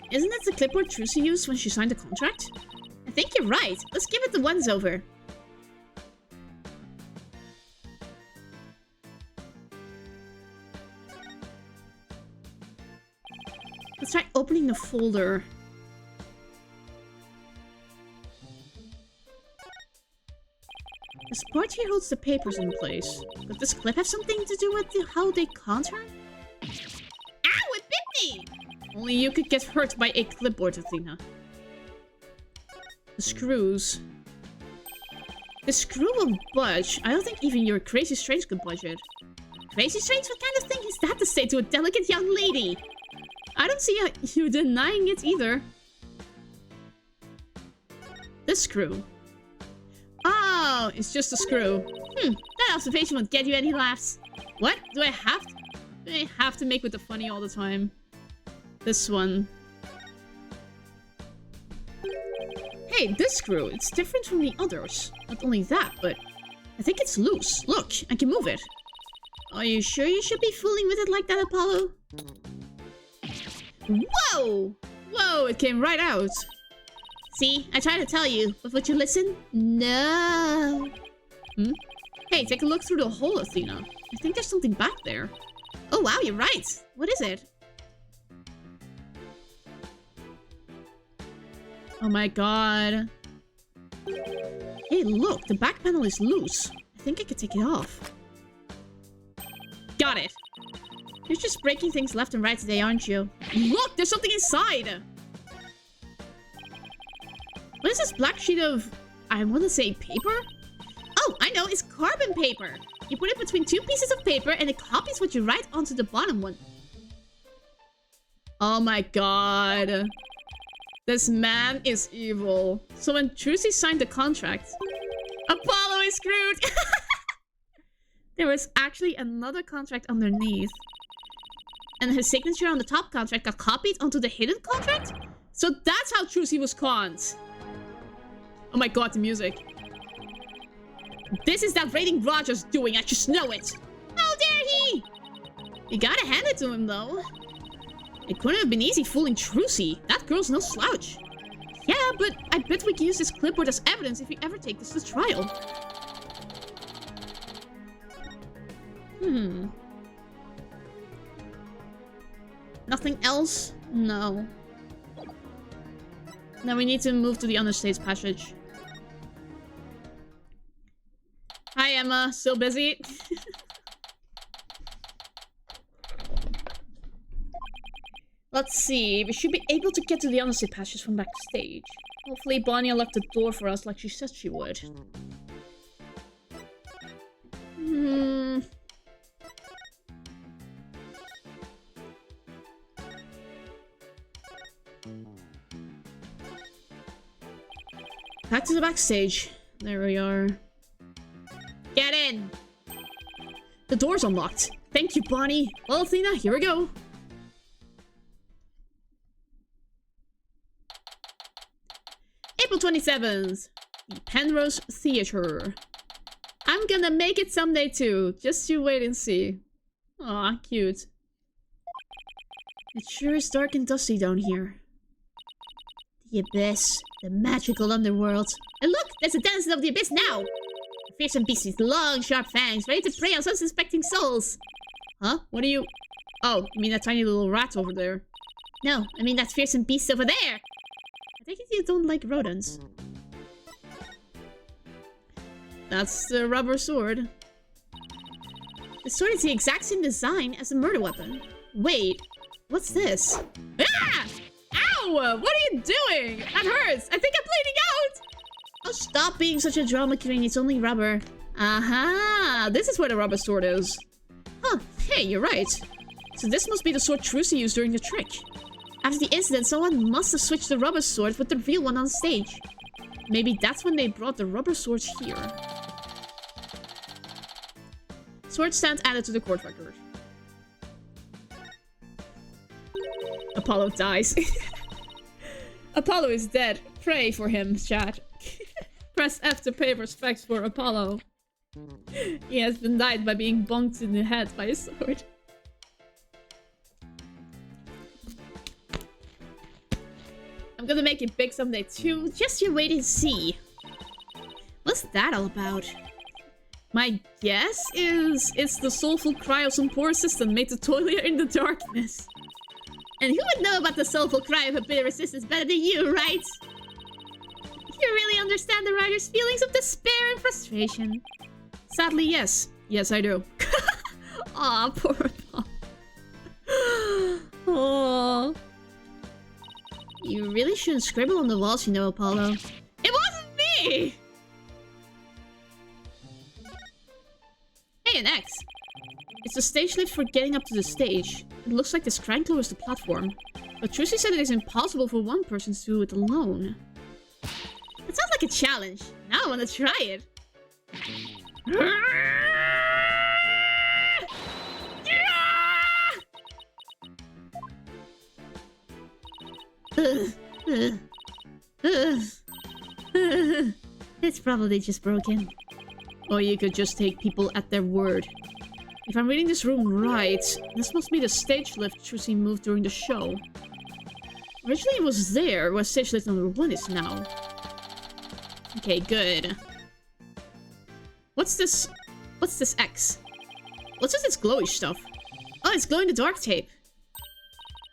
Isn't that the clipboard Trucy used when she signed the contract? I think you're right. Let's give it the once over. Let's try opening the folder. This part here holds the papers in place. Does this clip have something to do with how they contract? Ow! It bit me! Only you could get hurt by a clipboard, Athena. The screws. The screw will budge. I don't think even your Crazy Strange could budge it. Crazy Strange? What kind of thing is that to say to a delicate young lady? I don't see you denying it either. This screw. Oh, it's just a screw. That observation won't get you any laughs. What? Do I have to make with the funny all the time? This one. Hey, this screw. It's different from the others. Not only that, but I think it's loose. Look, I can move it. Are you sure you should be fooling with it like that, Apollo? Whoa! Whoa, it came right out. See, I tried to tell you, but would you listen? No. Hey, take a look through the hole, Athena. I think there's something back there. Oh wow, you're right. What is it? Oh my god. Hey, look, the back panel is loose. I think I could take it off. Got it. You're just breaking things left and right today, aren't you? Look, there's something inside! What is this black sheet of... I want to say paper? Oh, I know, it's carbon paper. You put it between two pieces of paper and it copies what you write onto the bottom one. Oh my god. This man is evil. So when Trucy signed the contract, Apollo is screwed! There was actually another contract underneath. And his signature on the top contract got copied onto the hidden contract? So that's how Trucy was conned. Oh my god, the music. This is that raiding Roger's doing, I just know it. How dare he! You gotta hand it to him, though. It couldn't have been easy fooling Trucy. That girl's no slouch. Yeah, but I bet we can use this clipboard as evidence if we ever take this to trial. Nothing else? No. Now we need to move to the understage passage. Hi, Emma. Still busy? Let's see. We should be able to get to the understage passage from backstage. Hopefully Bonnie unlocked the door for us like she said she would. Back to the backstage. There we are. Get in! The door's unlocked. Thank you, Bonnie. Well, Athena, here we go. April 27th. The Penrose Theater. I'm gonna make it someday too. Just you wait and see. Aw, cute. It sure is dark and dusty down here. The Abyss. The magical underworld. And look! There's a denizen of the Abyss now! A fearsome beast with long, sharp fangs, ready to prey on unsuspecting souls. Huh? What are you... Oh, you mean that tiny little rat over there? No, I mean that fearsome beast over there! I think you don't like rodents. That's the rubber sword. The sword is the exact same design as the murder weapon. Wait, what's this? Ah! Ow! What are you doing? That hurts! I think I'm bleeding out! Oh, stop being such a drama queen. It's only rubber. Aha! This is where the rubber sword is. Huh, hey, you're right. So this must be the sword Trucy used during the trick. After the incident, someone must have switched the rubber sword with the real one on stage. Maybe that's when they brought the rubber swords here. Sword stand added to the court record. Apollo dies. Apollo is dead. Pray for him, chat. Press F to pay respects for Apollo. He has been died by being bonked in the head by a sword. I'm gonna make it big someday too. Just you wait and see. What's that all about? My guess is it's the soulful cry of some poor assistant made to toil in the darkness. And who would know about the soulful cry of a bitter assistant better than you, right? You really understand the writer's feelings of despair and frustration. Sadly, yes. Yes, I do. Aw, poor Paul. Aww. You really shouldn't scribble on the walls, you know, Apollo. It wasn't me! Hey, an X. It's the stage lift for getting up to the stage. It looks like this crank lowers the platform. But Trucy said it is impossible for one person to do it alone. It sounds like a challenge. Now I want to try it. It's probably just broken. Or you could just take people at their word. If I'm reading this room right, this must be the stage lift Trucy moved during the show. Originally it was there, where stage lift number 1 is now. Okay, good. What's this? What's this X? What's with this glowy stuff? Oh, it's glow in the dark tape.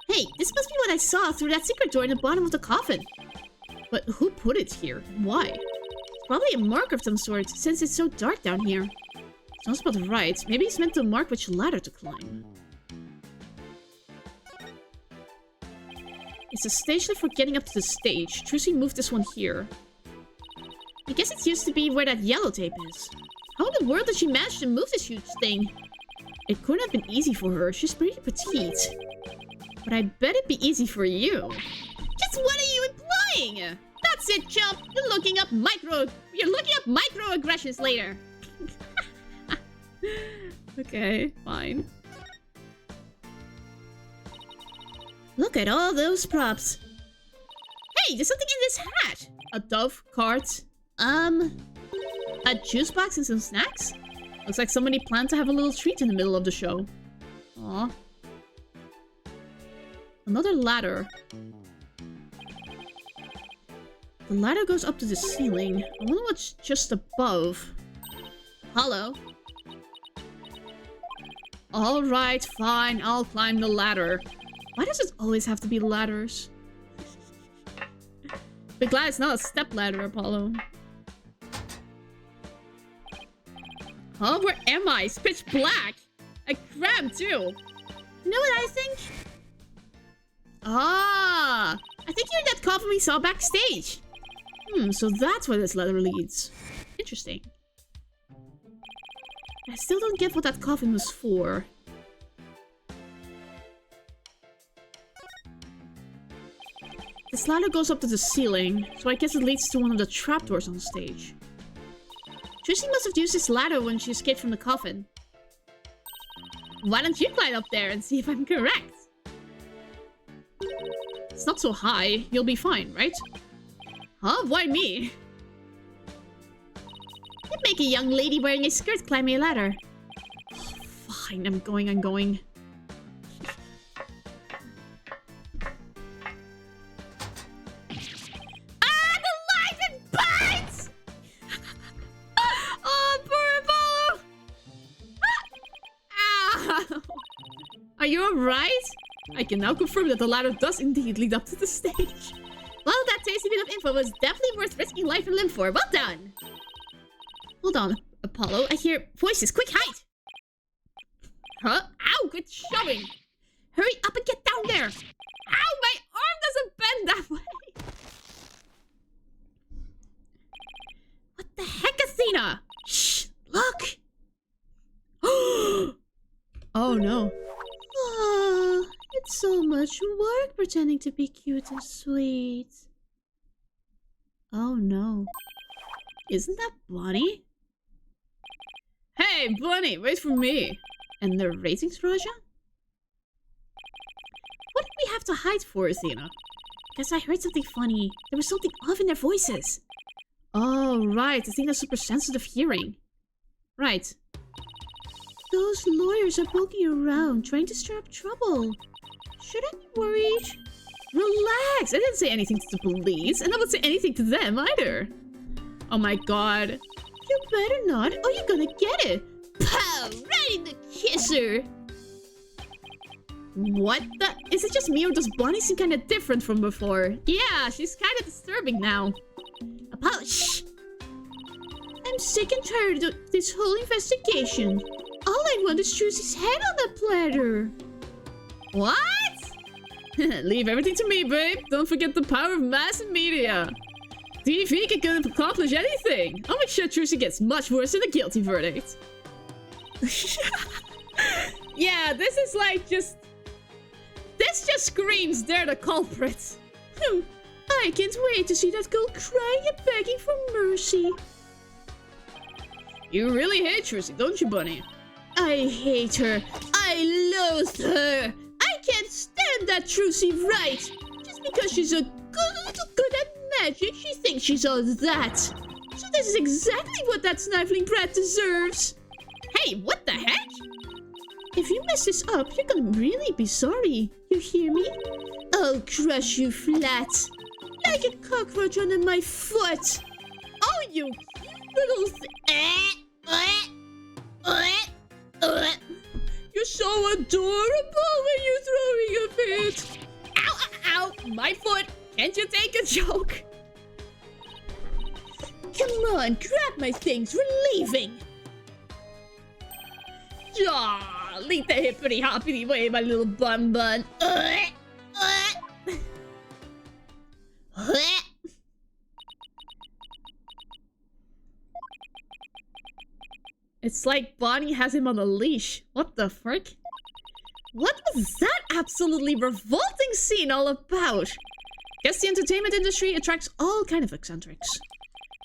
Hey, this must be what I saw through that secret door in the bottom of the coffin. But who put it here? Why? It's probably a marker of some sort, since it's so dark down here. Sounds about right. Maybe he's meant to mark which ladder to climb. It's a stage lift for getting up to the stage. Trucy moved this one here. I guess it used to be where that yellow tape is. How in the world did she manage to move this huge thing? It couldn't have been easy for her. She's pretty petite. But I bet it'd be easy for you. Just what are you implying? That's it, chump. You're looking up microaggressions later. Okay, fine. Look at all those props. Hey, there's something in this hat. A dove, cards. A juice box and some snacks? Looks like somebody planned to have a little treat in the middle of the show. Aw. Another ladder. The ladder goes up to the ceiling. I wonder what's just above. Hello. Alright, fine. I'll climb the ladder. Why does it always have to be ladders? Be glad it's not a step ladder, Apollo. Oh, where am I? It's pitch black. I crammed too. You know what I think? Ah, I think you're in that coffin we saw backstage. So that's where this ladder leads. Interesting. I still don't get what that coffin was for. This ladder goes up to the ceiling, so I guess it leads to one of the trapdoors on stage. Tracy must have used this ladder when she escaped from the coffin. Why don't you climb up there and see if I'm correct? It's not so high. You'll be fine, right? Huh? Why me? You'd make a young lady wearing a skirt climb a ladder. Fine, I'm going. Ah, the light, it bites! Oh, poor Apollo! Ah! Are you alright? I can now confirm that the ladder does indeed lead up to the stage. Well, that tasty bit of info was definitely worth risking life and limb for. Well done! Hold on, Apollo. I hear voices. Quick, hide! Huh? Ow, quit shoving! Hurry up and get down there! Ow, my arm doesn't bend that way! What the heck, Athena? Shh! Look! Oh no. Oh, it's so much work pretending to be cute and sweet. Oh no. Isn't that Bonnie? Hey, Bonnie, wait for me. And the ratings, Raja? What did we have to hide for, Athena? Guess I heard something funny. There was something off in their voices. Oh, right. Athena's super sensitive hearing. Right. Those lawyers are poking around, trying to stir up trouble. Should I be worried? Relax! I didn't say anything to the police, and I won't say anything to them either. Oh my god. You better not, or you're gonna get it. Pow! Right in the kisser! What the? Is it just me, or does Bonnie seem kind of different from before? Yeah, she's kind of disturbing now. Apollo, shh! I'm sick and tired of this whole investigation. All I want is Trucy's head on the platter. What? Leave everything to me, babe. Don't forget the power of mass and media. TV can accomplish anything. I'll make sure Trucy gets much worse than a guilty verdict. Yeah, this is like just... This just screams they're the culprit. I can't wait to see that girl crying and begging for mercy. You really hate Trucy, don't you, Bunny? I hate her. I loathe her. I can't stand that Trucy, right? Just because she's a good at magic, she thinks she's all that. So this is exactly what that sniveling brat deserves. Hey, what the heck? If you mess this up, you're gonna really be sorry. You hear me? I'll crush you flat. Like a cockroach under my foot. Oh, you little You're so adorable when you're throwing a fit. Ow, ow, ow, my foot. Can't you take a joke? Come on, grab my things. We're leaving. Ah, lead the hippity hoppity way, my little bun bun. It's like Bonnie has him on a leash. What the frick? What was that absolutely revolting scene all about? Guess the entertainment industry attracts all kind of eccentrics.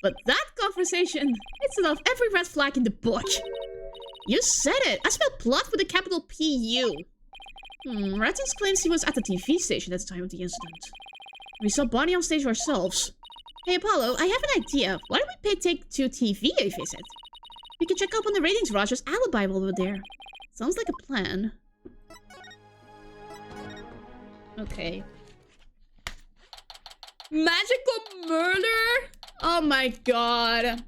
But that conversation, it's enough every red flag in the book. You said it! I spelled plot with a capital P-U. Ratings claims he was at the TV station at the time of the incident. We saw Bonnie on stage ourselves. Hey Apollo, I have an idea. Why don't we take to TV a visit? We can check up on the ratings Roger's alibi while we're there. Sounds like a plan. Okay. Magical murder? Oh my god.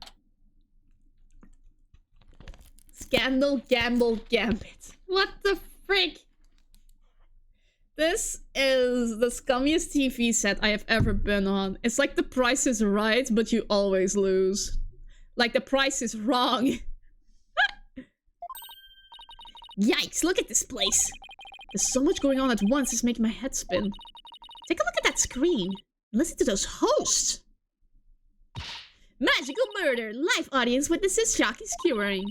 Scandal, gamble, gambit. What the frick? This is the scummiest TV set I have ever been on. It's like The Price is Right, but you always lose. Like the price is wrong. Yikes, look at this place. There's so much going on at once, it's making my head spin. Take a look at that screen. Listen to those hosts. Magical murder. Live audience witnesses shocking skewering.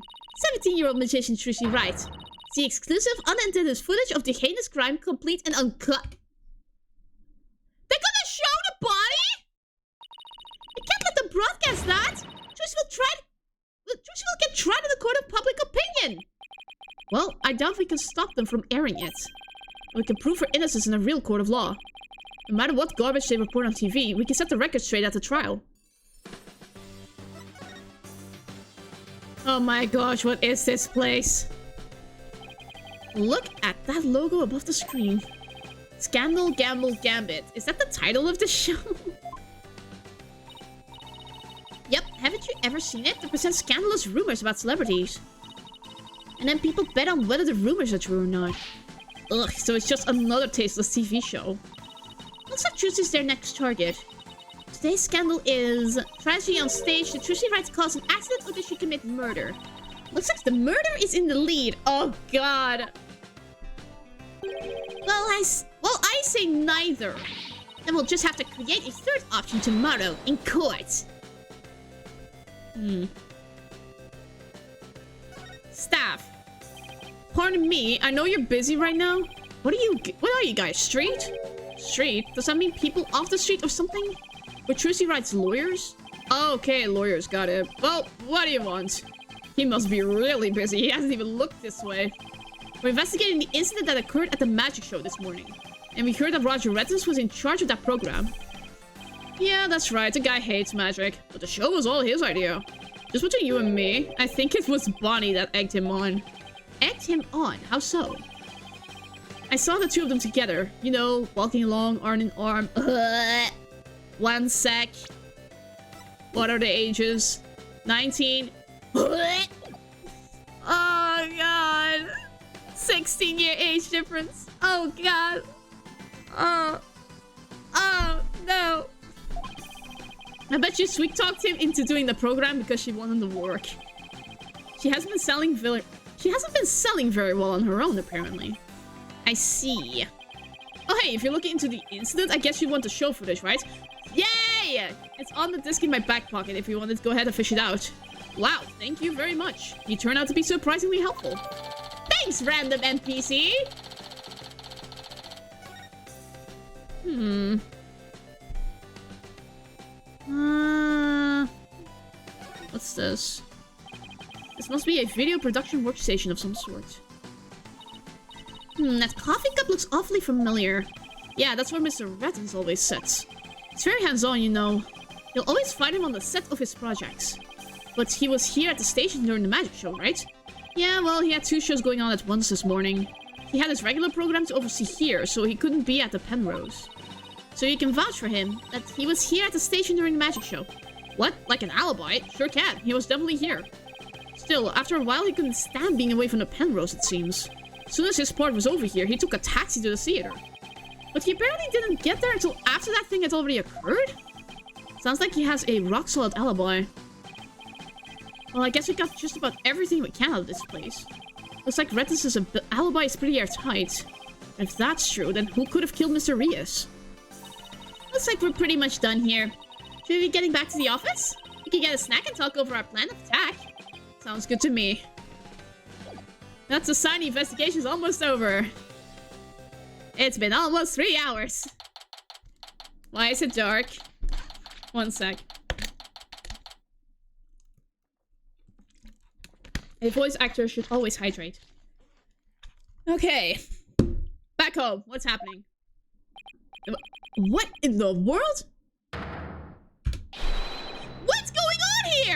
17-year-old magician Trucy Wright. See exclusive unedited footage of the heinous crime, complete and uncut. They're gonna show the body? You can't let them broadcast that. Trucy will get tried in the court of public opinion. Well, I doubt we can stop them from airing it. We can prove her innocence in a real court of law. No matter what garbage they report on TV, we can set the record straight at the trial. Oh my gosh, what is this place? Look at that logo above the screen. Scandal, Gamble, Gambit. Is that the title of the show? Yep, haven't you ever seen it? They present scandalous rumors about celebrities. And then people bet on whether the rumors are true or not. Ugh, so it's just another tasteless TV show. Looks like Trucy's their next target. Today's scandal is tragedy on stage. Did Trucy Wright cause an accident or did she commit murder? Looks like the murder is in the lead. Oh god. Well, I say neither. Then we'll just have to create a third option tomorrow in court. Staff. Pardon me, I know you're busy right now. What are you guys, street? Street? Does that mean people off the street or something? With Trucy Wright's lawyers? Oh, okay, lawyers, got it. Well, what do you want? He must be really busy, he hasn't even looked this way. We're investigating the incident that occurred at the magic show this morning. And we heard that Roger Rettens was in charge of that program. Yeah, that's right, the guy hates magic. But the show was all his idea. Just between you and me, I think it was Bonnie that egged him on. Egged him on? How so? I saw the two of them together. You know, walking along, arm in arm. One sec. What are the ages? 19. Oh god. 16-year age difference. Oh god. Oh no. I bet you sweet talked him into doing the program because she wanted the work. She hasn't been selling very well on her own, apparently. I see. Oh hey, if you're looking into the incident, I guess you want the show footage, right? Yay! It's on the disc in my back pocket if you wanted to go ahead and fish it out. Wow, thank you very much. You turned out to be surprisingly helpful. Thanks, random NPC! What's this? This must be a video production workstation of some sort. That coffee cup looks awfully familiar. Yeah, that's where Mr. Rettens always sits. He's very hands-on, you know. You'll always find him on the set of his projects. But he was here at the station during the magic show, right? Yeah, well, he had 2 shows going on at once this morning. He had his regular program to oversee here, so he couldn't be at the Penrose. So you can vouch for him that he was here at the station during the magic show. What? Like an alibi? Sure can. He was definitely here. Still, after a while, he couldn't stand being away from the Penrose, it seems. As soon as his part was over here, he took a taxi to the theater. But he apparently didn't get there until after that thing had already occurred? Sounds like he has a rock-solid alibi. Well, I guess we got just about everything we can out of this place. Looks like Rettens' alibi is pretty airtight. If that's true, then who could have killed Mr. Rios? Looks like we're pretty much done here. Should we be getting back to the office? We can get a snack and talk over our plan of attack. Sounds good to me. That's a sign the investigation's almost over. It's been almost 3 hours. Why is it dark? One sec. A voice actor should always hydrate. Okay. Back home. What's happening? What in the world?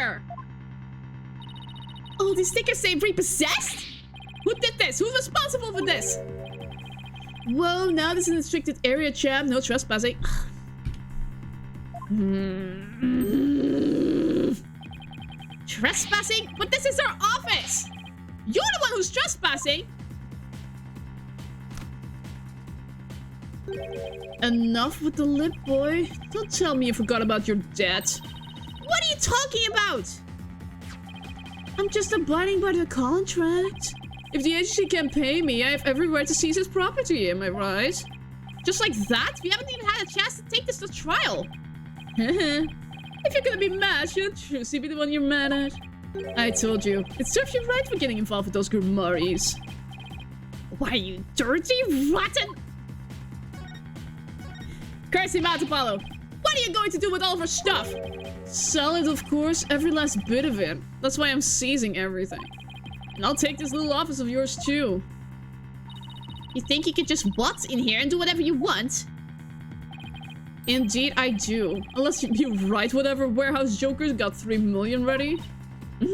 here? Oh, these stickers say repossessed? Who did this? Who's responsible for this? Whoa, now this is a restricted area, champ. No trespassing. Trespassing? But this is our office! You're the one who's trespassing! Enough with the lip, boy. Don't tell me you forgot about your debt. What are you talking about? I'm just abiding by the contract. If the agency can't pay me, I have every right to seize his property, am I right? Just like that? We haven't even had a chance to take this to trial. If you're gonna be mad, shouldn't Trucy be the one you're mad at? I told you, it serves you right for getting involved with those Gurmaris. Why, you dirty, rotten... Curse him out, Apollo. What are you going to do with all of our stuff? Sell it, of course, every last bit of it. That's why I'm seizing everything. And I'll take this little office of yours, too. You think you could just waltz in here and do whatever you want? Indeed, I do. Unless you write whatever warehouse jokers got 3 million ready. I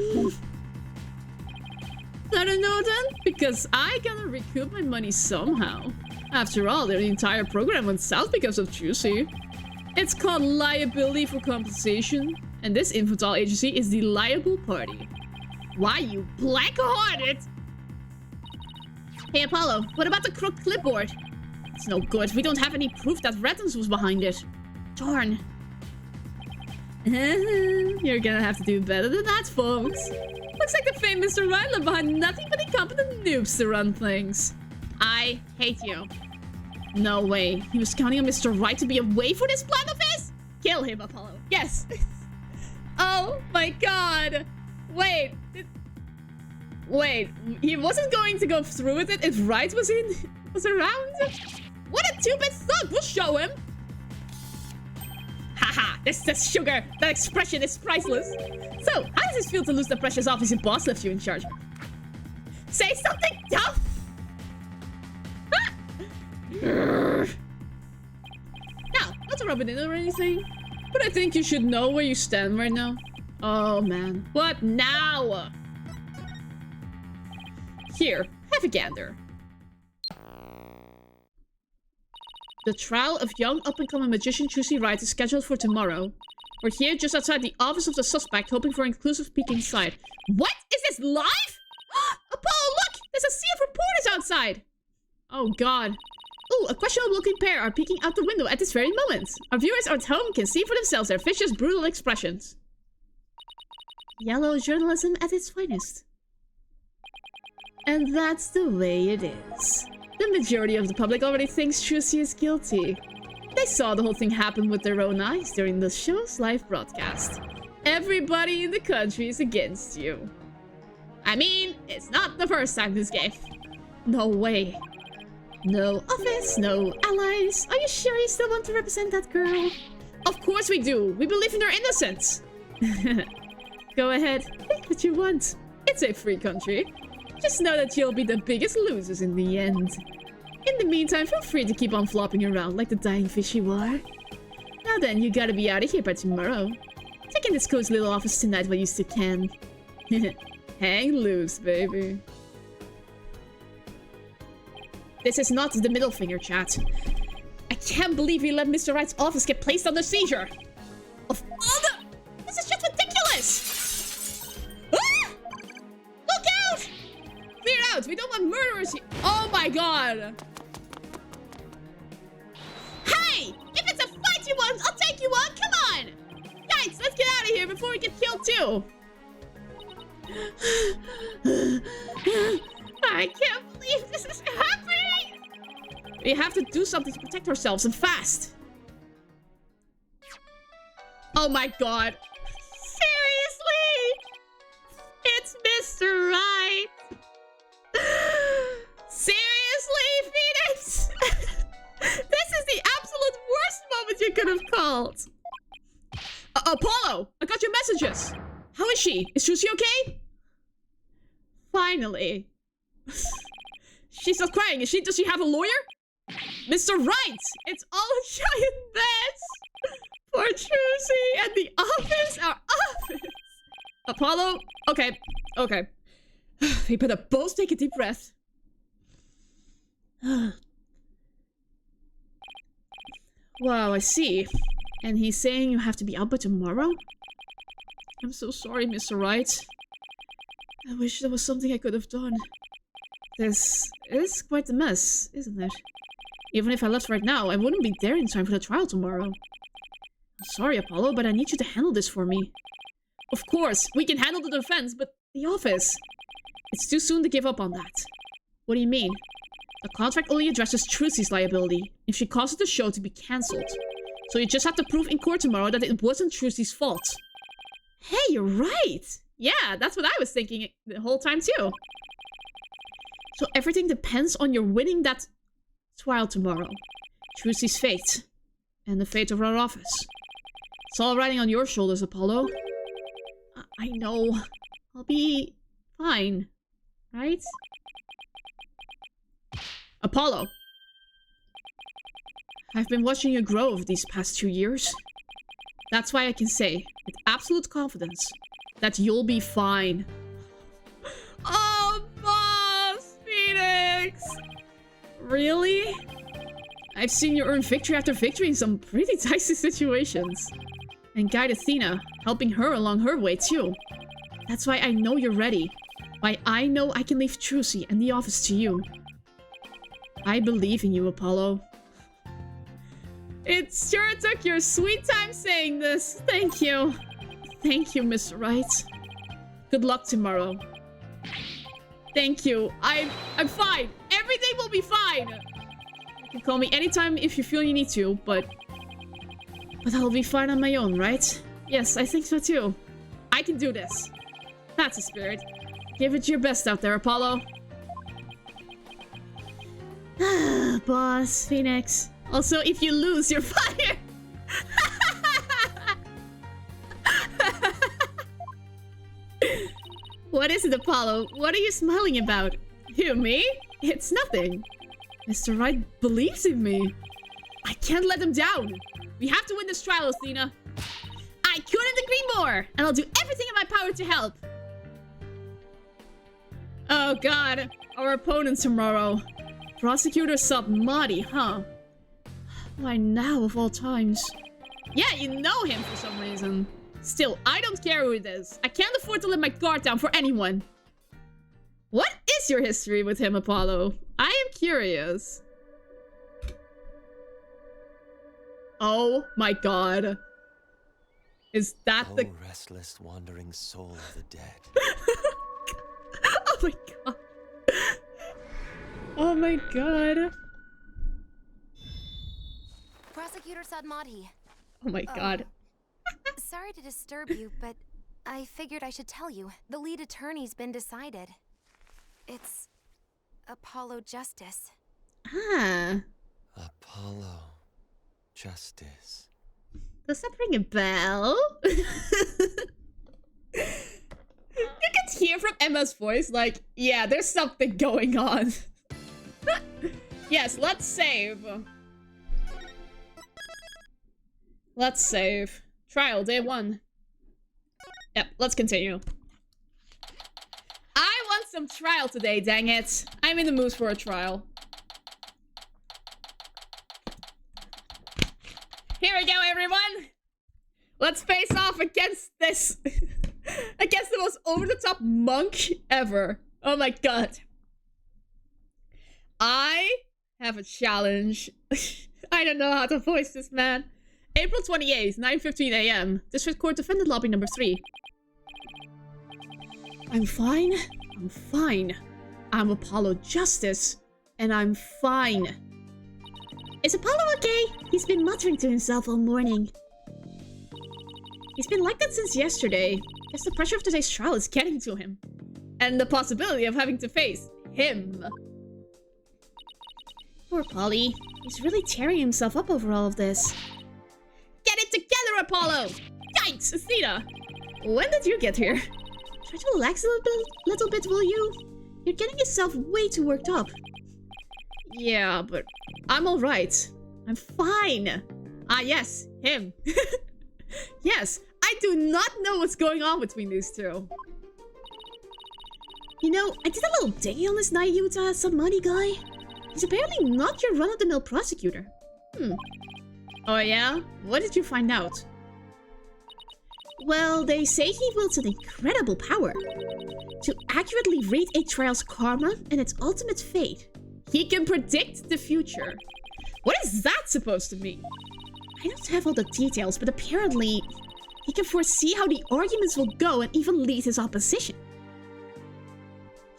don't know then, because I gotta recoup my money somehow. After all, the entire program went south because of Trucy. It's called liability for compensation, and this infantile agency is the liable party. Why, you black-hearted? Hey, Apollo, what about the crooked clipboard? It's no good. We don't have any proof that Rettons was behind it. Darn. You're gonna have to do better than that, folks. Looks like the famous Mr. Wright left behind nothing but incompetent noobs to run things. I hate you. No way. He was counting on Mr. Wright to be away for this plan of his? Kill him, Apollo. Yes. Oh my god. Wait. Wait. He wasn't going to go through with it if Wright was around? What a two-bit thug. We'll show him. Haha. This is sugar. That expression is priceless. So, how does this feel to lose the precious office your boss left you in charge? Say something tough. Now, not to rub it in or anything, but I think you should know where you stand right now. Oh man, what now? Here, have a gander. The trial of young up-and-coming magician Trucy Wright is scheduled for tomorrow. We're here just outside the office of the suspect, hoping for an inclusive peek inside. What? Is this live? Apollo, look! There's a sea of reporters outside! Oh god. Ooh, a questionable-looking pair are peeking out the window at this very moment. Our viewers at home can see for themselves their vicious, brutal expressions. Yellow journalism at its finest. And that's the way it is. The majority of the public already thinks Trucy is guilty. They saw the whole thing happen with their own eyes during the show's live broadcast. Everybody in the country is against you. I mean, it's not the first time this game. No way. No office, no allies. Are you sure you still want to represent that girl? Of course we do. We believe in her innocence. Go ahead, think what you want. It's a free country. Just know that you'll be the biggest losers in the end. In the meantime, feel free to keep on flopping around like the dying fish you are. Now then, you gotta be out of here by tomorrow. Take in this cozy little office tonight while you still can. Hang loose, baby. This is not the middle finger, chat. I can't believe we let Mr. Wright's office get placed under seizure. Of all the... This is just ridiculous! Ah! Look out! Clear out! We don't want murderers here. Oh my god! Hey! If it's a fight you want, I'll take you on! Come on! Guys, let's get out of here before we get killed too! I can't believe this is happening! We have to do something to protect ourselves, and fast! Oh my god! Seriously? It's Mr. Right! Seriously, Phoenix? This is the absolute worst moment you could have called! Apollo! I got your messages! How is she? Is Trucy okay? Finally. She's not crying, is she? Does she have a lawyer? Mr. Wright! It's all a giant mess! Poor Trucy and the office, our office! Apollo? Okay. Okay. We better both take a deep breath. Wow, I see. And he's saying you have to be out by tomorrow? I'm so sorry, Mr. Wright. I wish there was something I could have done. This is quite a mess, isn't it? Even if I left right now, I wouldn't be there in time for the trial tomorrow. I'm sorry, Apollo, but I need you to handle this for me. Of course, we can handle the defense, but the office... It's too soon to give up on that. What do you mean? The contract only addresses Trucy's liability if she causes the show to be cancelled. So you just have to prove in court tomorrow that it wasn't Trucy's fault. Hey, you're right! Yeah, that's what I was thinking the whole time too. So everything depends on your winning that trial tomorrow. Trucy's fate. And the fate of our office. It's all riding on your shoulders, Apollo. I know. I'll be fine. Right? Apollo. I've been watching you grow over these past 2 years. That's why I can say, with absolute confidence, that you'll be fine. Oh, boss! Phoenix! Really? I've seen you earn victory after victory in some pretty dicey situations. And guide Athena, helping her along her way too. That's why I know you're ready. Why I know I can leave Trucy and the office to you. I believe in you, Apollo. It sure took your sweet time saying this. Thank you. Thank you, Mr. Wright. Good luck tomorrow. Thank you. I'm fine. Everything will be fine. You can call me anytime if you feel you need to, but I'll be fine on my own, right? Yes, I think so too. I can do this. That's a spirit. Give it your best out there, Apollo. Boss, Phoenix. Also, if you lose, you're fired. What is it, Apollo? What are you smiling about? Who, me? It's nothing. Mr. Wright believes in me. I can't let him down. We have to win this trial, Athena. I couldn't agree more, and I'll do everything in my power to help. Oh god, our opponent tomorrow. Prosecutor sub Marty, huh? Why now of all times? Yeah, you know him for some reason. Still, I don't care who it is. I can't afford to let my guard down for anyone. What is your history with him, Apollo? I am curious. Oh my god. Is that the... Oh, restless, wandering soul of the dead. Oh my god. Oh my god. Prosecutor Sadmati. Oh my god. Sorry to disturb you, but I figured I should tell you. The lead attorney's been decided. It's Apollo Justice. Ah. Apollo Justice. Does that ring a bell? You can hear from Emma's voice, like, yeah, there's something going on. Yes, let's save. Let's save. Trial, day 1. Yep, let's continue. I want some trial today, dang it. I'm in the mood for a trial. Here we go, everyone. Let's face off against this. Against the most over-the-top monk ever. Oh my god. I have a challenge. I don't know how to voice this, man. April 28th, 9:15 a.m. District Court Defendant Lobby number 3. I'm fine. I'm fine. I'm Apollo Justice. And I'm fine. Is Apollo okay? He's been muttering to himself all morning. He's been like that since yesterday. Guess the pressure of today's trial is getting to him. And the possibility of having to face him. Poor Polly. He's really tearing himself up over all of this. Get it together, Apollo! Yikes, Athena! When did you get here? Try to relax a little bit, will you? You're getting yourself way too worked up. Yeah, but I'm alright. I'm fine. Ah, yes, him. Yes, I do not know what's going on between these two. You know, I did a little digging on this Nayuta Submuddy guy. He's apparently not your run-of-the-mill prosecutor. Oh yeah? What did you find out? Well, they say he wields an incredible power to accurately read a trial's karma and its ultimate fate. He can predict the future. What is that supposed to mean? I don't have all the details, but apparently he can foresee how the arguments will go and even lead his opposition.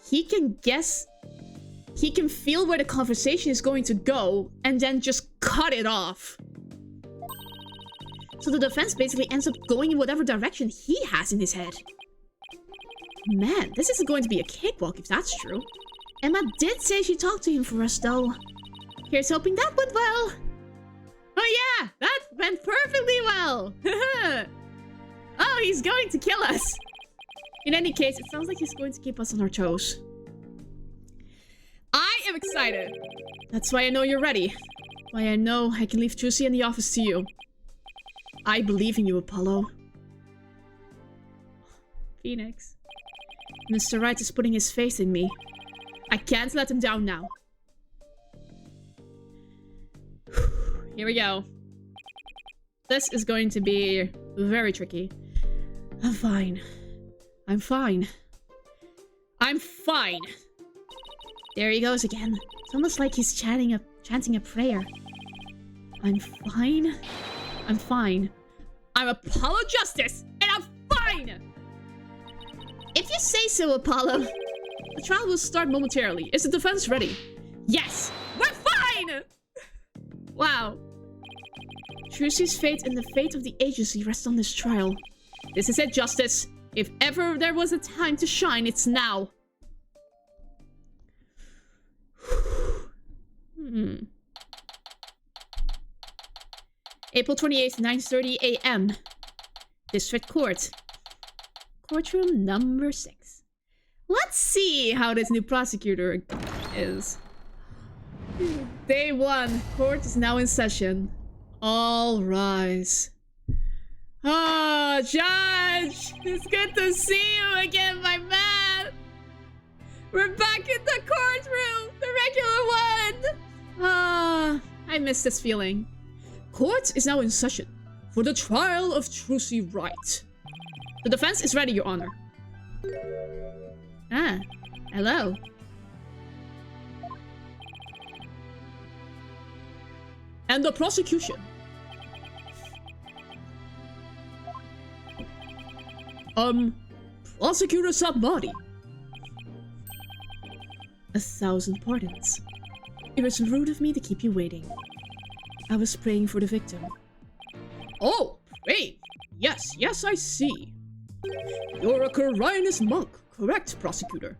He can guess... He can feel where the conversation is going to go and then just cut it off. So the defense basically ends up going in whatever direction he has in his head. Man, this isn't going to be a cakewalk if that's true. Emma did say she talked to him for us though. Here's hoping that went well. Oh yeah, that went perfectly well. Oh, he's going to kill us. In any case, it sounds like he's going to keep us on our toes. I am excited. That's why I know you're ready. Why I know I can leave Trucy in the office to you. I believe in you, Apollo. Phoenix. Mr. Wright is putting his faith in me. I can't let him down now. Here we go. This is going to be very tricky. I'm fine. I'm fine. I'm fine. There he goes again. It's almost like he's chanting a prayer. I'm fine. I'm fine. I'm Apollo Justice, and I'm fine! If you say so, Apollo. The trial will start momentarily. Is the defense ready? Yes! We're fine! Wow. Trucy's fate and the fate of the agency rest on this trial. This is it, Justice. If ever there was a time to shine, it's now. April 28th, 9:30 a.m. District Court. Courtroom number 6. Let's see how this new prosecutor is. Day 1. Court is now in session. All rise. Oh, Judge! It's good to see you again, my man! We're back in the courtroom! The regular one! Ah, I miss this feeling. Court is now in session for the trial of Trucy Wright. The defense is ready, Your Honor. Ah, hello. And the prosecution. Prosecutor Submuddy. 1,000 pardons. It was rude of me to keep you waiting. I was praying for the victim. Oh, pray. Yes, I see. You're a Korinus monk, correct, Prosecutor?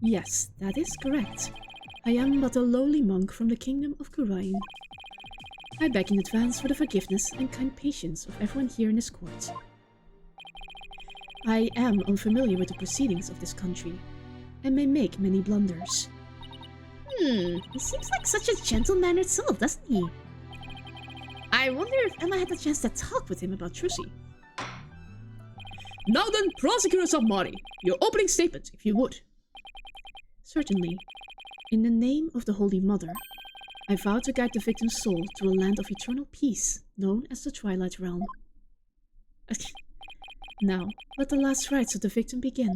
Yes, that is correct. I am but a lowly monk from the kingdom of Korin. I beg in advance for the forgiveness and kind patience of everyone here in this court. I am unfamiliar with the proceedings of this country, and may make many blunders. He seems like such a gentle-mannered soul, doesn't he? I wonder if Emma had the chance to talk with him about Trucy. Now then, Prosecutor Submuddy, your opening statement, if you would. Certainly. In the name of the Holy Mother, I vow to guide the victim's soul to a land of eternal peace, known as the Twilight Realm. Now, let the last rites of the victim begin.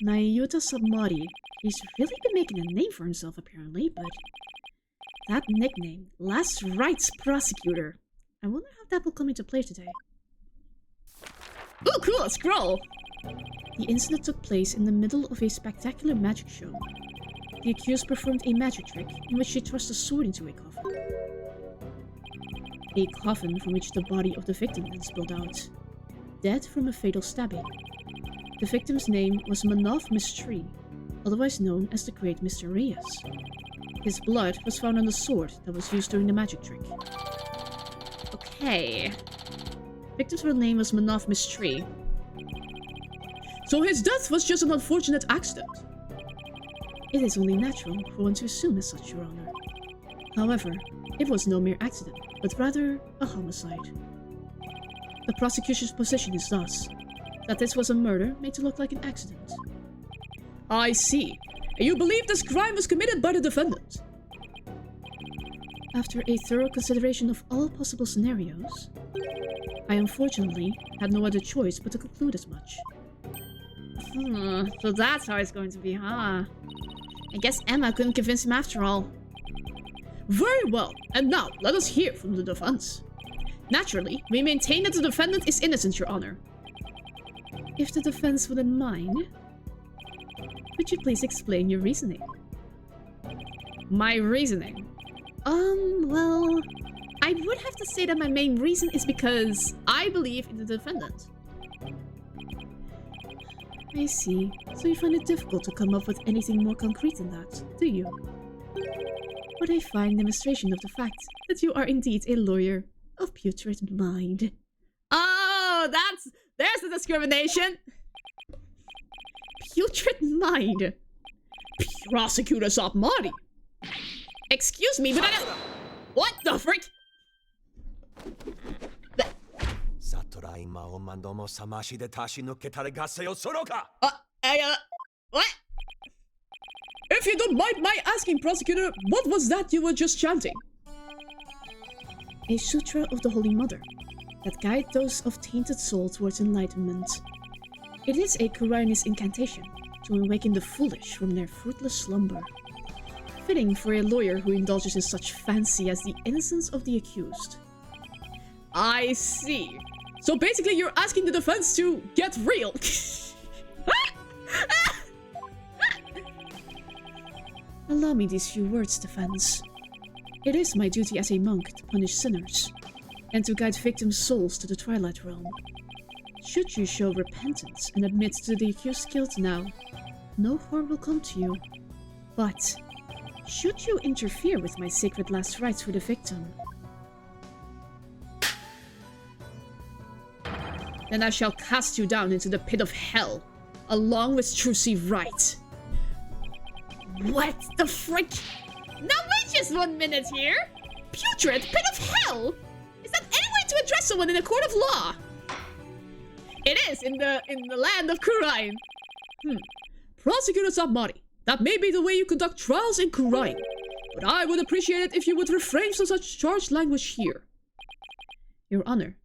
Nayuta Submuddy, he's really been making a name for himself apparently, but... that nickname, Last Rites Prosecutor. I wonder how that will come into play today. Ooh, cool, a scroll! The incident took place in the middle of a spectacular magic show. The accused performed a magic trick in which she thrust a sword into a coffin. A coffin from which the body of the victim then spilled out. Dead from a fatal stabbing. The victim's name was Manov Mistry, otherwise known as the Great Mysterious. His blood was found on the sword that was used during the magic trick. Okay. Victim's real name was Manov Mistry. So his death was just an unfortunate accident? It is only natural for one to assume as such, Your Honor. However, it was no mere accident, but rather a homicide. The prosecution's position is thus that this was a murder made to look like an accident. I see. And you believe this crime was committed by the defendant? After a thorough consideration of all possible scenarios, I unfortunately had no other choice but to conclude as much. So that's how it's going to be, huh? I guess Emma couldn't convince him after all. Very well, and now let us hear from the defense. Naturally, we maintain that the defendant is innocent, Your Honor. If the defense wouldn't mind, could you please explain your reasoning? My reasoning? Well, I would have to say that my main reason is because I believe in the defendant. I see. So you find it difficult to come up with anything more concrete than that, do you? What a fine demonstration of the fact that you are indeed a lawyer of putrid mind. Oh, there's the discrimination! Putrid mind. Prosecutor Sapmari. Excuse me, but I don't... What the frick? What? If you don't mind my asking, Prosecutor, what was that you were just chanting? A sutra of the Holy Mother that guide those of tainted soul towards enlightenment. It is a Kurainist incantation to awaken the foolish from their fruitless slumber. Fitting for a lawyer who indulges in such fancy as the innocence of the accused. I see. So basically you're asking the defense to get real. Allow me these few words, defense. It is my duty as a monk to punish sinners, and to guide victims' souls to the Twilight Realm. Should you show repentance and admit to the accused's guilt now, no harm will come to you. But should you interfere with my sacred last rites for the victim, then I shall cast you down into the pit of hell, along with Trucy Wright. What the frick? Now wait just 1 minute here! Putrid pit of hell? Is that any way to address someone in a court of law? It is in the land of Kurain. Prosecutor Sapmari, that may be the way you conduct trials in Kurain, but I would appreciate it if you would refrain from such charged language here. Your Honor,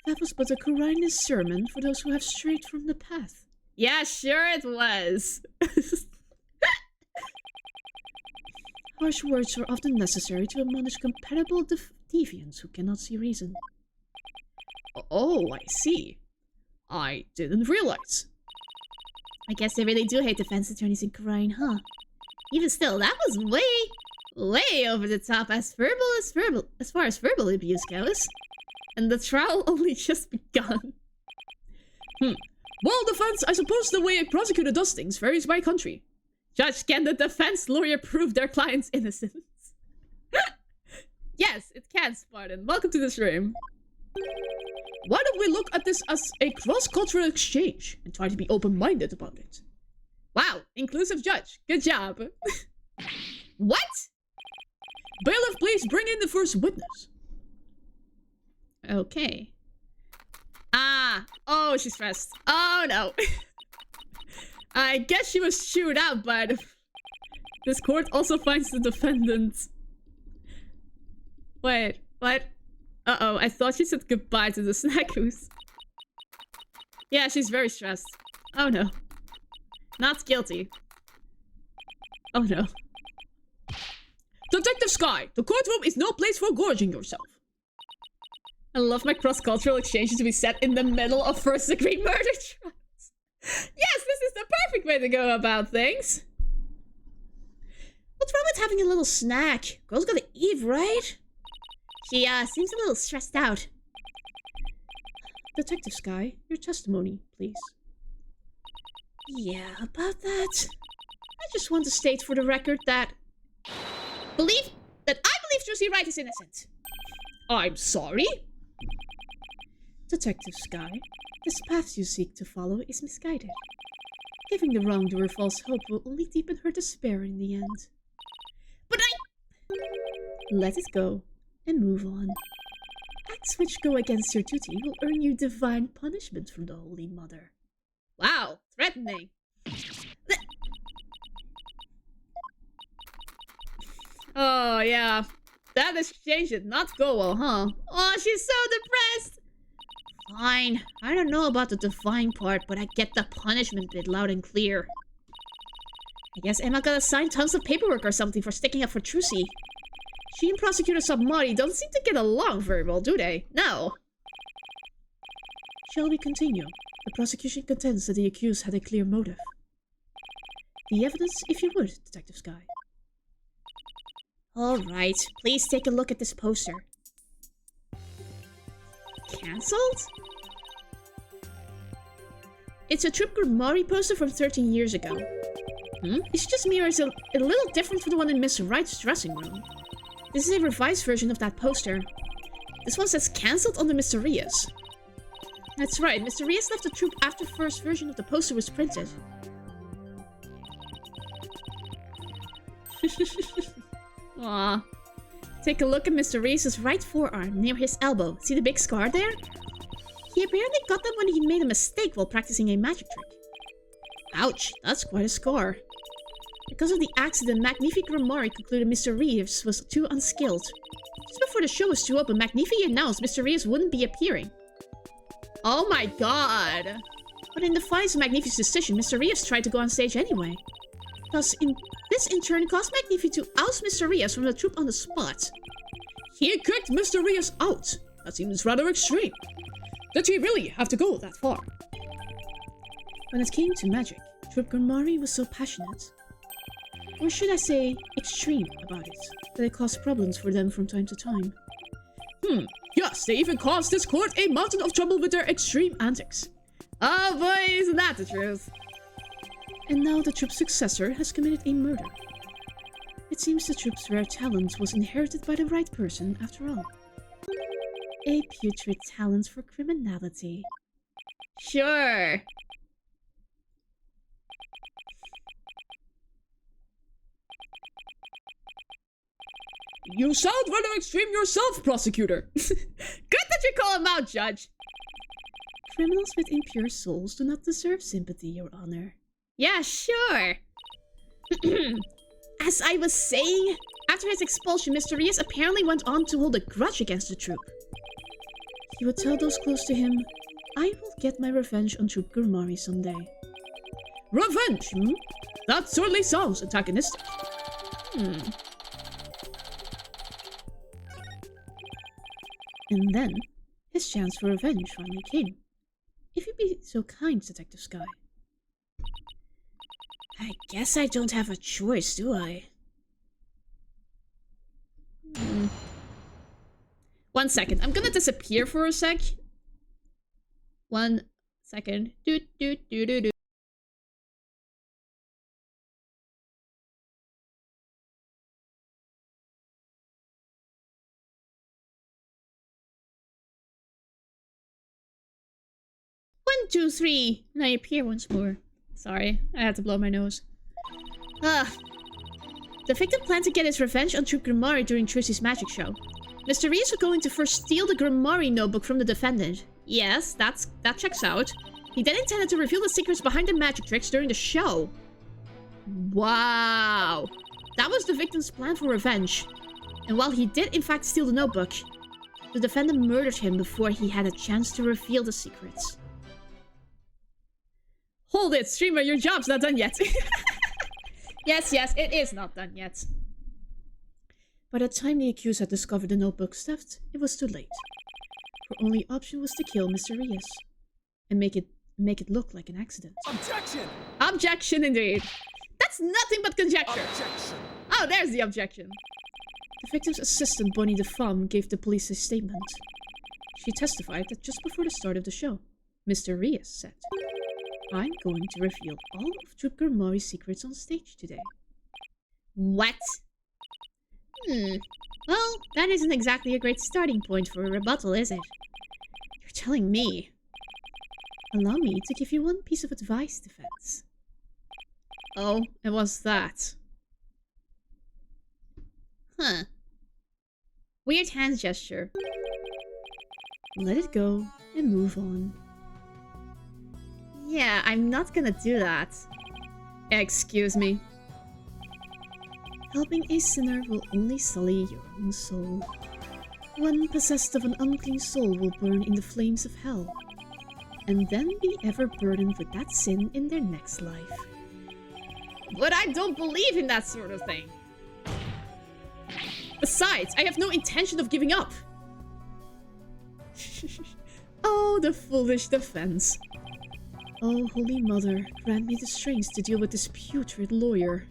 that was but a Kurainist sermon for those who have strayed from the path. Yeah, sure it was. Harsh words are often necessary to admonish compatible deviants who cannot see reason. Oh, I see. I didn't realize. I guess they really do hate defense attorneys in Kurain, huh? Even still, that was way over the top as far as verbal abuse goes. And the trial only just begun. Well, defense, I suppose the way a prosecutor does things varies by country. Judge, can the defense lawyer prove their client's innocence? Yes, it can, Spartan. Welcome to this room. Why don't we look at this as a cross-cultural exchange and try to be open-minded about it? Wow, inclusive judge. Good job. What? Bailiff, please bring in the first witness. Okay. Oh, she's stressed. Oh, no. I guess she was chewed out, but this court also finds the defendant. Wait, what? Uh-oh, I thought she said goodbye to the snackoos. Yeah, she's very stressed. Oh no. Not guilty. Oh no. Detective Sky, the courtroom is no place for gorging yourself. I love my cross-cultural exchanges to be set in the middle of first-degree murder trials. Yes, this is the perfect way to go about things. What's wrong with having a little snack? Girl's gotta eat, right? She, seems a little stressed out. Detective Sky, your testimony, please. Yeah, about that. I just want to state for the record that... I believe Trucy Wright is innocent. I'm sorry? Detective Sky, this path you seek to follow is misguided. Giving the wrongdoer false hope will only deepen her despair in the end. But I... Let it go and move on. acts which go against your duty will earn you divine punishment from the Holy Mother. Wow, threatening. Oh, yeah. That exchange did not go well, huh? Oh, she's so depressed. Fine. I don't know about the divine part, but I get the punishment bit loud and clear. I guess Emma got assigned tons of paperwork or something for sticking up for Trucy. She and Prosecutor Submari don't seem to get along very well, do they? No. Shall we continue? The prosecution contends that the accused had a clear motive. The evidence, if you would, Detective Sky. Alright, please take a look at this poster. Cancelled? It's a Troop Grimari poster from 13 years ago. It's just mirrors a little different from the one in Miss Wright's dressing room. This is a revised version of that poster. This one says cancelled on the Mysterious. That's right, Mysterious left the troop after the first version of the poster was printed. Aww. Take a look at Mr. Reese's right forearm, near his elbow. See the big scar there? He apparently got that when he made a mistake while practicing a magic trick. Ouch, that's quite a scar. Because of the accident, Magnifique Grimari concluded Mr. Reeves was too unskilled. Just before the show was to open, Magnifique announced Mr. Reeves wouldn't be appearing. Oh my god! But in defiance of Magnifique's decision, Mr. Reeves tried to go on stage anyway. Thus, this in turn caused Magnifique to oust Mr. Reeves from the troupe on the spot. He kicked Mr. Reeves out! That seems rather extreme. Did he really have to go that far? When it came to magic, Troop Grimari was so passionate, or should I say, extreme about it, that it caused problems for them from time to time. Yes, they even caused this court a mountain of trouble with their extreme antics. Oh boy, isn't that the truth? And now the troop's successor has committed a murder. It seems the troop's rare talent was inherited by the right person after all. A putrid talent for criminality. Sure. You sound rather extreme yourself, Prosecutor. Good that you call him out, Judge. Criminals with impure souls do not deserve sympathy, Your Honor. Yeah, sure. As I was saying, after his expulsion, Mr. Reyes apparently went on to hold a grudge against the troop. He would tell those close to him, I will get my revenge on Troop Grimari someday. Revenge, That certainly sounds antagonistic. And then, his chance for revenge finally came. If you'd be so kind, Detective Sky. I guess I don't have a choice, do I? 1 second. I'm gonna disappear for a sec. 1 second. Do do do do do. One, two, three, and I appear once more. Sorry, I had to blow my nose. The victim planned to get his revenge on Troop Grimari during Trucy's magic show. Mr. Reese was going to first steal the Grimari notebook from the defendant. Yes, that checks out. He then intended to reveal the secrets behind the magic tricks during the show. Wow. That was the victim's plan for revenge. And while he did in fact steal the notebook, the defendant murdered him before he had a chance to reveal the secrets. Hold it, streamer, your job's not done yet. Yes, it is not done yet. By the time the accused had discovered the notebook's theft, it was too late. Her only option was to kill Mr. Reyes and make it look like an accident. Objection! Objection indeed. That's nothing but conjecture. Objection! Oh, there's the objection. The victim's assistant, Bonnie DeFemme, gave the police a statement. She testified that just before the start of the show, Mr. Reyes said, I'm going to reveal all of Troop Grimari's secrets on stage today. What? Well, that isn't exactly a great starting point for a rebuttal, is it? You're telling me. Allow me to give you one piece of advice, defense. Oh, and what's that? Huh. Weird hand gesture. Let it go and move on. Yeah, I'm not gonna do that. Excuse me. Helping a sinner will only sully your own soul. One possessed of an unclean soul will burn in the flames of hell, and then be ever burdened with that sin in their next life. But I don't believe in that sort of thing. Besides, I have no intention of giving up. Oh, the foolish defense. Oh, Holy Mother, grant me the strength to deal with this putrid lawyer.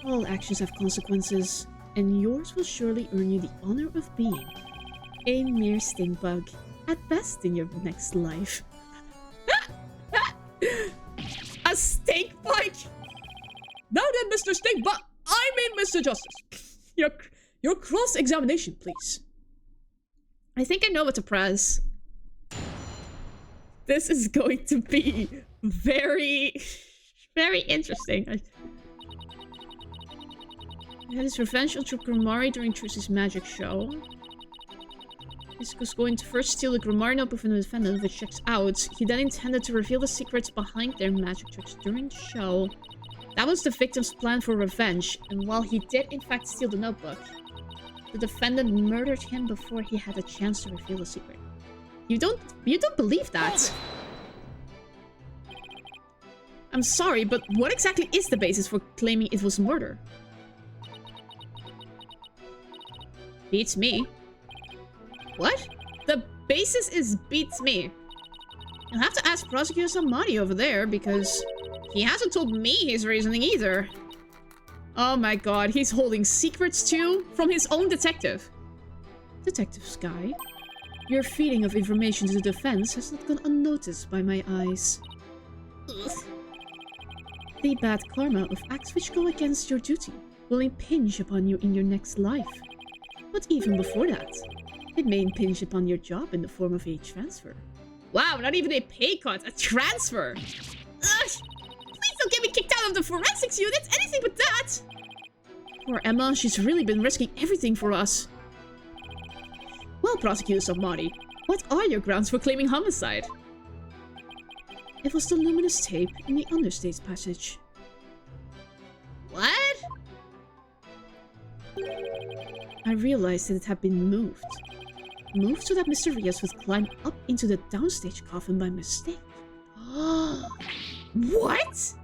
All actions have consequences, and yours will surely earn you the honor of being a mere stink bug, at best in your next life. A stink bug? Now then, Mr. Stink Bug, I mean Mr. Justice. Your cross-examination, please. I think I know what to press. This is going to be very, very interesting. He had his revenge on Grimoire during Trish's magic show. He was going to first steal the Grimoire notebook from the defendant, which checks out. He then intended to reveal the secrets behind their magic tricks during the show. That was the victim's plan for revenge, and while he did in fact steal the notebook, the defendant murdered him before he had a chance to reveal the secret. You don't believe that? I'm sorry, but what exactly is the basis for claiming it was murder? Beats me. What? The basis is beats me. You'll have to ask Prosecutor Samadi over there, because he hasn't told me his reasoning either. Oh my god, he's holding secrets too? From his own detective. Detective Sky, your feeding of information to the defense has not gone unnoticed by my eyes. Ugh. The bad karma of acts which go against your duty will impinge upon you in your next life. But even before that, it may impinge upon your job in the form of a transfer. Wow, not even a pay cut, a transfer! Ugh. Please don't get me kicked out of the forensics unit, anything but that! Poor Emma, she's really been risking everything for us. Well, Prosecutor Samadi, what are your grounds for claiming homicide? It was the luminous tape in the understage passage. What? I realized that it had been moved. Moved so that Mr. Rios would climb up into the downstage coffin by mistake. What?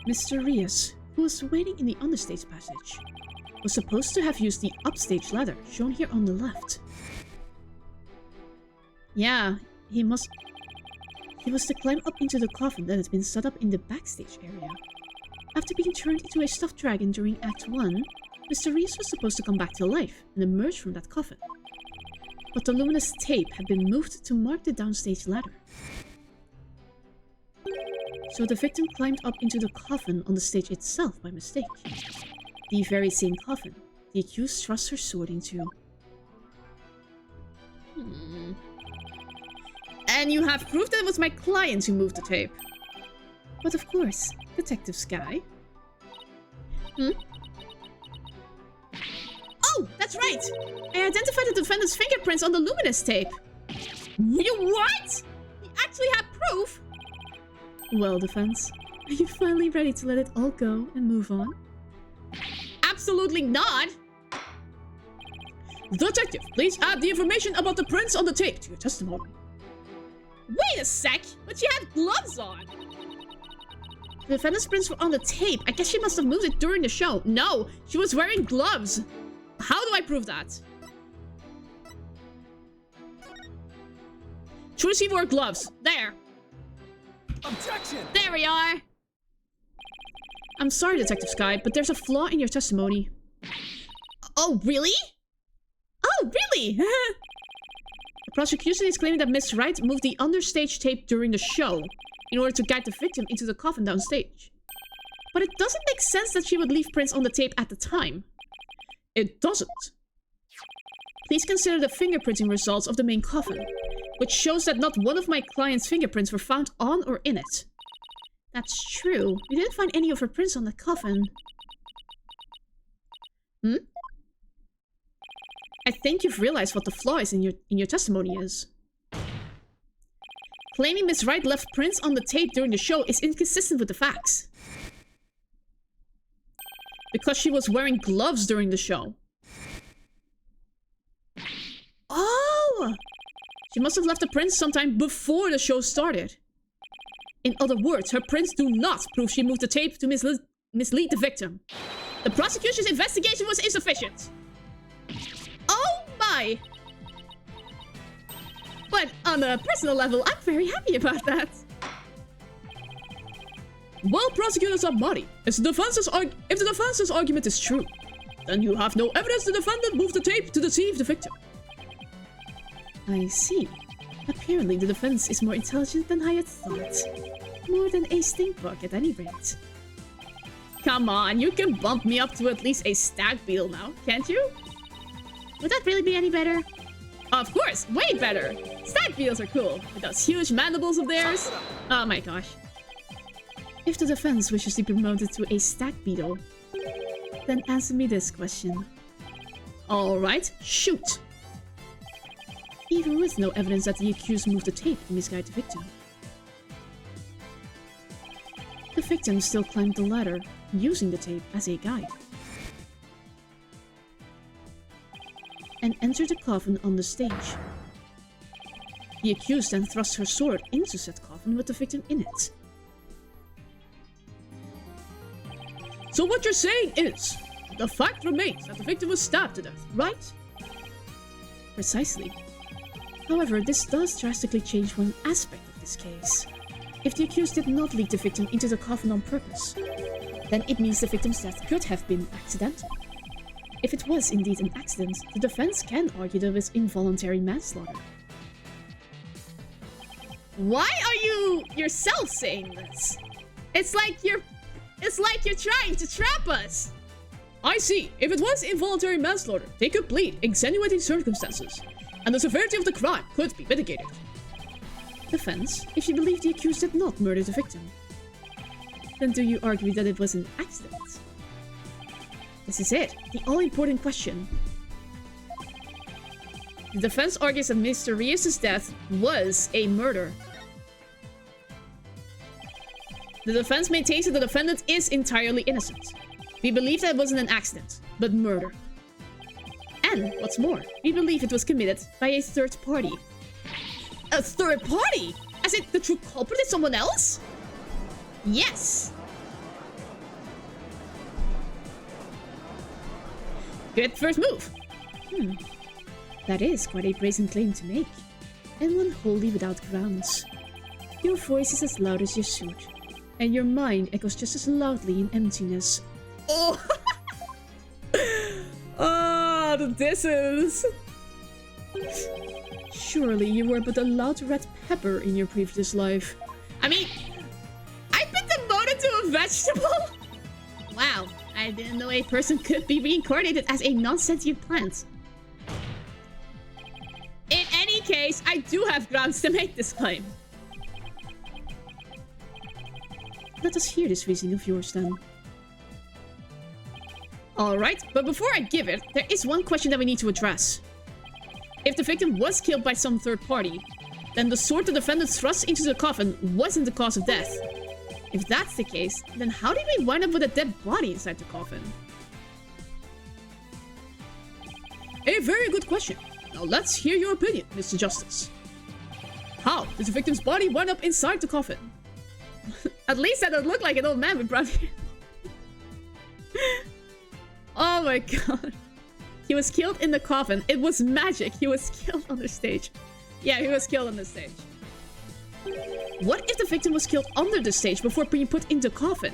Mr. Rios, who was waiting in the understage passage, was supposed to have used the upstage ladder, shown here on the left. Yeah, he was to climb up into the coffin that had been set up in the backstage area. After being turned into a stuffed dragon during Act 1, Mr. Rios was supposed to come back to life and emerge from that coffin. But the luminous tape had been moved to mark the downstage ladder. So the victim climbed up into the coffin on the stage itself by mistake. The very same coffin the accused thrust her sword into. And you have proof that it was my client who moved the tape. But of course, Detective Sky. Oh, that's right! I identified the defendant's fingerprints on the luminous tape. You what? You actually have proof? Well, defense, are you finally ready to let it all go and move on? Absolutely not! Detective, please add the information about the prints on the tape to your testimony. Wait a sec! But she had gloves on! The defendant's prints were on the tape. I guess she must have moved it during the show. No, she was wearing gloves. How do I prove that? Trucy wore gloves. There. Objection! There we are. I'm sorry, Detective Sky, but there's a flaw in your testimony. Oh, really? Oh, really? The prosecution is claiming that Miss Wright moved the understage tape during the show in order to guide the victim into the coffin downstage. But it doesn't make sense that she would leave prints on the tape at the time. It doesn't. Please consider the fingerprinting results of the main coffin, which shows that not one of my client's fingerprints were found on or in it. That's true. We didn't find any of her prints on the coffin. I think you've realized what the flaw is in your testimony is. Claiming Miss Wright left prints on the tape during the show is inconsistent with the facts. Because she was wearing gloves during the show. Oh! She must have left the prints sometime before the show started. In other words, her prints do not prove she moved the tape to mislead the victim. The prosecution's investigation was insufficient. Oh my! But on a personal level, I'm very happy about that. Well, prosecutors are muddy. If the defense's argument is true, then you have no evidence the defendant moved the tape to deceive the victim. I see. Apparently, the defense is more intelligent than I had thought. More than a stink bug, at any rate. Come on, you can bump me up to at least a stag beetle now, can't you? Would that really be any better? Of course, way better! Stag beetles are cool, with those huge mandibles of theirs. Oh my gosh. If the defense wishes to be promoted to a stag beetle, then answer me this question. Alright, shoot! Even with no evidence that the accused moved the tape to misguide the victim. The victim still climbed the ladder, using the tape as a guide. And entered the coffin on the stage. The accused then thrust her sword into said coffin with the victim in it. So what you're saying is, the fact remains that the victim was stabbed to death, right? Precisely. However, this does drastically change one aspect of this case. If the accused did not lead the victim into the coffin on purpose, then it means the victim's death could have been accidental. If it was indeed an accident, the defense can argue that it was involuntary manslaughter. Why are you yourself saying this? It's like you're trying to trap us. I see. If it was involuntary manslaughter, they could plead extenuating circumstances, and the severity of the crime could be mitigated. Defense, if you believe the accused did not murder the victim, then do you argue that it was an accident? This is it, the all-important question. The defense argues that Mr. Rios' death was a murder. The defense maintains that the defendant is entirely innocent. We believe that it wasn't an accident, but murder. And, what's more, we believe it was committed by a third party. A third party? As in, the true culprit is someone else? Yes! Good first move. That is quite a brazen claim to make. And one wholly without grounds. Your voice is as loud as your suit. And your mind echoes just as loudly in emptiness. Oh! Ah, the disses! Surely you were but a loud red pepper in your previous life. I mean, I've been demoted to a vegetable? Wow, I didn't know a person could be reincarnated as a non-sentient plant. In any case, I do have grounds to make this claim. Let us hear this reasoning of yours then. Alright, but before I give it, there is one question that we need to address. If the victim was killed by some third party, then the sword the defendant thrust into the coffin wasn't the cause of death. If that's the case, then how did we wind up with a dead body inside the coffin? A very good question. Now let's hear your opinion, Mr. Justice. How did the victim's body wind up inside the coffin? At least that doesn't look like an old man with brown hair. Oh my god. He was killed in the coffin. It was magic. He was killed on the stage. Yeah, he was killed on the stage. What if the victim was killed under the stage before being put in the coffin?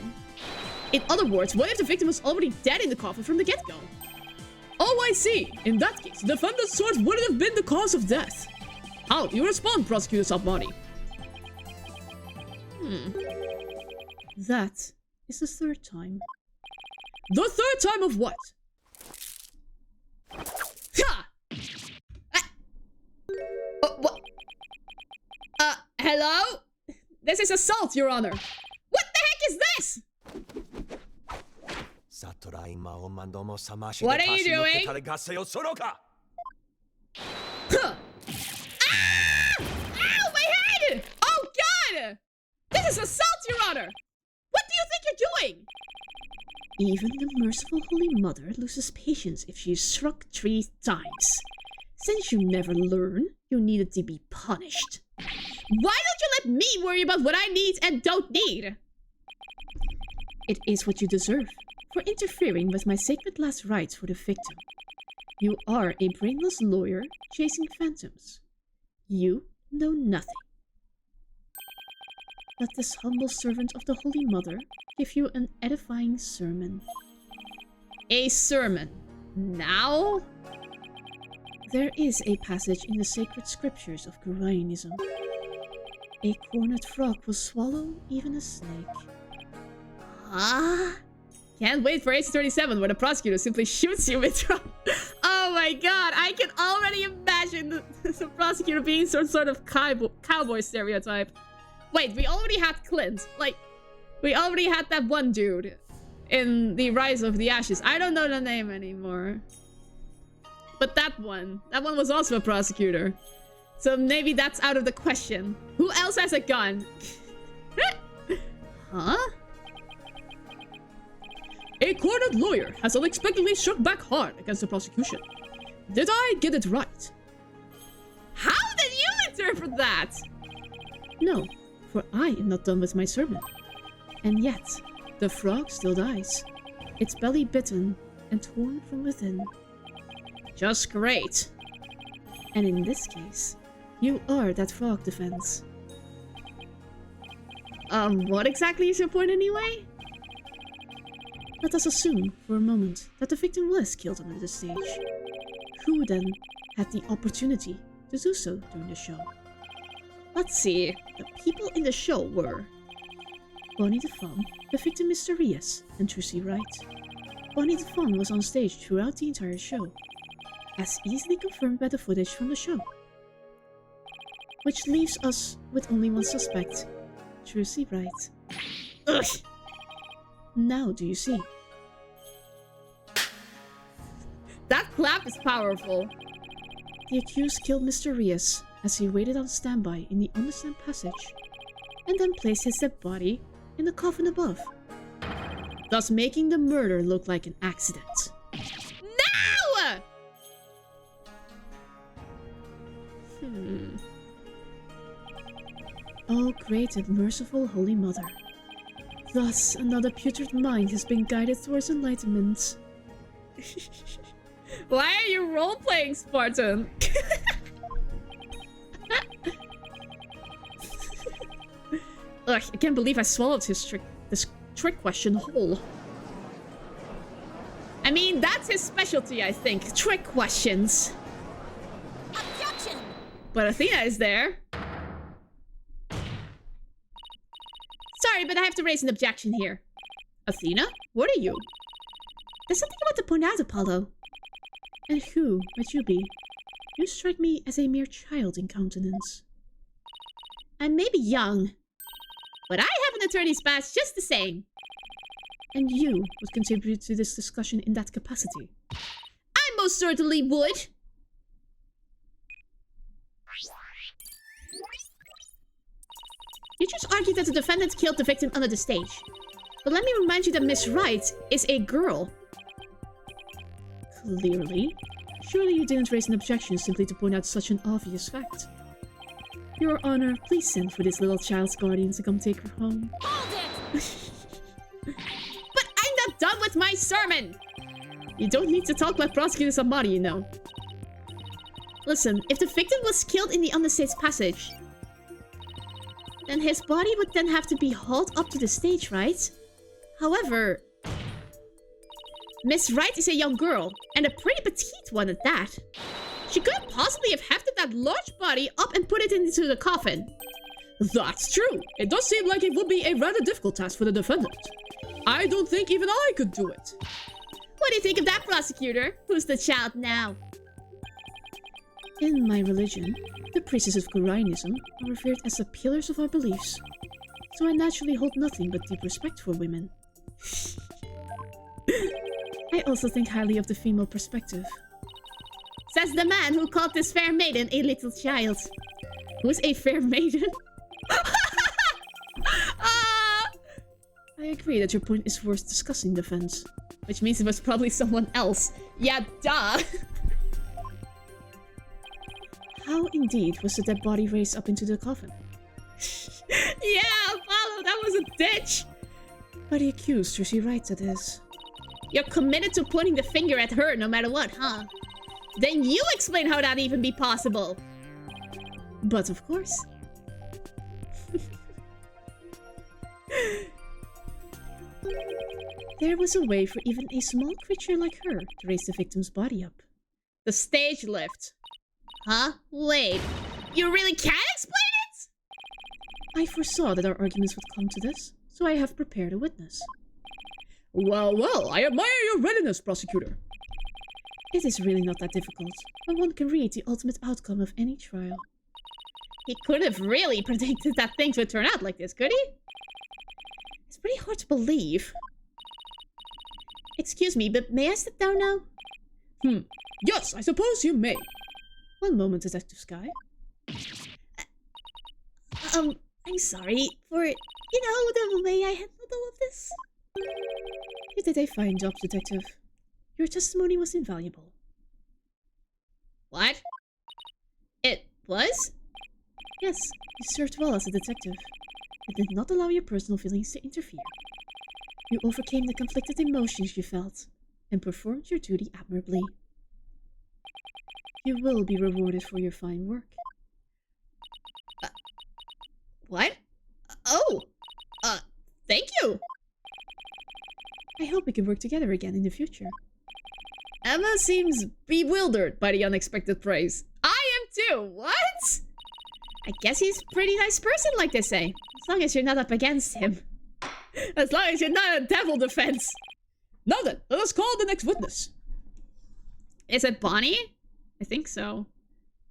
In other words, what if the victim was already dead in the coffin from the get-go? Oh, I see. In that case, the defendant's sword wouldn't have been the cause of death. How do you respond, Prosecutor Sabmani? That is the third time. The third time of what? Ha! What? Hello? This is assault, Your Honor. What the heck is this? What are you doing? Huh. Ah! Ow, my head! Oh, God! This is assault, Your Honor! What do you think you're doing? Even the merciful Holy Mother loses patience if she is struck 3 times. Since you never learn, you needed to be punished. Why don't you let me worry about what I need and don't need? It is what you deserve for interfering with my sacred last rites for the victim. You are a brainless lawyer chasing phantoms. You know nothing. Let this humble servant of the Holy Mother give you an edifying sermon. A sermon? Now? There is a passage in the sacred scriptures of Koreanism. A cornered frog will swallow even a snake. Huh? Can't wait for 1837 where the prosecutor simply shoots you with Oh my god, I can already imagine the prosecutor being some sort of cowboy stereotype. Wait, we already had Clint. Like, we already had that one dude in the Rise of the Ashes. I don't know the name anymore. But that one was also a prosecutor. So maybe that's out of the question. Who else has a gun? Huh? A cornered lawyer has unexpectedly struck back hard against the prosecution. Did I get it right? How did you interpret that? No, for I am not done with my sermon. And yet, the frog still dies. Its belly bitten and torn from within. Just great. And in this case, you are that frog defense. What exactly is your point anyway? Let us assume, for a moment, that the victim was killed under the stage. Who then had the opportunity to do so during the show? Let's see. The people in the show were Bonnie the Fawn, the victim Mr. Reyes, and Trucy Wright. Bonnie the Fawn was on stage throughout the entire show, as easily confirmed by the footage from the show. Which leaves us with only one suspect, Trucy Wright. Ugh! Now do you see? That clap is powerful. The accused killed Mr. Reyes as he waited on standby in the understand passage, and then placed his dead body in the coffin above, thus making the murder look like an accident. No! Oh, great and merciful Holy Mother. Thus, another putrid mind has been guided towards enlightenment. Why are you role-playing, Spartan? Ugh, I can't believe I swallowed this trick question whole. I mean, that's his specialty, I think. Trick questions. Objection! But Athena is there. Sorry, but I have to raise an objection here. Athena? What are you? There's something I want to point out, Apollo. And who might you be? You strike me as a mere child in countenance. I may be young, but I have an attorney's pass just the same. And you would contribute to this discussion in that capacity? I most certainly would! You just argued that the defendant killed the victim under the stage. But let me remind you that Miss Wright is a girl. Clearly. Surely you didn't raise an objection simply to point out such an obvious fact. Your Honor, please send for this little child's guardian to come take her home. Hold it! But I'm not done with my sermon! You don't need to talk like Prosecutor somebody, you know. Listen, if the victim was killed in the understage passage, then his body would then have to be hauled up to the stage, right? However, Miss Wright is a young girl, and a pretty petite one at that. She couldn't possibly have hefted that large body up and put it into the coffin. That's true. It does seem like it would be a rather difficult task for the defendant. I don't think even I could do it. What do you think of that, Prosecutor? Who's the child now? In my religion, the priestesses of Koreanism are revered as the pillars of our beliefs, so I naturally hold nothing but deep respect for women. I also think highly of the female perspective. Says the man who called this fair maiden a little child. Who's a fair maiden? I agree that your point is worth discussing, defense. Which means it was probably someone else. Yeah, duh! How indeed was the dead body raised up into the coffin? Yeah, Apollo, that was a ditch! By the accused, was he right, that is? You're committed to pointing the finger at her no matter what, huh? Then you explain how that even be possible! But of course. There was a way for even a small creature like her to raise the victim's body up. The stage lift. Huh? Wait. You really can't explain it? I foresaw that our arguments would come to this, so I have prepared a witness. Well, well, I admire your readiness, Prosecutor. It is really not that difficult, but one can read the ultimate outcome of any trial. He could have really predicted that things would turn out like this, could he? It's pretty hard to believe. Excuse me, but may I sit down now? Yes, I suppose you may. One moment, Detective Sky. I'm sorry for, the way I handled all of this. You did a fine job, Detective. Your testimony was invaluable. What? It was? Yes, you served well as a detective. You did not allow your personal feelings to interfere. You overcame the conflicted emotions you felt, and performed your duty admirably. You will be rewarded for your fine work. What? Thank you! I hope we can work together again in the future. Emma seems bewildered by the unexpected praise. I am too! What? I guess he's a pretty nice person, like they say. As long as you're not up against him. As long as you're not a devil defense. Now then, let us call the next witness. Is it Bonnie? I think so.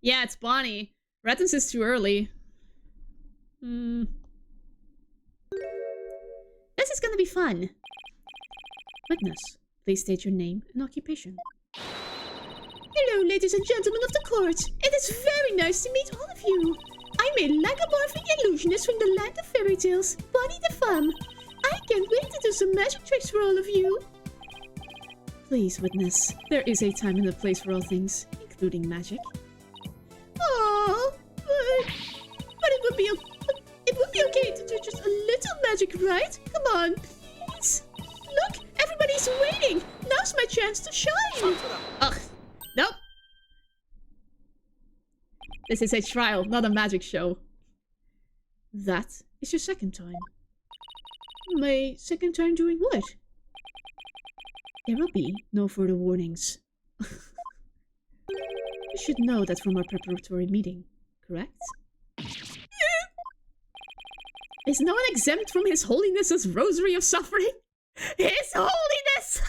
Yeah, it's Bonnie. Rettens is too early. This is gonna be fun. Witness, please state your name and occupation. Hello, ladies and gentlemen of the court. It is very nice to meet all of you. I'm a lagomorphic illusionist from the land of fairy tales, Bonnie the Femme. I can't wait to do some magic tricks for all of you. Please, witness. There is a time and a place for all things, including magic. Oh, but it would be okay to do just a little magic, right? Come on, please. Look, everybody's waiting. Now's my chance to shine. Ugh, nope. This is a trial, not a magic show. That is your second time. My second time doing what? There will be no further warnings. You should know that from our preparatory meeting, correct? Is no one exempt from His Holiness's rosary of suffering? His Holiness!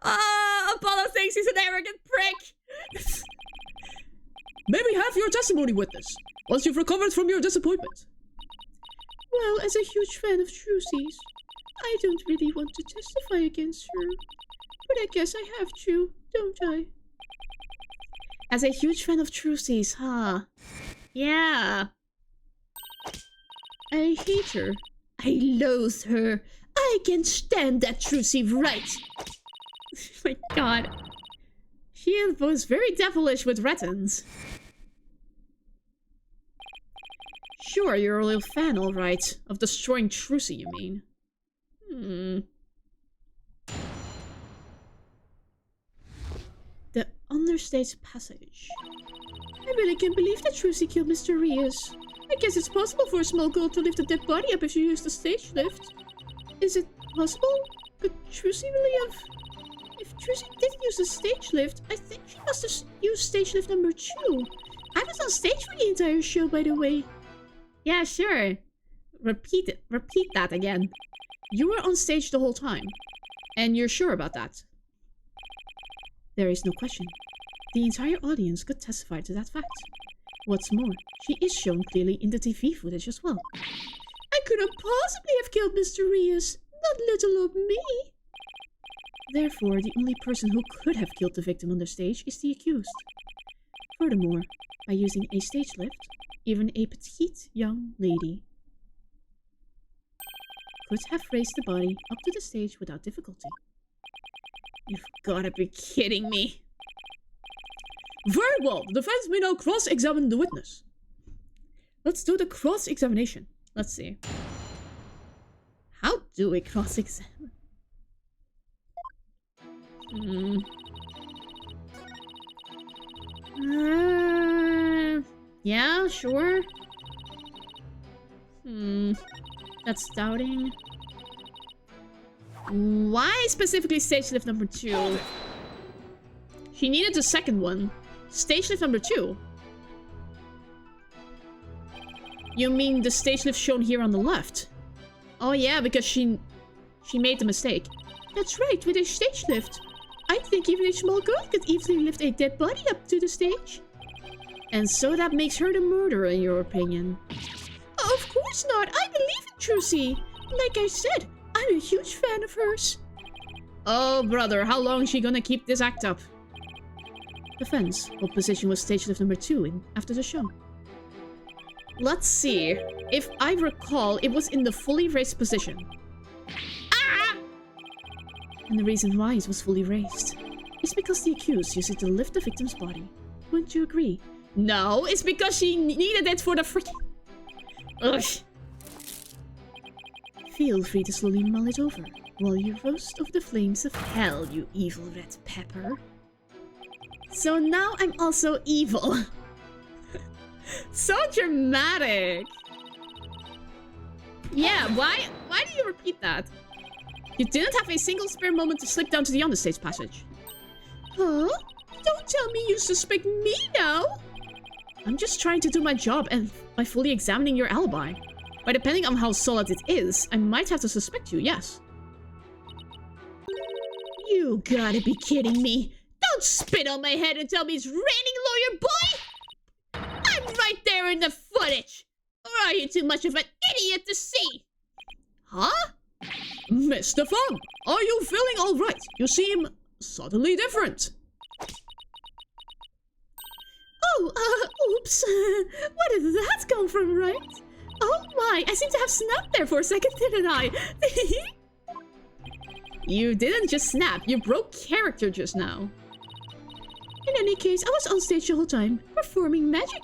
Apollo thinks he's an arrogant prick! May we have your testimony, witness, once you've recovered from your disappointment? Well, as a huge fan of Trucy's, I don't really want to testify against her. But I guess I have to, don't I? As a huge fan of Trucy's, huh? Yeah. I hate her. I loathe her. I can't stand that Trucy right. My god. She was very devilish with Rettens. Sure, you're a little fan, alright. Of destroying Trucy, you mean. The understage passage. I really can't believe that Trucy killed Mr. Rios. I guess it's possible for a small girl to lift a dead body up if she used the stage lift. Is it possible? Could Trucy really have... If Trucy did use the stage lift, I think she must have used stage lift number 2. I was on stage for the entire show, by the way. Yeah, sure. Repeat that again. You were on stage the whole time. And you're sure about that? There is no question. The entire audience could testify to that fact. What's more, she is shown clearly in the TV footage as well. I couldn't possibly have killed Mr. Rios. Not little old me. Therefore, the only person who could have killed the victim on the stage is the accused. Furthermore, by using a stage lift, even a petite young lady could have raised the body up to the stage without difficulty. You've gotta be kidding me. Very well, the defense may now cross-examine the witness. Let's do the cross-examination. Let's see. How do we cross-examine? Yeah, sure. That's doubting. Why specifically stage lift number 2? She needed the second one. Stage lift number 2. You mean the stage lift shown here on the left? Oh yeah, because she made the mistake. That's right, with a stage lift. I think even a small girl could easily lift a dead body up to the stage. And so that makes her the murderer in your opinion? Of course not. I believe in TuMiiA. Like I said, I'm a huge fan of hers. Oh brother, how long is she gonna keep this act up? Defense, what position was stage lift number 2 in after the show? Let's see. If I recall, it was in the fully raised position. Ah! And the reason why it was fully raised is because the accused used it to lift the victim's body. Wouldn't you agree? No, it's because she needed it for the freaking... Ugh. Feel free to slowly mull it over while you roast over the flames of hell, you evil red pepper. So now I'm also evil. So dramatic. Yeah, why do you repeat that? You didn't have a single spare moment to slip down to the understage passage. Huh? Don't tell me you suspect me now! I'm just trying to do my job and by fully examining your alibi. But depending on how solid it is, I might have to suspect you, yes. You gotta be kidding me. Don't spit on my head and tell me it's raining, lawyer boy! I'm right there in the footage! Or are you too much of an idiot to see? Huh? Mr. Fung, are you feeling alright? You seem suddenly different. Oh, oops. Where did that come from, right? Oh my, I seem to have snapped there for a second, didn't I? You didn't just snap, you broke character just now. In any case, I was on stage the whole time, performing magic.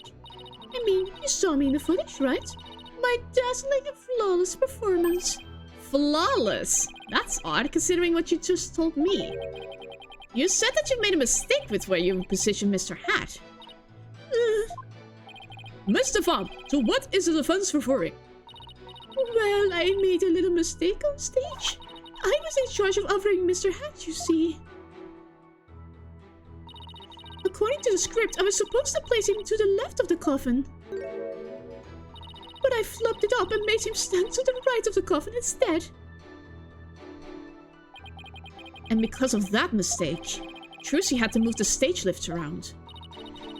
I mean, you saw me in the footage, right? My dazzling and flawless performance. Flawless? That's odd, considering what you just told me. You said that you made a mistake with where you positioned Mr. Hat. Mr. Fung, to what is the defense referring? Well, I made a little mistake on stage. I was in charge of offering Mr. Hat, you see. According to the script, I was supposed to place him to the left of the coffin. But I flubbed it up and made him stand to the right of the coffin instead. And because of that mistake, TuMiiA had to move the stage lifts around.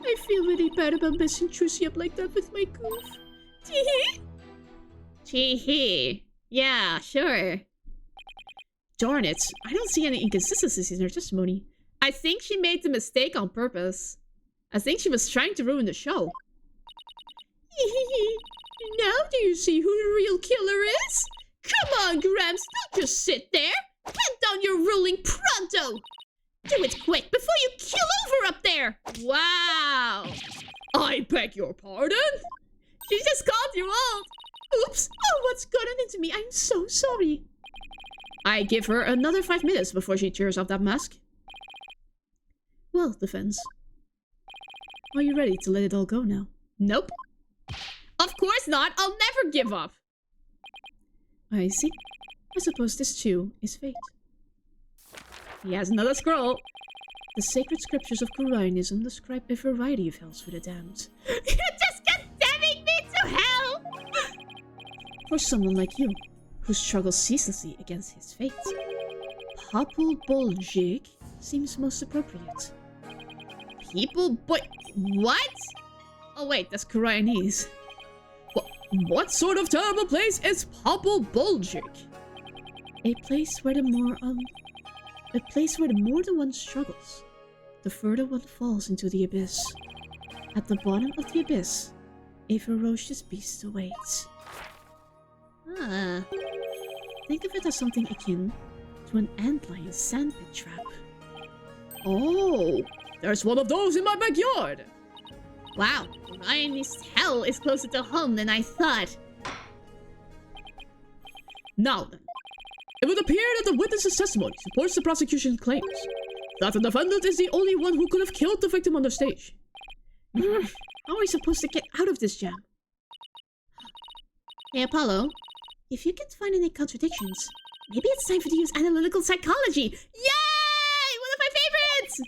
I feel really bad about messing TuMiiA up like that with my goof. Tee-hee! Tee-hee. Yeah, sure. Darn it, I don't see any inconsistencies in her testimony. I think she made the mistake on purpose. I think she was trying to ruin the show. Now do you see who the real killer is? Come on, Gramps, don't just sit there. Hand down your ruling pronto. Do it quick before you kill over up there. Wow. I beg your pardon? She just called you old. Oops. Oh, what's gotten into me? I'm so sorry. I give her another 5 minutes before she tears off that mask. Well, defense. Are you ready to let it all go now? Nope. Of course not. I'll never give up. I see. I suppose this too is fate. He has another scroll. The sacred scriptures of Koreanism describe a variety of hells for the damned. You're just condemning me to hell! For someone like you, who struggles ceaselessly against his fate, Papul Boljig seems most appropriate. What? Oh wait, that's Koreanese. What sort of terrible place is Papul Boljig? A place where the more A place where the more the one struggles, the further one falls into the abyss. At the bottom of the abyss, a ferocious beast awaits. Ah. Think of it as something akin to an antlion sandpit trap. Oh, there's one of those in my backyard. Wow, Ryan's hell is closer to home than I thought. Now then, it would appear that the witness's testimony supports the prosecution's claims that the defendant is the only one who could have killed the victim on the stage. How are we supposed to get out of this jam? Hey Apollo, if you can't find any contradictions, maybe it's time for you to use analytical psychology. Yay! One of my favorites!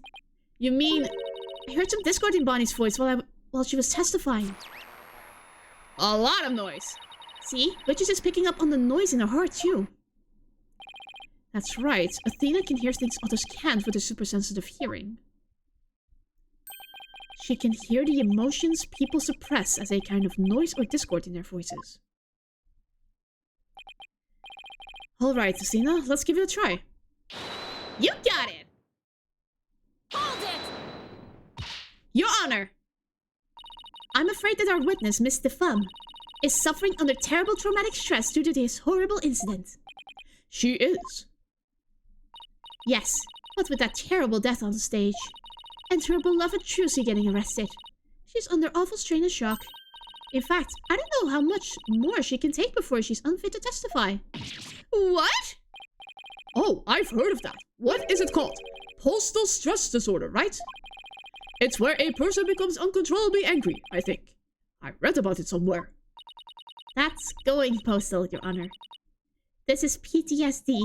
You mean I heard some discord in Bonnie's voice while she was testifying. a lot of noise? See? Witches is picking up on the noise in her heart too. That's right. Athena can hear things others can't with her super sensitive hearing. She can hear the emotions people suppress as a kind of noise or discord in their voices. Alright, Athena, let's give it a try. You got it! Hold it! Your Honor! I'm afraid that our witness, Miss Defam, is suffering under terrible traumatic stress due to this horrible incident. She is. Yes, what with that terrible death on the stage. And her beloved Trucy getting arrested. She's under awful strain and shock. In fact, I don't know how much more she can take before she's unfit to testify. What? Oh, I've heard of that. What is it called? Postal stress disorder, right? It's where a person becomes uncontrollably angry, I think. I read about it somewhere. That's going postal, Your Honor. This is PTSD.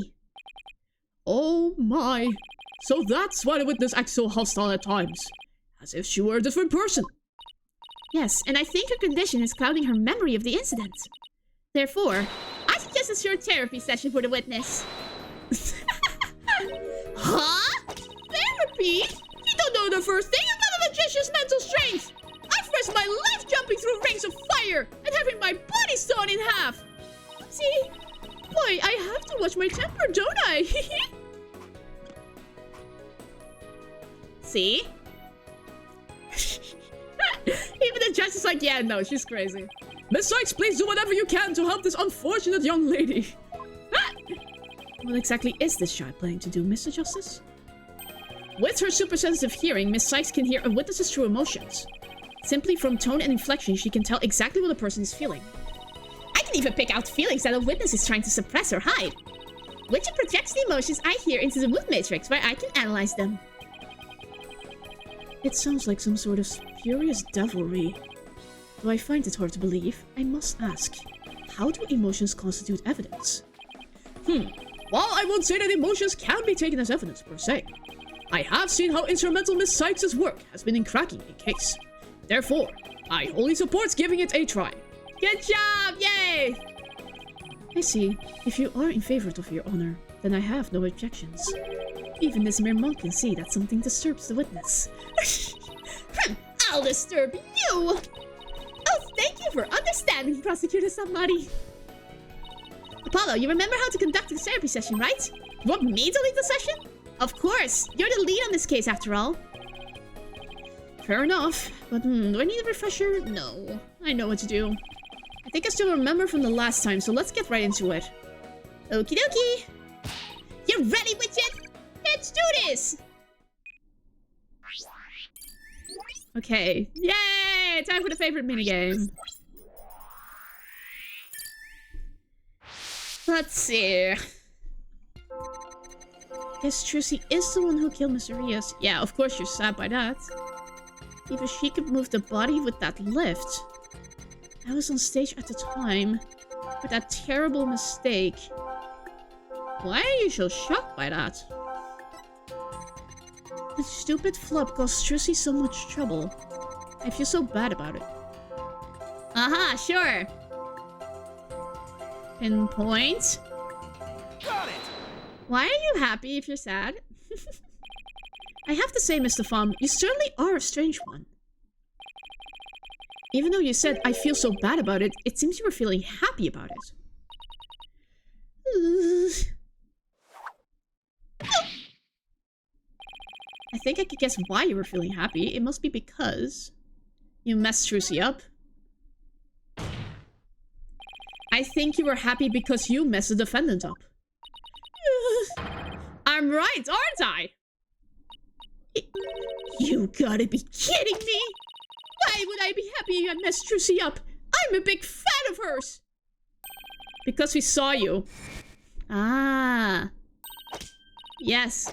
Oh my. So that's why the witness acts so hostile at times. As if she were a different person. Yes, and I think her condition is clouding her memory of the incident. Therefore, I suggest a short therapy session for the witness. Huh? Therapy? You don't know the first thing about a magician's mental strength. I've risked my life jumping through rings of fire and having my body sawn in half. See? Boy, I have to watch my temper, don't I? See? Even the judge is like, yeah, no, she's crazy. Miss Sykes, please do whatever you can to help this unfortunate young lady. What exactly is this child planning to do, Mr. Justice? With her super sensitive hearing, Miss Sykes can hear a witness's true emotions. Simply from tone and inflection, she can tell exactly what a person is feeling. I can even pick out feelings that a witness is trying to suppress or hide. Which projects the emotions I hear into the mood matrix, where I can analyze them. It sounds like some sort of spurious devilry. Though I find it hard to believe, I must ask, how do emotions constitute evidence? While I won't say that emotions can be taken as evidence per se, I have seen how instrumental Miss Sykes' work has been in cracking a case. Therefore, I wholly support giving it a try. Good job! Yay! I see. If you are in favor of Your Honor, then I have no objections. Even this mere monk can see that something disturbs the witness. I'll disturb you! Oh, thank you for understanding, Prosecutor Samari. Apollo, you remember how to conduct a therapy session, right? You want me to lead the session? Of course! You're the lead on this case, after all. Fair enough, but do I need a refresher? No, I know what to do. I think I still remember from the last time, so let's get right into it. Okie dokie! You ready, Widget? Let's do this! Okay, yay! Time for the favorite minigame. Let's see. Guess Trucy is the one who killed Mr. Rios. Yeah, of course you're sad by that. Even she could move the body with that lift. I was on stage at the time with that terrible mistake. Why are you so shocked by that? The stupid flub caused Trucy so much trouble. I feel so bad about it. Aha, sure. Pinpoint. Got it! Why are you happy if you're sad? I have to say, Mr. Pham, you certainly are a strange one. Even though you said, I feel so bad about it, it seems you were feeling happy about it. I think I could guess why you were feeling happy. It must be because you messed TuMiiA up. I think you were happy because you messed the defendant up. I'm right, aren't I? You gotta be kidding me! Why would I be happy I messed TuMiiA up? I'm a big fan of hers! Because we saw you. Ah. Yes.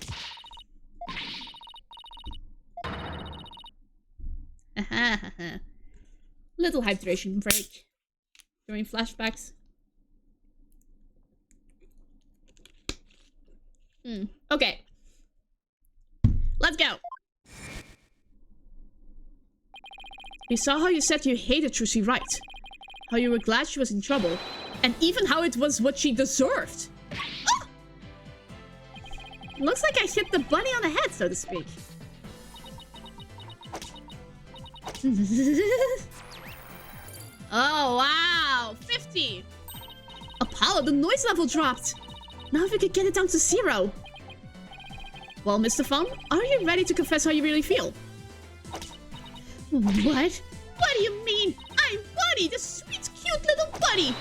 Little hydration break. During flashbacks. Okay. Let's go. We saw how you said you hated TuMiiA, right? How you were glad she was in trouble. And even how it was what she deserved. Oh! Looks like I hit the bunny on the head, so to speak. Oh, wow. 50. Apollo, the noise level dropped. Now if we could get it down to 0. Well, Mr. Fun, are you ready to confess how you really feel? What? What do you mean? I'm Bunny, the sweet, cute little bunny.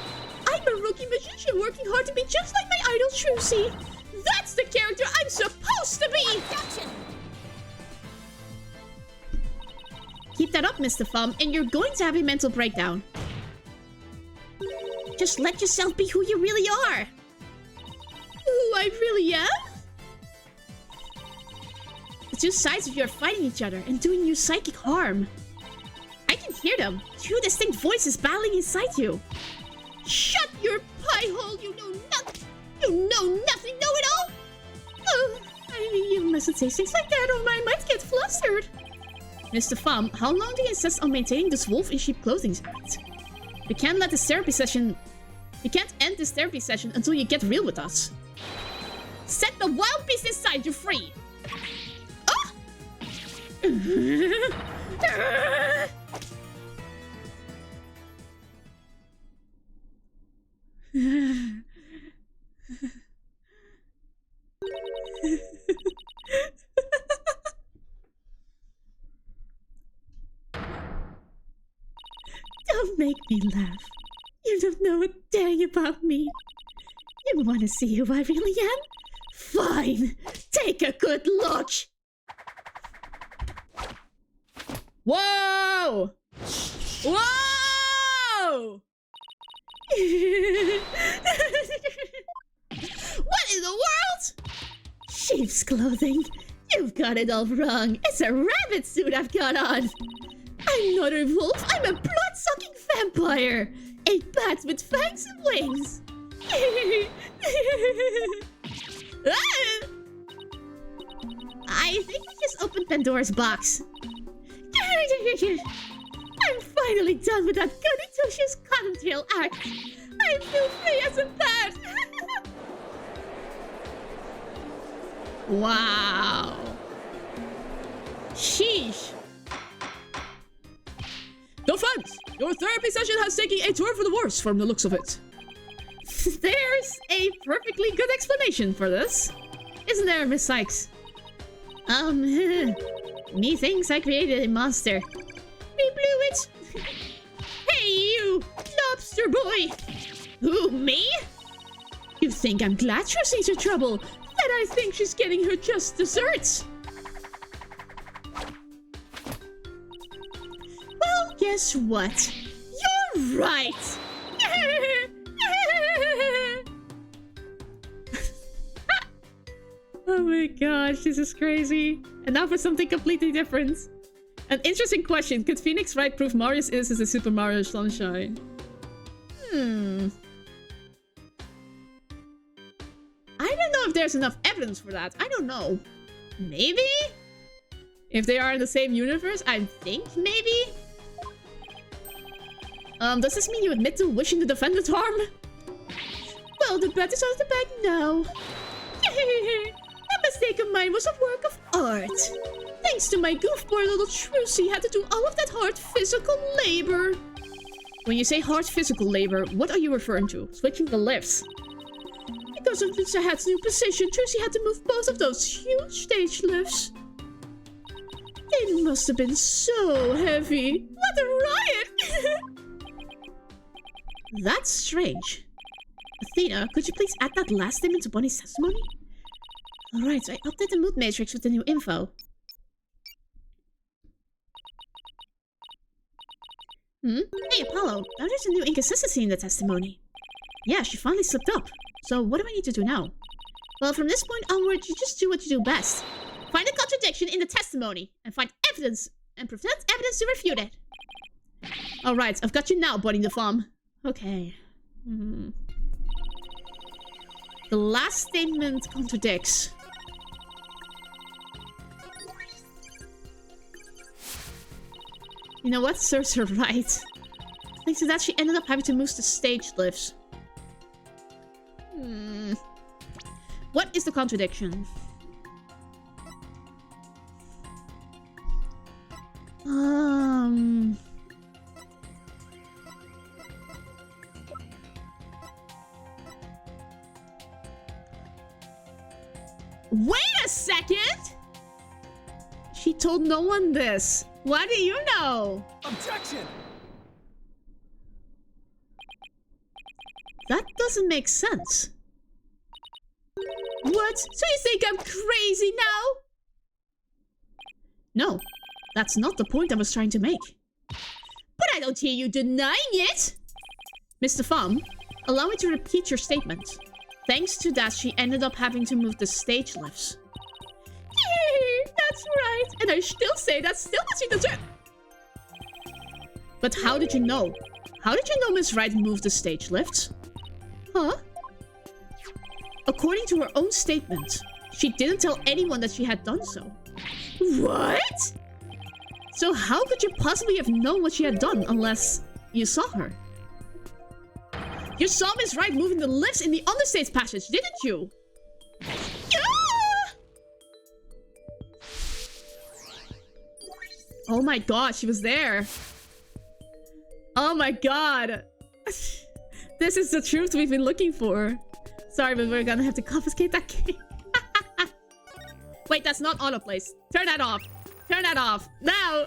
I'm a rookie magician working hard to be just like my idol TuMiiA. That's the character I'm supposed to be! Gotcha. Keep that up, Mr. Fum, and you're going to have a mental breakdown. Just let yourself be who you really are. Who I really am? The two sides of you are fighting each other and doing you psychic harm. I can hear them. Two distinct voices battling inside you. Shut your pie hole, you know nothing. You know nothing, know it all. Oh, I mean, you mustn't say things like that or I might get flustered. Mr. Fum, how long do you insist on maintaining this wolf in sheep clothing act? We can't let this therapy session... We can't end this therapy session until you get real with us. Set the wild beast inside you free. Oh! Don't make me laugh. You don't know a dang about me. You want to see who I really am? Fine. Take a good look. Whoa! Whoa! What in the world? Sheep's clothing. You've got it all wrong. It's a rabbit suit I've got on. I'm not a wolf. I'm a blood-sucking vampire. A bat with fangs and wings. I think we just opened Pandora's box. I'm finally done with that goody-two-shoes cottontail act. I feel free as a bat. Wow. Sheesh. Defense! Your therapy session has taken a turn for the worse from the looks of it. There's a perfectly good explanation for this. Isn't there, Miss Sykes? Methinks I created a monster. We blew it. Hey, you! Lobster boy! Who, me? You think I'm glad Trussy's in trouble? That I think she's getting her just desserts. Well, guess what? You're right! Oh my gosh, this is crazy. And now for something completely different. An interesting question. Could Phoenix Wright prove Mario's innocence in Super Mario Sunshine? I don't know if there's enough evidence for that. I don't know. Maybe? If they are in the same universe, I think maybe? Does this mean you admit to wishing the defendant harm? Well, the bet is out of the bag now. That mistake of mine was a work of art. Thanks to my goofball little TuMiiA had to do all of that hard physical labor. When you say hard physical labor, what are you referring to? Switching the lifts. Because of the hat's new position, TuMiiA had to move both of those huge stage lifts. It must have been so heavy. What a riot! That's strange. Athena, could you please add that last statement to Bonnie's testimony? Alright, I update the mood matrix with the new info. Hey, Apollo, now there's a new inconsistency in the testimony. Yeah, she finally slipped up. So what do I need to do now? Well, from this point onward, you just do what you do best. Find a contradiction in the testimony, and find evidence, and present evidence to refute it. Alright, I've got you now, Bonnie the Farm. Okay. The last statement contradicts. You know what? Serves her right. Thanks to that, she ended up having to move the stage lifts. What is the contradiction? Wait a second! She told no one this. What do you know? Objection! That doesn't make sense. What? So you think I'm crazy now? No, that's not the point I was trying to make. But I don't hear you denying it! Mr. Pham, allow me to repeat your statement. Thanks to that, she ended up having to move the stage lifts. That's right, and I still say that's still what she deserves. But how did you know? How did you know Miss Wright moved the stage lifts? Huh? According to her own statement, she didn't tell anyone that she had done so. What? So how could you possibly have known what she had done unless you saw her? You saw Miss Wright moving the lifts in the understage passage, didn't you? Oh my god, she was there. Oh my god. This is the truth we've been looking for. Sorry, but we're gonna have to confiscate that game. Wait, that's not autoplays. Turn that off. Turn that off. Now!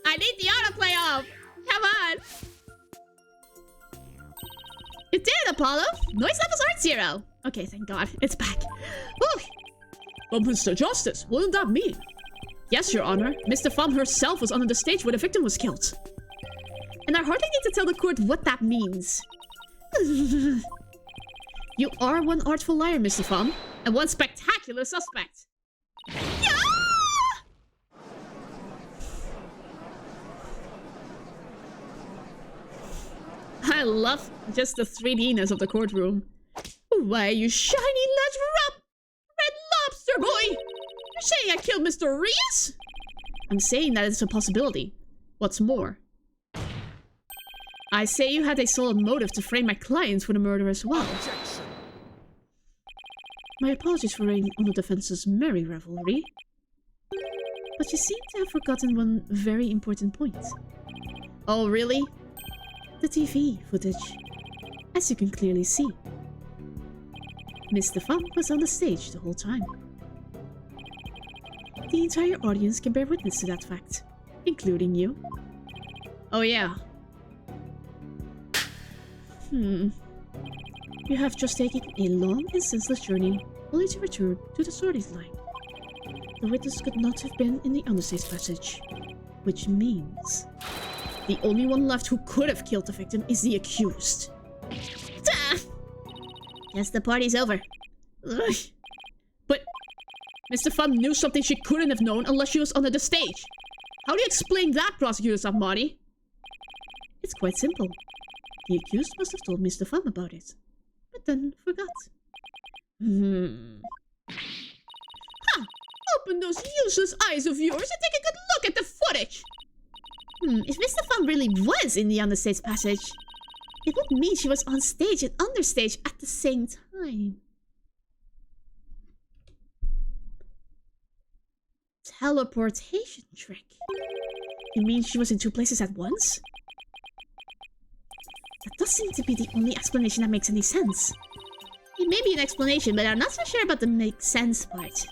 I need the autoplay off! Come on! You did it, Apollo! Noise levels aren't 0. Okay, thank god. It's back. Whew. But Mr. Justice, what did that mean? Yes, Your Honor. Mr. Pham herself was on the stage where the victim was killed. And I hardly need to tell the court what that means. You are one artful liar, Mr. Pham. And one spectacular suspect. I love just the 3D-ness of the courtroom. Why, you shiny red lobster boy! You're saying I killed Mr. Reyes? I'm saying that it's a possibility. What's more, I say you had a solid motive to frame my clients for the murder as well. Objection! my apologies for rain on the defense's merry revelry. But you seem to have forgotten one very important point. Oh, really? The TV footage. As you can clearly see, Mr. Pham was on the stage the whole time. The entire audience can bear witness to that fact, including you. Oh yeah. You have just taken a long and senseless journey, only to return to the sorting line. The witness could not have been in the understage passage, which means the only one left who could have killed the victim is the accused. Guess the party's over. Ugh. But Mr. Pham knew something she couldn't have known unless she was under the stage. How do you explain that, Prosecutor Sabmati? It's quite simple. The accused must have told Mr. Pham about it, but then forgot. Ha! Open those useless eyes of yours and take a good look at the footage! If Mr. Pham really was in the understage passage, it would mean she was on stage and understage at the same time. Teleportation trick. It means she was in two places at once? That does seem to be the only explanation that makes any sense. It may be an explanation, but I'm not so sure about the make sense part.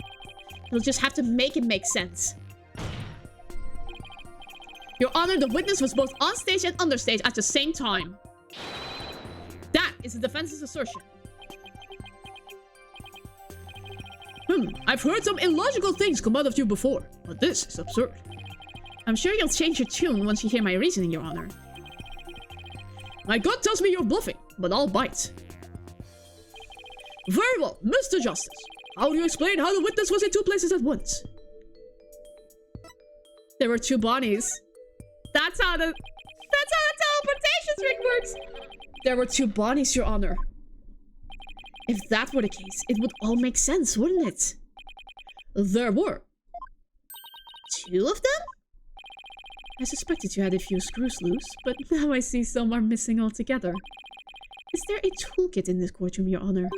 You'll just have to make it make sense. Your Honor, the witness was both on stage and understage at the same time. That is the defense's assertion. I've heard some illogical things come out of you before, but this is absurd. I'm sure you'll change your tune once you hear my reasoning, Your Honor. My gut tells me you're bluffing, but I'll bite. Very well, Mr. Justice. How do you explain how the witness was in two places at once? There were two bodies. That's how the teleportation trick works. There were two bodies, Your Honor. If that were the case, it would all make sense, wouldn't it? There were. Two of them? I suspected you had a few screws loose, but now I see some are missing altogether. Is there a toolkit in this courtroom, Your Honor?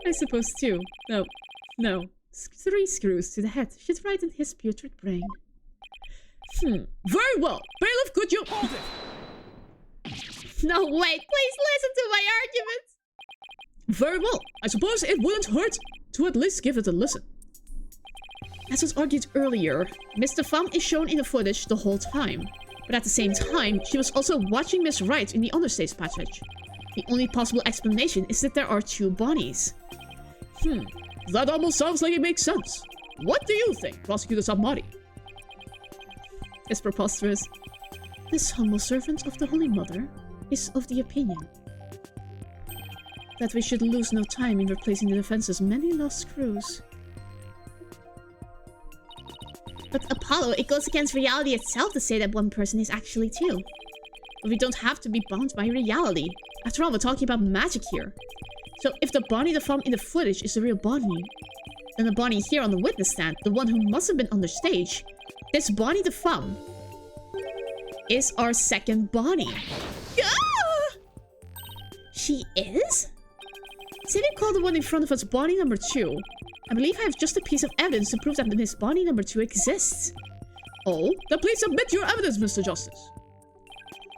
I suppose two. No. 3 screws to the head should frighten his putrid brain. Very well. Bailiff, could you... No, wait. Please listen to my arguments. Very well. I suppose it wouldn't hurt to at least give it a listen. As was argued earlier, Mr. Pham is shown in the footage the whole time. But at the same time, she was also watching Miss Wright in the understage passage. The only possible explanation is that there are two bodies. That almost sounds like it makes sense. What do you think, Prosecutor Samari? It's preposterous. This humble servant of the Holy Mother is of the opinion that we should lose no time in replacing the defense's many lost screws. But Apollo, it goes against reality itself to say that one person is actually two. But we don't have to be bound by reality. After all, we're talking about magic here. So if the Bonnie the Pham in the footage is the real Bonnie, then the Bonnie here on the witness stand, the one who must have been on the stage, this Bonnie the Pham is our second Bonnie. Ah! She is? Say they call the one in front of us Bonnie number 2. I believe I have just a piece of evidence to prove that Miss Bonnie number 2 exists. Oh, then please submit your evidence, Mr. Justice.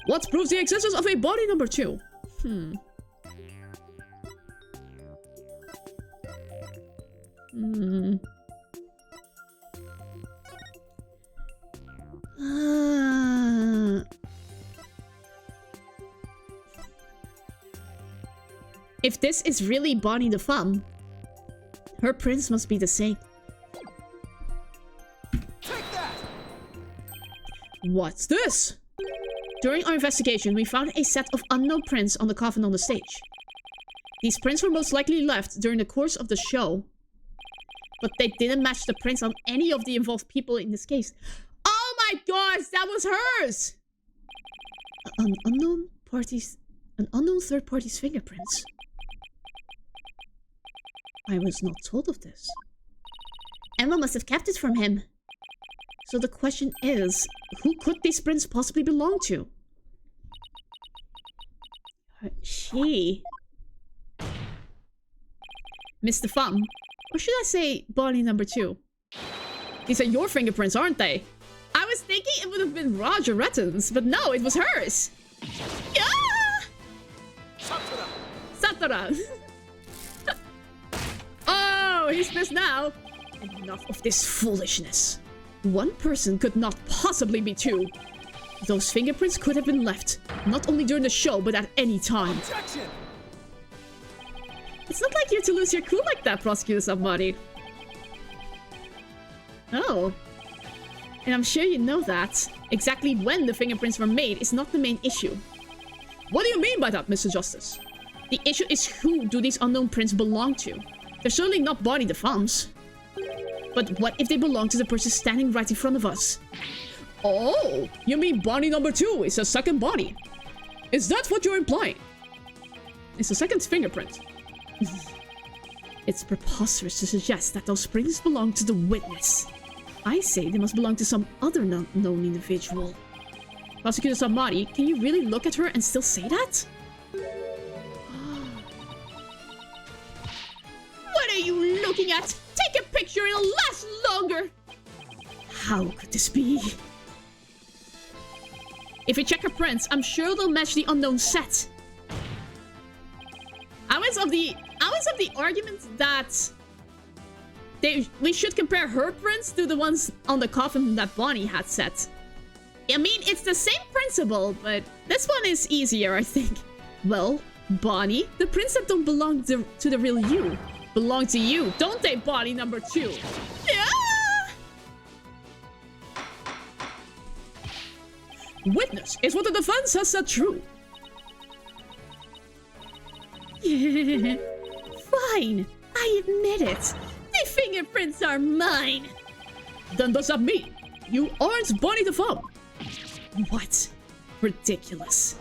What proves the existence of a Bonnie number 2? If this is really Bonnie the Pham, her prince must be the same. Take that! What's this? During our investigation, we found a set of unknown prints on the coffin on the stage. These prints were most likely left during the course of the show, but they didn't match the prints on any of the involved people in this case. Oh my gosh, that was hers! An unknown third party's fingerprints. I was not told of this. Emma must have kept it from him. So the question is, who could these prints possibly belong to? She. Mr. Pham. Or should I say Bonnie number 2? These are your fingerprints, aren't they? I was thinking it would have been Roger Retton's, but no, it was hers. Ah! Satora. Oh, he's pissed now. Enough of this foolishness. One person could not possibly be two. Those fingerprints could have been left, not only during the show, but at any time. Objection! It's not like you're to lose your cool like that, Prosecutor Samari. Oh. And I'm sure you know that. Exactly when the fingerprints were made is not the main issue. What do you mean by that, Mr. Justice? The issue is who do these unknown prints belong to? They're certainly not Bonnie the Pham's. But what if they belong to the person standing right in front of us? Oh, you mean Bonnie number 2 is a second Bonnie? Is that what you're implying? It's a second fingerprint. It's preposterous to suggest that those prints belong to the witness. I say they must belong to some other known individual. Prosecutor Samari, can you really look at her and still say that? What are you looking at? Take a picture, it'll last longer! How could this be? If we check her prints, I'm sure they'll match the unknown set. I was of the argument that we should compare her prints to the ones on the coffin that Bonnie had set. I mean, it's the same principle, but this one is easier, I think. Well, Bonnie, the princess don't belong to the real you. Belong to you, don't they, Bonnie number 2? Yeah! Witness is what the defense has said true. Fine, I admit it. The fingerprints are mine. Then does that mean you aren't Bonnie the Femme? What? Ridiculous.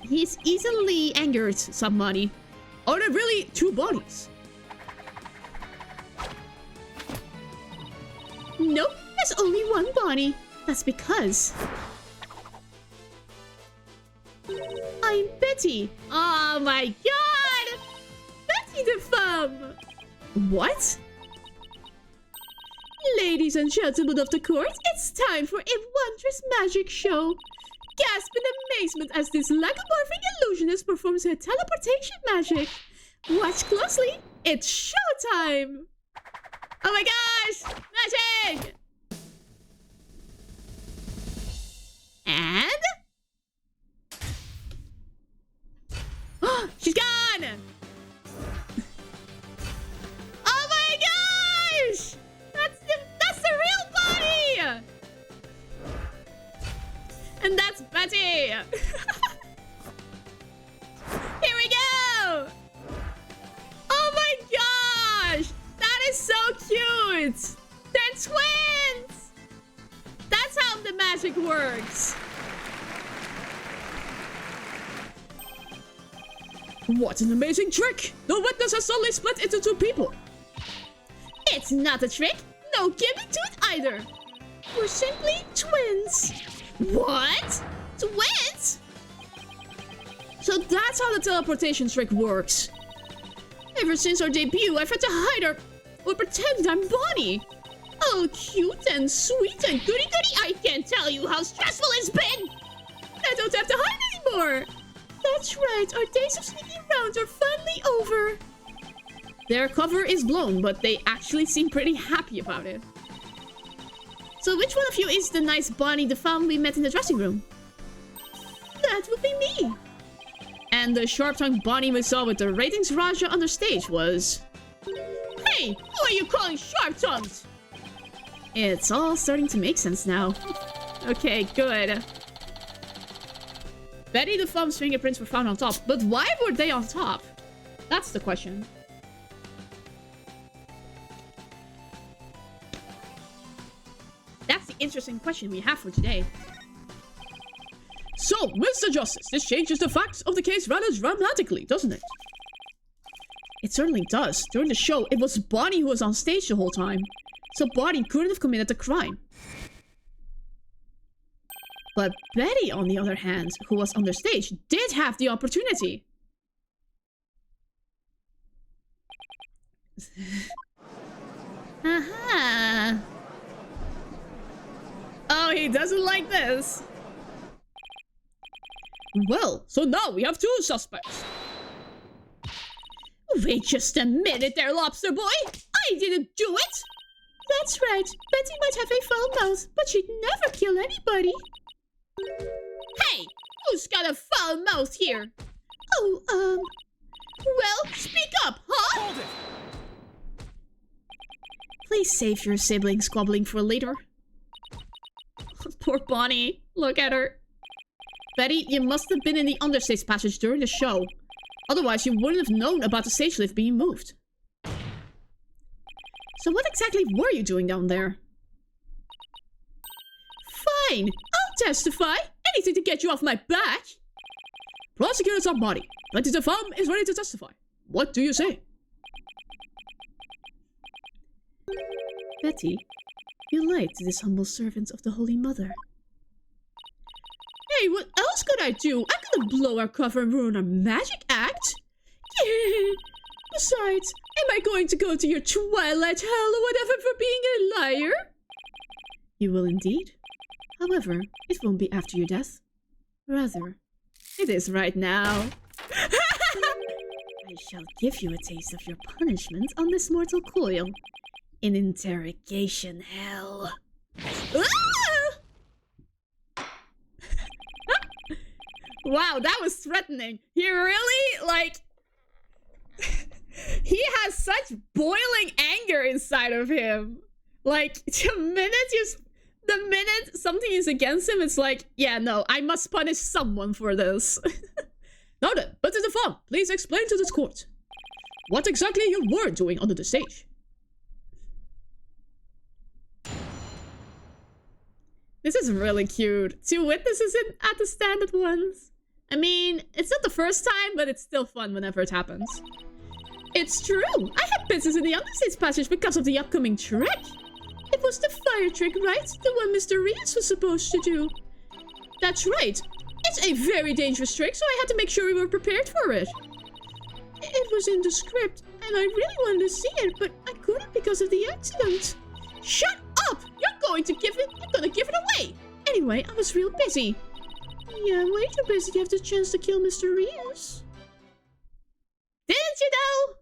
He's easily angered, somebody. Are there really 2 bodies? Nope, there's only one Bonnie. That's because I'm Betty. Oh my god! Betty the Femme. What? Ladies and gentlemen of the court, it's time for a wondrous magic show. Gasp in amazement as this lagomorphic illusionist performs her teleportation magic. Watch closely. It's showtime. Oh my gosh! Magic! And? She's gone! Oh my gosh! That's the real body! And that's Betty! Here we go! Oh my gosh! That is so cute! They're twins! That's how the magic works! What an amazing trick! The witness has suddenly split into 2 people. It's not a trick! No gimmick to it either! We're simply twins. What? Twins? So that's how the teleportation trick works. Ever since our debut, I've had to hide or pretend I'm Bonnie. Oh, cute and sweet and goody-goody! I can't tell you how stressful it's been! I don't have to hide anymore. That's right, our days of sneaking around are finally over. Their cover is blown, but they actually seem pretty happy about it. So which one of you is the nice Bonnie the Femme we met in the dressing room? That would be me. And the sharp-tongued Bonnie we saw with the ratings Raja on the stage was... Hey, who are you calling sharp-tongued? It's all starting to make sense now. Okay, good. Betty the Femme's fingerprints were found on top, but why were they on top? That's the question. That's the interesting question we have for today. So, Mr. Justice, this changes the facts of the case rather dramatically, doesn't it? It certainly does. During the show, it was Bonnie who was on stage the whole time. So Bonnie couldn't have committed the crime. But Betty, on the other hand, who was on the stage, did have the opportunity. Aha! Oh, he doesn't like this. Well, so now we have 2 suspects. Wait just a minute there, Lobster Boy! I didn't do it! That's right. Betty might have a foul mouth, but she'd never kill anybody. Hey! Who's got a foul mouth here? Oh, Well, speak up, huh? Hold it! Please save your sibling squabbling for later. Poor Bonnie. Look at her. Betty, you must have been in the understage passage during the show. Otherwise, you wouldn't have known about the stage lift being moved. So what exactly were you doing down there? fine. I'll testify. Anything to get you off my back. Prosecutor Submoddy, Betty the Femme is ready to testify. What do you say? Betty, you lied to this humble servant of the Holy Mother. Hey, what else could I do? I couldn't blow our cover and ruin our magic act. Besides, am I going to go to your twilight hell or whatever for being a liar? You will indeed. However, it won't be after your death. Rather, it is right now. I shall give you a taste of your punishment on this mortal coil. In interrogation hell. Wow, that was threatening. He really, like... he has such boiling anger inside of him. Like, the minute something is against him, it's like, yeah, no, I must punish someone for this. Now then, Betsy the Fun, please explain to this court what exactly you were doing under the stage. This is really cute. 2 witnesses at the stand at once. I mean, it's not the first time, but it's still fun whenever it happens. It's true. I had business in the understage passage because of the upcoming trick. It was the fire trick, right? The one Mr. Rias was supposed to do. That's right. It's a very dangerous trick, so I had to make sure we were prepared for it. It was in the script, and I really wanted to see it, but I couldn't because of the accident. Shut up! You're gonna give it away! Anyway, I was real busy. Yeah, way too busy to have the chance to kill Mr. Rias. Didn't you know?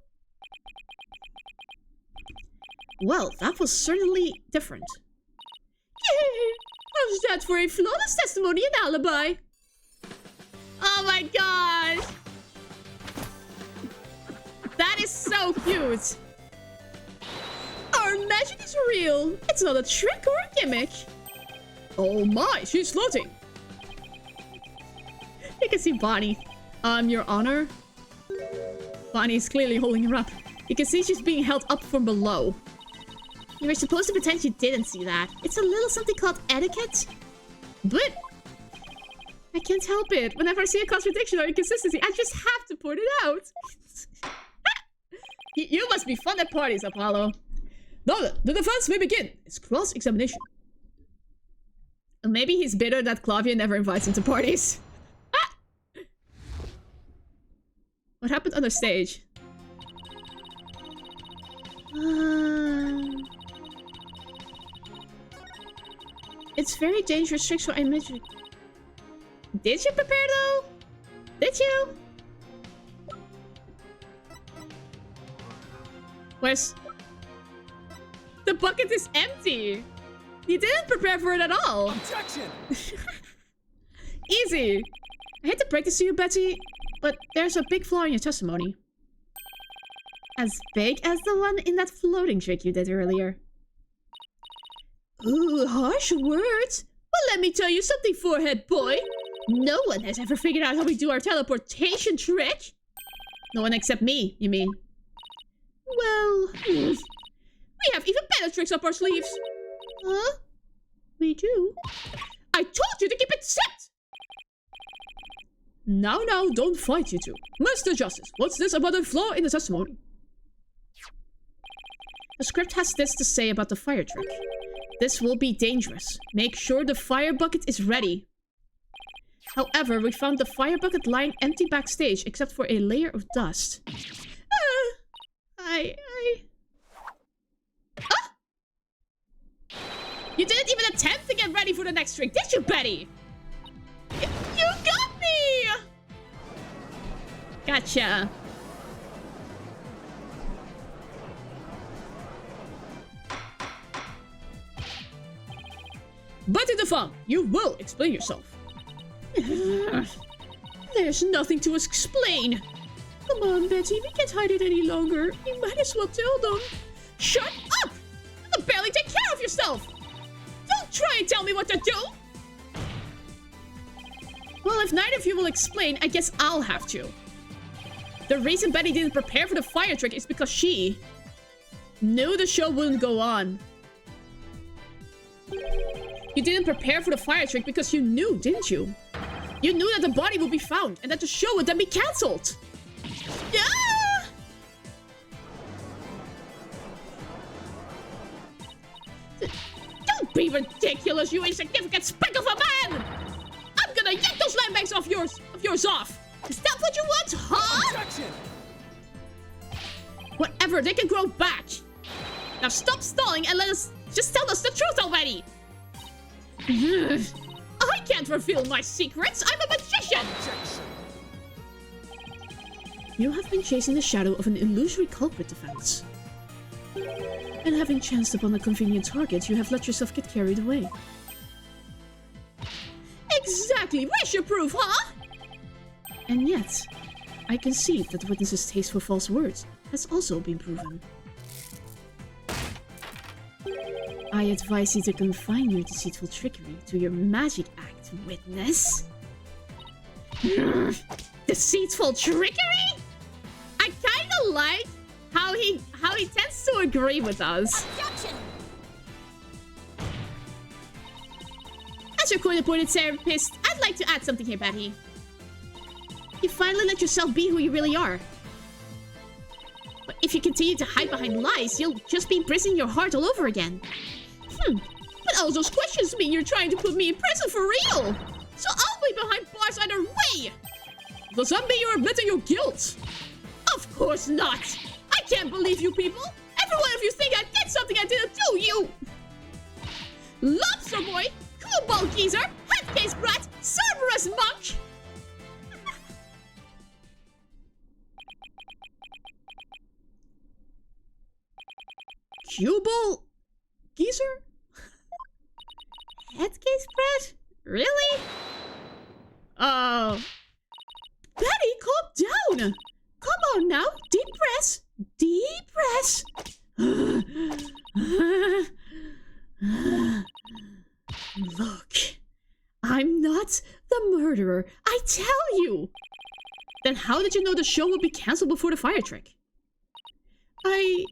Well, that was certainly different. Yay! How's that for a flawless testimony and alibi? Oh my gosh! That is so cute! Our magic is real! It's not a trick or a gimmick! Oh my, she's floating! You can see Bonnie. Your Honor? Bonnie's clearly holding her up. You can see she's being held up from below. You were supposed to pretend you didn't see that. It's a little something called etiquette. But I can't help it. Whenever I see a contradiction or inconsistency, I just have to point it out. You must be fun at parties, Apollo. Now then, the defense may begin. It's cross-examination. Maybe he's bitter that Clavia never invites him to parties. What happened on the stage? It's very dangerous trick, so I mentioned. Did you prepare though? Did you? Where's... The bucket is empty! You didn't prepare for it at all! Objection! Easy! I hate to break this to you, Betty, but there's a big flaw in your testimony. As big as the one in that floating trick you did earlier. Ooh, harsh words! Well, let me tell you something, forehead boy! No one has ever figured out how we do our teleportation trick! No one except me, you mean? Well... we have even better tricks up our sleeves! Huh? We do? I told you to keep it set! Now, don't fight, you two. Mr. Justice, what's this about a flaw in the testimony? The script has this to say about the fire trick. This will be dangerous. Make sure the fire bucket is ready. However, we found the fire bucket lying empty backstage except for a layer of dust. You didn't even attempt to get ready for the next trick, did you, Betty? You got me! Gotcha. Betty the Fun, you will explain yourself. There's nothing to explain. Come on, Betty, we can't hide it any longer. You might as well tell them. Shut up! You can barely take care of yourself! Don't try and tell me what to do! Well, if neither of you will explain, I guess I'll have to. The reason Betty didn't prepare for the fire trick is because she knew the show wouldn't go on. You didn't prepare for the fire trick because you knew, didn't you? You knew that the body would be found and that the show would then be cancelled. Yeah! Don't be ridiculous, you insignificant speck of a man! I'm gonna yank those land banks of yours off! Is that what you want, huh? Objection! Whatever, they can grow back! Now stop stalling and let us just tell us the truth already! I can't reveal my secrets! I'm a magician! Objection! You have been chasing the shadow of an illusory culprit defense. And having chanced upon a convenient target, you have let yourself get carried away. Exactly! Where's your proof, huh? And yet, I concede that the witness's taste for false words has also been proven. I advise you to confine your deceitful trickery to your magic act, witness. Deceitful trickery? I kinda like how he tends to agree with us. Objection! As your court-appointed therapist, I'd like to add something here, Betty. You finally let yourself be who you really are. But if you continue to hide behind lies, you'll just be imprisoning your heart all over again. But all those questions mean you're trying to put me in prison for real. So I'll be behind bars either way. Does that mean you're admitting your guilt? Of course not. I can't believe you people. Every one of you think I did something I didn't do, you. Lobster boy, cool ball geezer, headcase brat, Cerberus monk. Cue ball geezer? Headcase brat? Really? Oh. Betty, calm down. Come on now. Deep breaths. Deep breaths. Look. I'm not the murderer. I tell you. Then how did you know the show would be cancelled before the fire trick? I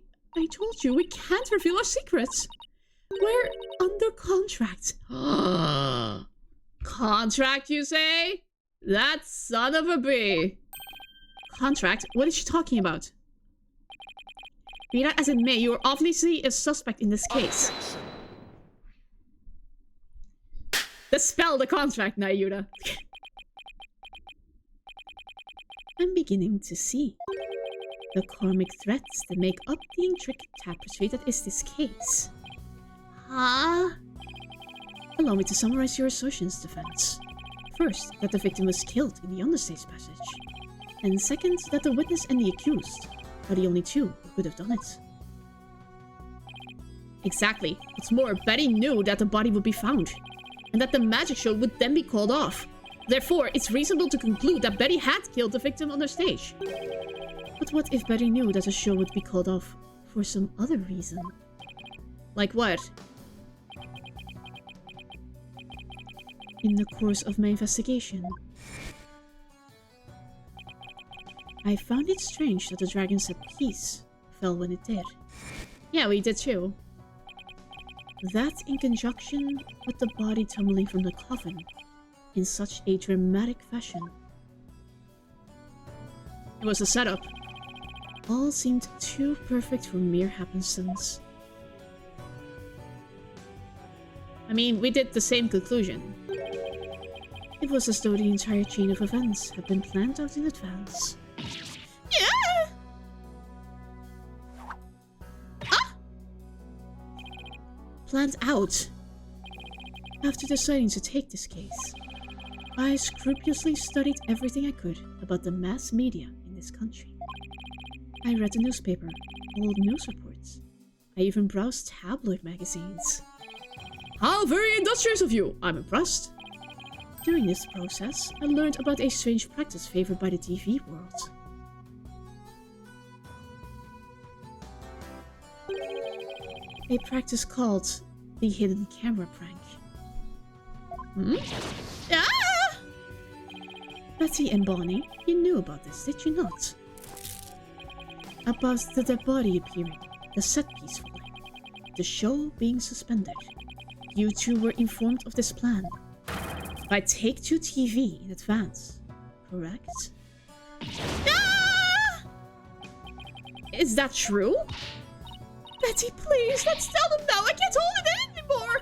told you we can't reveal our secrets. We're under contract. Contract, you say? That son of a bee. Contract? What is she talking about? Be that as it may, you are obviously a suspect in this case. Dispel the contract, Nayuta. I'm beginning to see the karmic threats that make up the intricate tapestry that is this case. Huh? Allow me to summarize your assertions, defense. First, that the victim was killed in the understage passage. And second, that the witness and the accused are the only two who could have done it. Exactly. What's more, Betty knew that the body would be found, and that the magic show would then be called off. Therefore, it's reasonable to conclude that Betty had killed the victim on the stage. But what if Betty knew that the show would be called off for some other reason? Like what? In the course of my investigation, I found it strange that the dragon set piece fell when it did. Yeah, we did too. That in conjunction with the body tumbling from the coffin in such a dramatic fashion. It was a setup. All seemed too perfect for mere happenstance. I mean, we did the same conclusion. It was as though the entire chain of events had been planned out in advance. Yeah! Ah! Planned out. After deciding to take this case, I scrupulously studied everything I could about the mass media in this country. I read the newspaper, old news reports. I even browsed tabloid magazines. How very industrious of you! I'm impressed. During this process, I learned about a strange practice favored by the TV world. A practice called the hidden camera prank. Ah! Betty and Bonnie, you knew about this, did you not? About the dead body appearing, the set piece falling, the show being suspended. You two were informed of this plan by Take-Two TV in advance, correct? Ah! Is that true? Betty, please, let's tell them now. I can't hold it in anymore.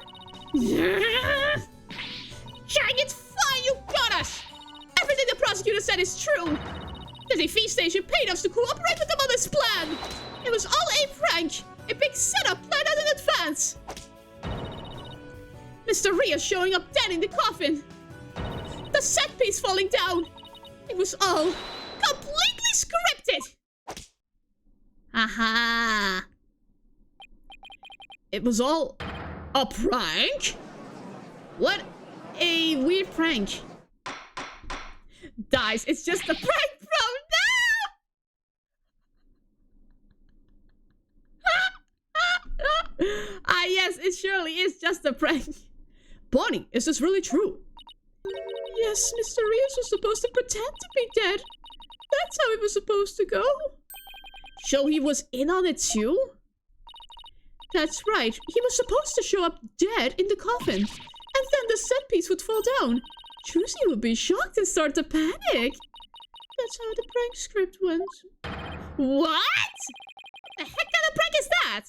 Dang it, fine, you got us! Everything the prosecutor said is true. The TV station paid us to cooperate with them on this plan. It was all a prank, a big setup planned out in advance. Mr. Rhea showing up dead in the coffin. The set piece falling down. It was all completely scripted. Aha! It was all a prank? What a weird prank. Guys, it's just a prank, bro! No! Ah, yes, it surely is just a prank. Bonnie, is this really true? Yes, Mr. Rios was supposed to pretend to be dead. That's how it was supposed to go. So he was in on it too? That's right. He was supposed to show up dead in the coffin. And then the set piece would fall down. Trucy would be shocked and start to panic. That's how the prank script went. What? The heck kind of prank is that?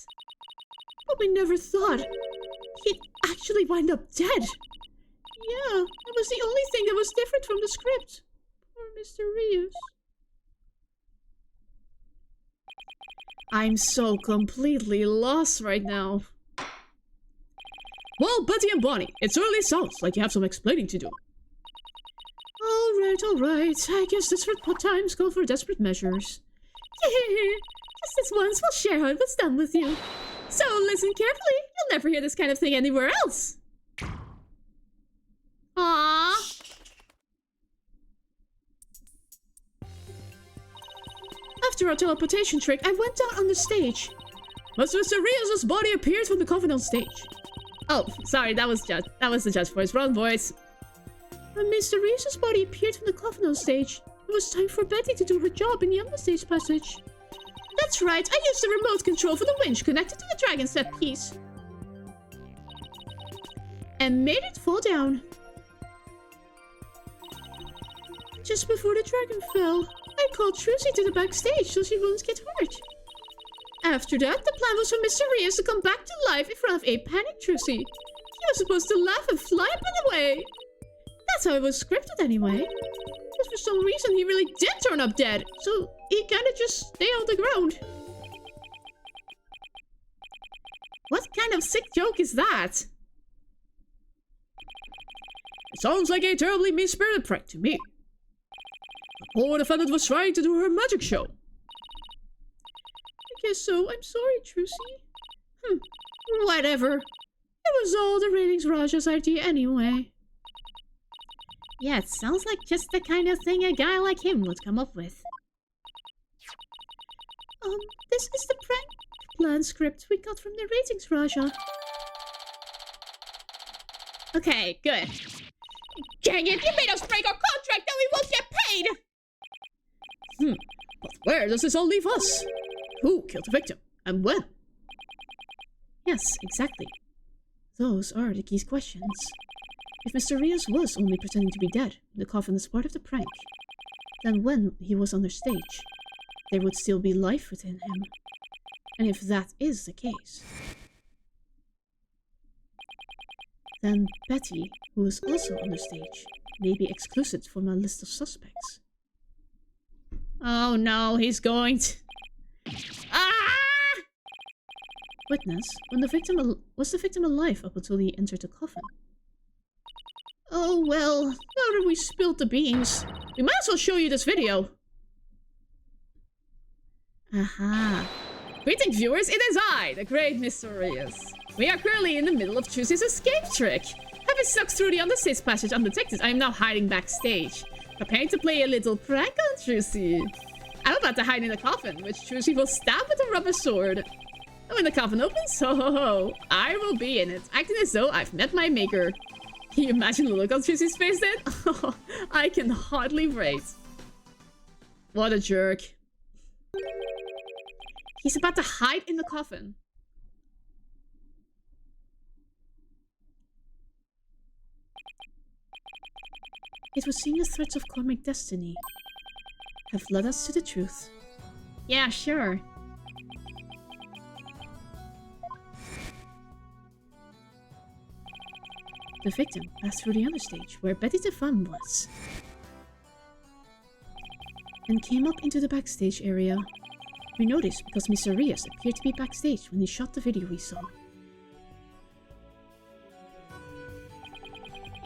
But we never thought he'd actually wind up dead. Yeah, that was the only thing that was different from the script. Poor Mr. Rios. I'm so completely lost right now. Well, Betty and Bonnie, it certainly sounds like you have some explaining to do. All right. I guess that's what times call for desperate measures. Just this once, we'll share how it was done with you. So listen carefully. You'll never hear this kind of thing anywhere else. Aww. After our teleportation trick, I went down on the stage. Mr. Rios' body appeared from the coffin on stage. Oh, sorry, that was the judge voice. Wrong voice. When Mr. Rios' body appeared from the coffin on stage, it was time for Betty to do her job in the understage passage. That's right, I used the remote control for the winch connected to the dragon set piece. And made it fall down. Just before the dragon fell, I called Trucy to the backstage so she wouldn't get hurt. After that, the plan was for Mr. Rios to come back to life in front of a panicked Trucy. He was supposed to laugh and fly up and away. That's how it was scripted anyway. But for some reason, he really did turn up dead, so he kinda just stayed on the ground. What kind of sick joke is that? It sounds like a terribly mean-spirited prank to me. The poor defendant was trying to do her magic show. I guess so. I'm sorry, Trucy. Whatever. It was all the ratings Raja's idea anyway. Yeah, it sounds like just the kind of thing a guy like him would come up with. This is the prank plan script we got from the ratings, Raja. Okay, good. Dang it, you made us break our contract and we won't get paid! But where does this all leave us? Who killed the victim? And when? Yes, exactly. Those are the key questions. If Mr. Rios was only pretending to be dead, the coffin is part of the prank, then when he was on the stage, there would still be life within him. And if that is the case, then Betty, who is also on the stage, may be excluded from a list of suspects. Oh no, he's going to... Ah! Witness, was the victim alive up until he entered the coffin? Oh well, now that we spilled the beans, we might as well show you this video. Aha. Greetings viewers, it is I, the great Mr. Rios. We are currently in the middle of Trucy's escape trick. Having snuck through the understage passage undetected, I am now hiding backstage, preparing to play a little prank on Trucy. I'm about to hide in the coffin, which Trucy will stab with a rubber sword. And when the coffin opens, I will be in it, acting as though I've met my maker. Can you imagine the look on Trucy's face then? Oh, I can hardly wait. What a jerk. He's about to hide in the coffin. It would seem the threats of karmic destiny have led us to the truth. Yeah, sure. The victim passed through the understage, where Betty the Femme was, and came up into the backstage area. We know this because Mr. Rios appeared to be backstage when he shot the video we saw.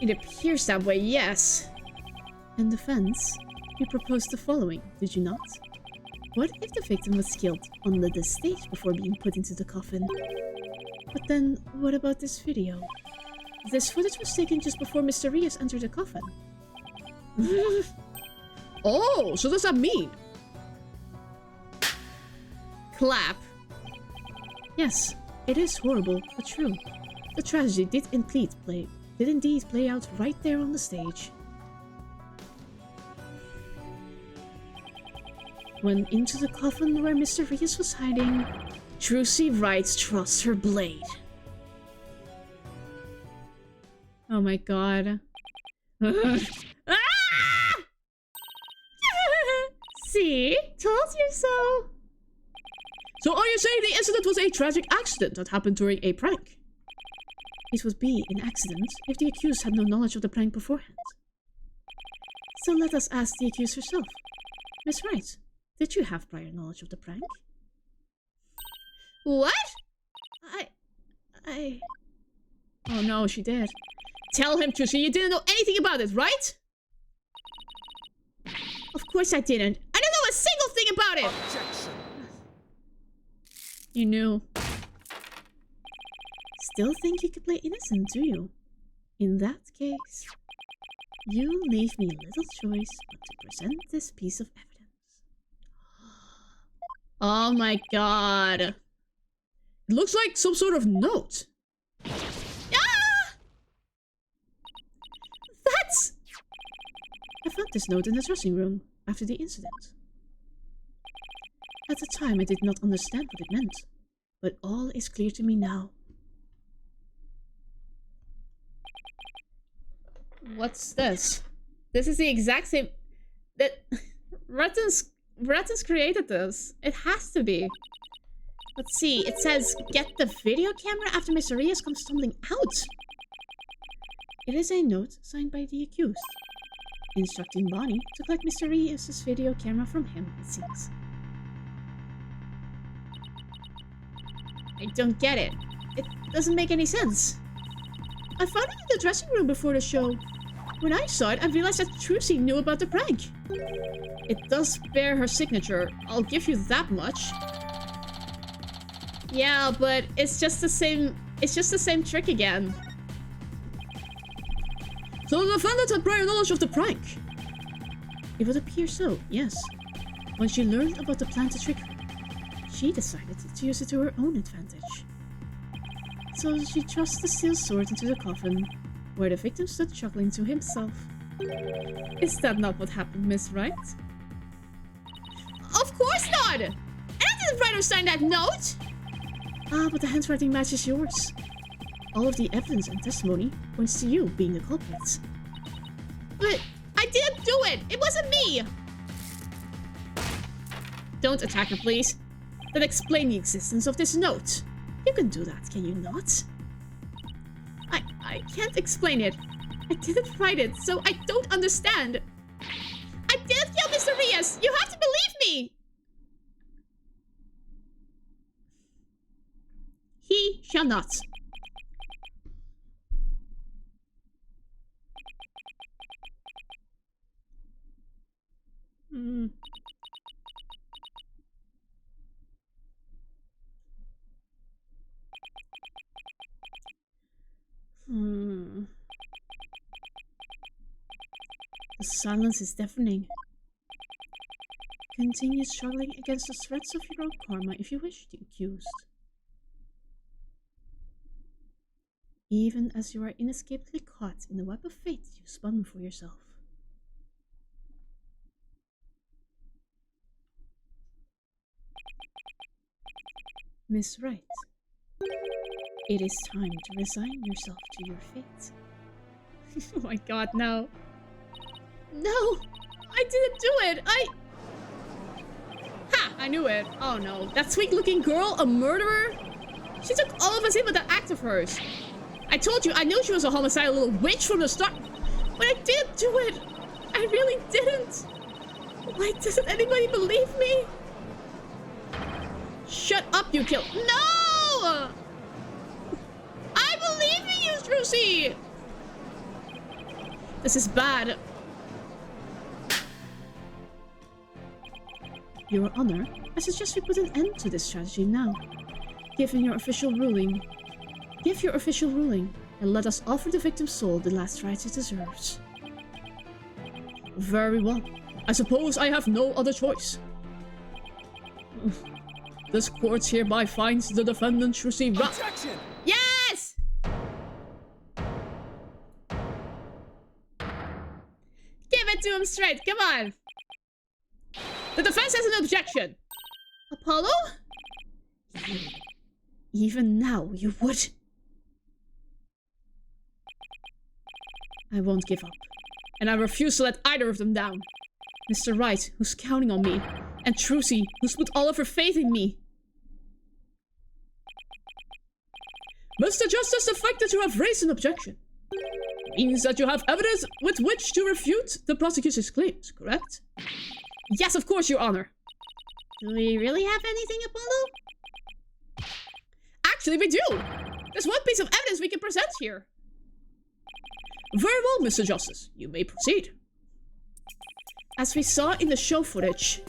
It appears that way, yes. In defense, you proposed the following, did you not? What if the victim was killed on the stage before being put into the coffin? But then, what about this video? This footage was taken just before Mr. Rios entered the coffin. Oh, so does that mean? Clap. Yes, it is horrible, but true. The tragedy did indeed play out right there on the stage. When into the coffin where Mr. Rios was hiding, Trucy Wright thrust her blade. Oh my god. See? Told you so! So are you saying the incident was a tragic accident that happened during a prank? It would be an accident if the accused had no knowledge of the prank beforehand. So let us ask the accused herself. Miss Wright, did you have prior knowledge of the prank? What? Oh no, she did. Tell him, Trucy, you didn't know anything about it, right? Of course I didn't. I don't know a single thing about it! Objection. You knew. Still think you could play innocent, do you? In that case, you leave me little choice but to present this piece of evidence. Oh my god. It looks like some sort of note. Ah! That's... I found this note in the dressing room after the incident. At the time I did not understand what it meant, but all is clear to me now. What's this? This is the exact same... That... Ratton's created this. It has to be. Let's see. It says, get the video camera after Mr. Rios comes stumbling out. It is a note signed by the accused, instructing Bonnie to collect Mr. Rios' video camera from him, it seems. I don't get it. It doesn't make any sense. I found it in the dressing room before the show. When I saw it, I realized that Trucy knew about the prank. It does bear her signature. I'll give you that much. Yeah, but it's just the same... It's just the same trick again. So the defendant had prior knowledge of the prank. It would appear so, yes. When she learned about the plan to trick her, she decided to use it to her own advantage. So she thrust the steel sword into the coffin, where the victim stood chuckling to himself. Is that not what happened, Miss Wright? Of course not! And I didn't write or sign that note! Ah, but the handwriting matches yours. All of the evidence and testimony points to you being the culprit. But I didn't do it! It wasn't me! Don't attack her, please. Then explain the existence of this note. You can do that, can you not? I can't explain it. I didn't write it, so I don't understand. I didn't kill Mr. Rios! You have to believe me! He shall not. The silence is deafening. Continue struggling against the threats of your own karma if you wish, the accused. Even as you are inescapably caught in the web of fate you spun for yourself. Miss Wright, it is time to resign yourself to your fate. Oh my god, no. No! I didn't do it! Ha! I knew it. Oh no. That sweet-looking girl, a murderer? She took all of us in with that act of hers. I told you, I knew she was a homicidal little witch from the start. But I didn't do it! I really didn't! Why doesn't anybody believe me? Shut up, you kill- No! I believe in you, Trucy! This is bad. Your Honor, I suggest we put an end to this strategy now. Give your official ruling, and let us offer the victim's soul the last rites it deserves. Very well. I suppose I have no other choice. This court hereby finds the defendant TuMiiA Vtuber. Objection! Yes! Give it to him straight, come on! The defense has an objection! Apollo? Even now, you would... I won't give up. And I refuse to let either of them down. Mr. Wright, who's counting on me, and TuMiiA, who's put all of her faith in me. Mr. Justice, the fact that you have raised an objection means that you have evidence with which to refute the prosecution's claims, correct? Yes, of course, Your Honor. Do we really have anything, Apollo? Actually, we do! There's one piece of evidence we can present here. Very well, Mr. Justice. You may proceed. As we saw in the show footage,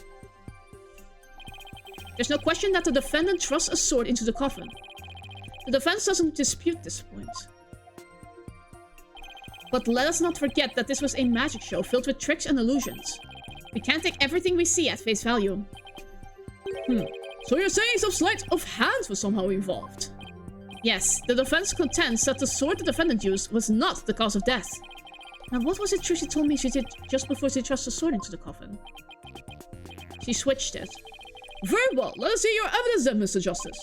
there's no question that the defendant thrusts a sword into the coffin. The defense doesn't dispute this point. But let us not forget that this was a magic show filled with tricks and illusions. We can't take everything we see at face value. So you're saying some sleight of hand was somehow involved? Yes, the defense contends that the sword the defendant used was not the cause of death. Now what was it TuMiiA told me she did just before she thrust the sword into the coffin? She switched it. Very well, let us see your evidence then, Mr. Justice.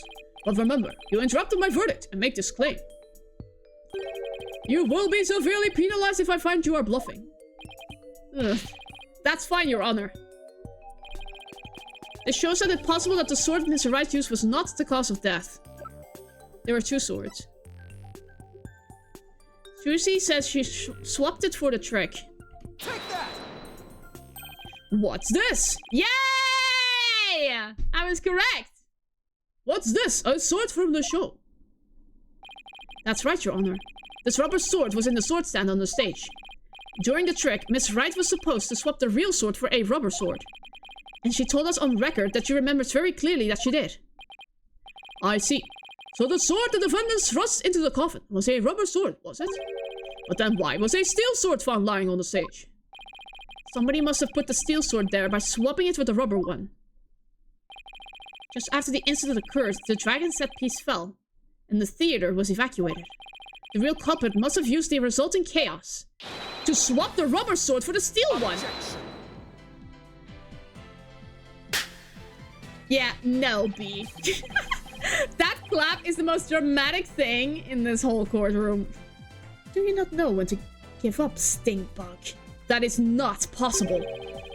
But remember, you interrupted my verdict and make this claim. You will be severely penalized if I find you are bluffing. Ugh. That's fine, Your Honor. This shows that it's possible that the sword Mr. Wright used was not the cause of death. There were two swords. TuMiiA says she swapped it for the trick. Take that! What's this? Yay! I was correct! What's this? A sword from the show. That's right, Your Honor. This rubber sword was in the sword stand on the stage. During the trick, Miss Wright was supposed to swap the real sword for a rubber sword. And she told us on record that she remembers very clearly that she did. I see. So the sword the defendant thrust into the coffin was a rubber sword, was it? But then why was a steel sword found lying on the stage? Somebody must have put the steel sword there by swapping it with the rubber one. Just after the incident occurred, the dragon set piece fell, and the theater was evacuated. The real culprit must have used the resulting chaos to swap the rubber sword for the steel one. Yeah, no, B. That clap is the most dramatic thing in this whole courtroom. Do you not know when to give up, stinkbug? That is not possible.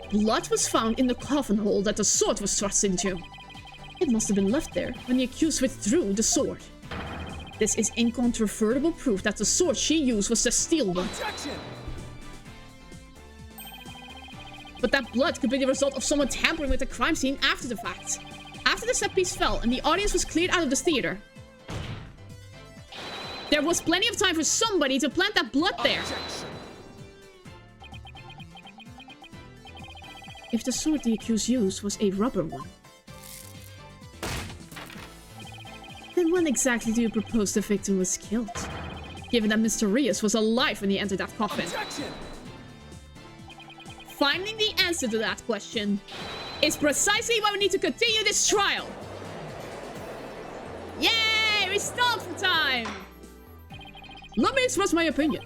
Blood was found in the coffin hole that the sword was thrust into. It must have been left there when the accused withdrew the sword. This is incontrovertible proof that the sword she used was the steel one. Objection! But that blood could be the result of someone tampering with the crime scene after the fact. After the set piece fell and the audience was cleared out of the theater, there was plenty of time for somebody to plant that blood there. Objection! If the sword the accused used was a rubber one, then when exactly do you propose the victim was killed? Given that Mr. Rios was alive when he entered that coffin. Objection! Finding the answer to that question is precisely why we need to continue this trial. Yay! We stalled for time! Let me express my opinion.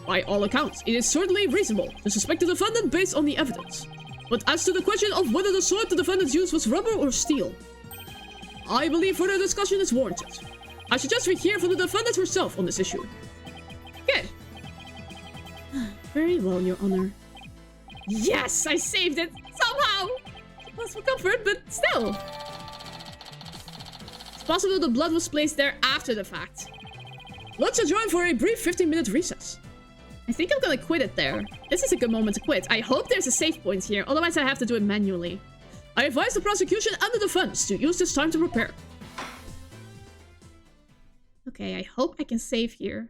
By all accounts, it is certainly reasonable to suspect the defendant based on the evidence. But as to the question of whether the sword the defendant used was rubber or steel, I believe further discussion is warranted. I suggest we hear from the defendant herself on this issue. Good. Very well, Your Honor. Yes, I saved it! Somehow! Possible comfort, but still. It's possible the blood was placed there after the fact. Let's adjourn for a brief 15-minute recess. I think I'm gonna quit it there. This is a good moment to quit. I hope there's a save point here, otherwise I have to do it manually. I advise the prosecution and the defense to use this time to prepare. Okay, I hope I can save here.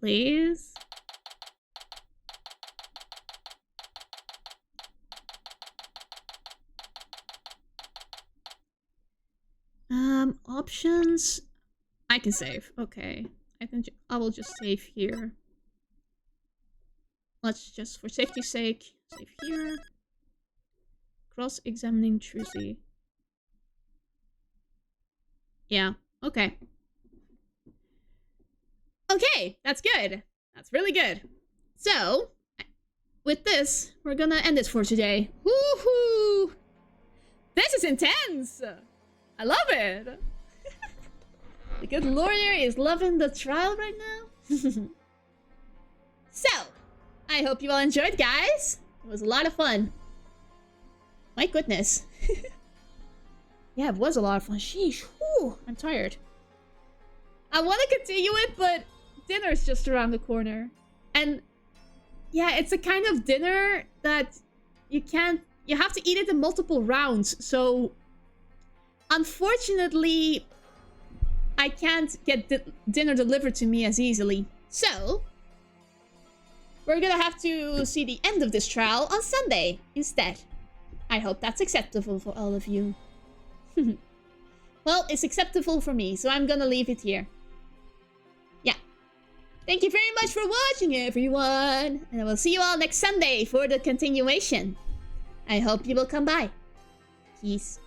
Please? Options. I can save. Okay. I will just save here. Let's just, for safety's sake, save here. Cross-examining Trucy. Yeah, okay. Okay, that's good. That's really good. So, with this, we're gonna end it for today. Woohoo! This is intense! I love it! The good lawyer is loving the trial right now. So, I hope you all enjoyed, guys. It was a lot of fun. My goodness. Yeah, it was a lot of fun. Sheesh. Whew, I'm tired. I want to continue it, but dinner's just around the corner. And yeah, it's a kind of dinner that you have to eat it in multiple rounds. So, unfortunately, I can't get dinner delivered to me as easily. So, we're gonna have to see the end of this trial on Sunday instead. I hope that's acceptable for all of you. Well, it's acceptable for me, so I'm gonna leave it here. Yeah. Thank you very much for watching, everyone. And I will see you all next Sunday for the continuation. I hope you will come by. Peace.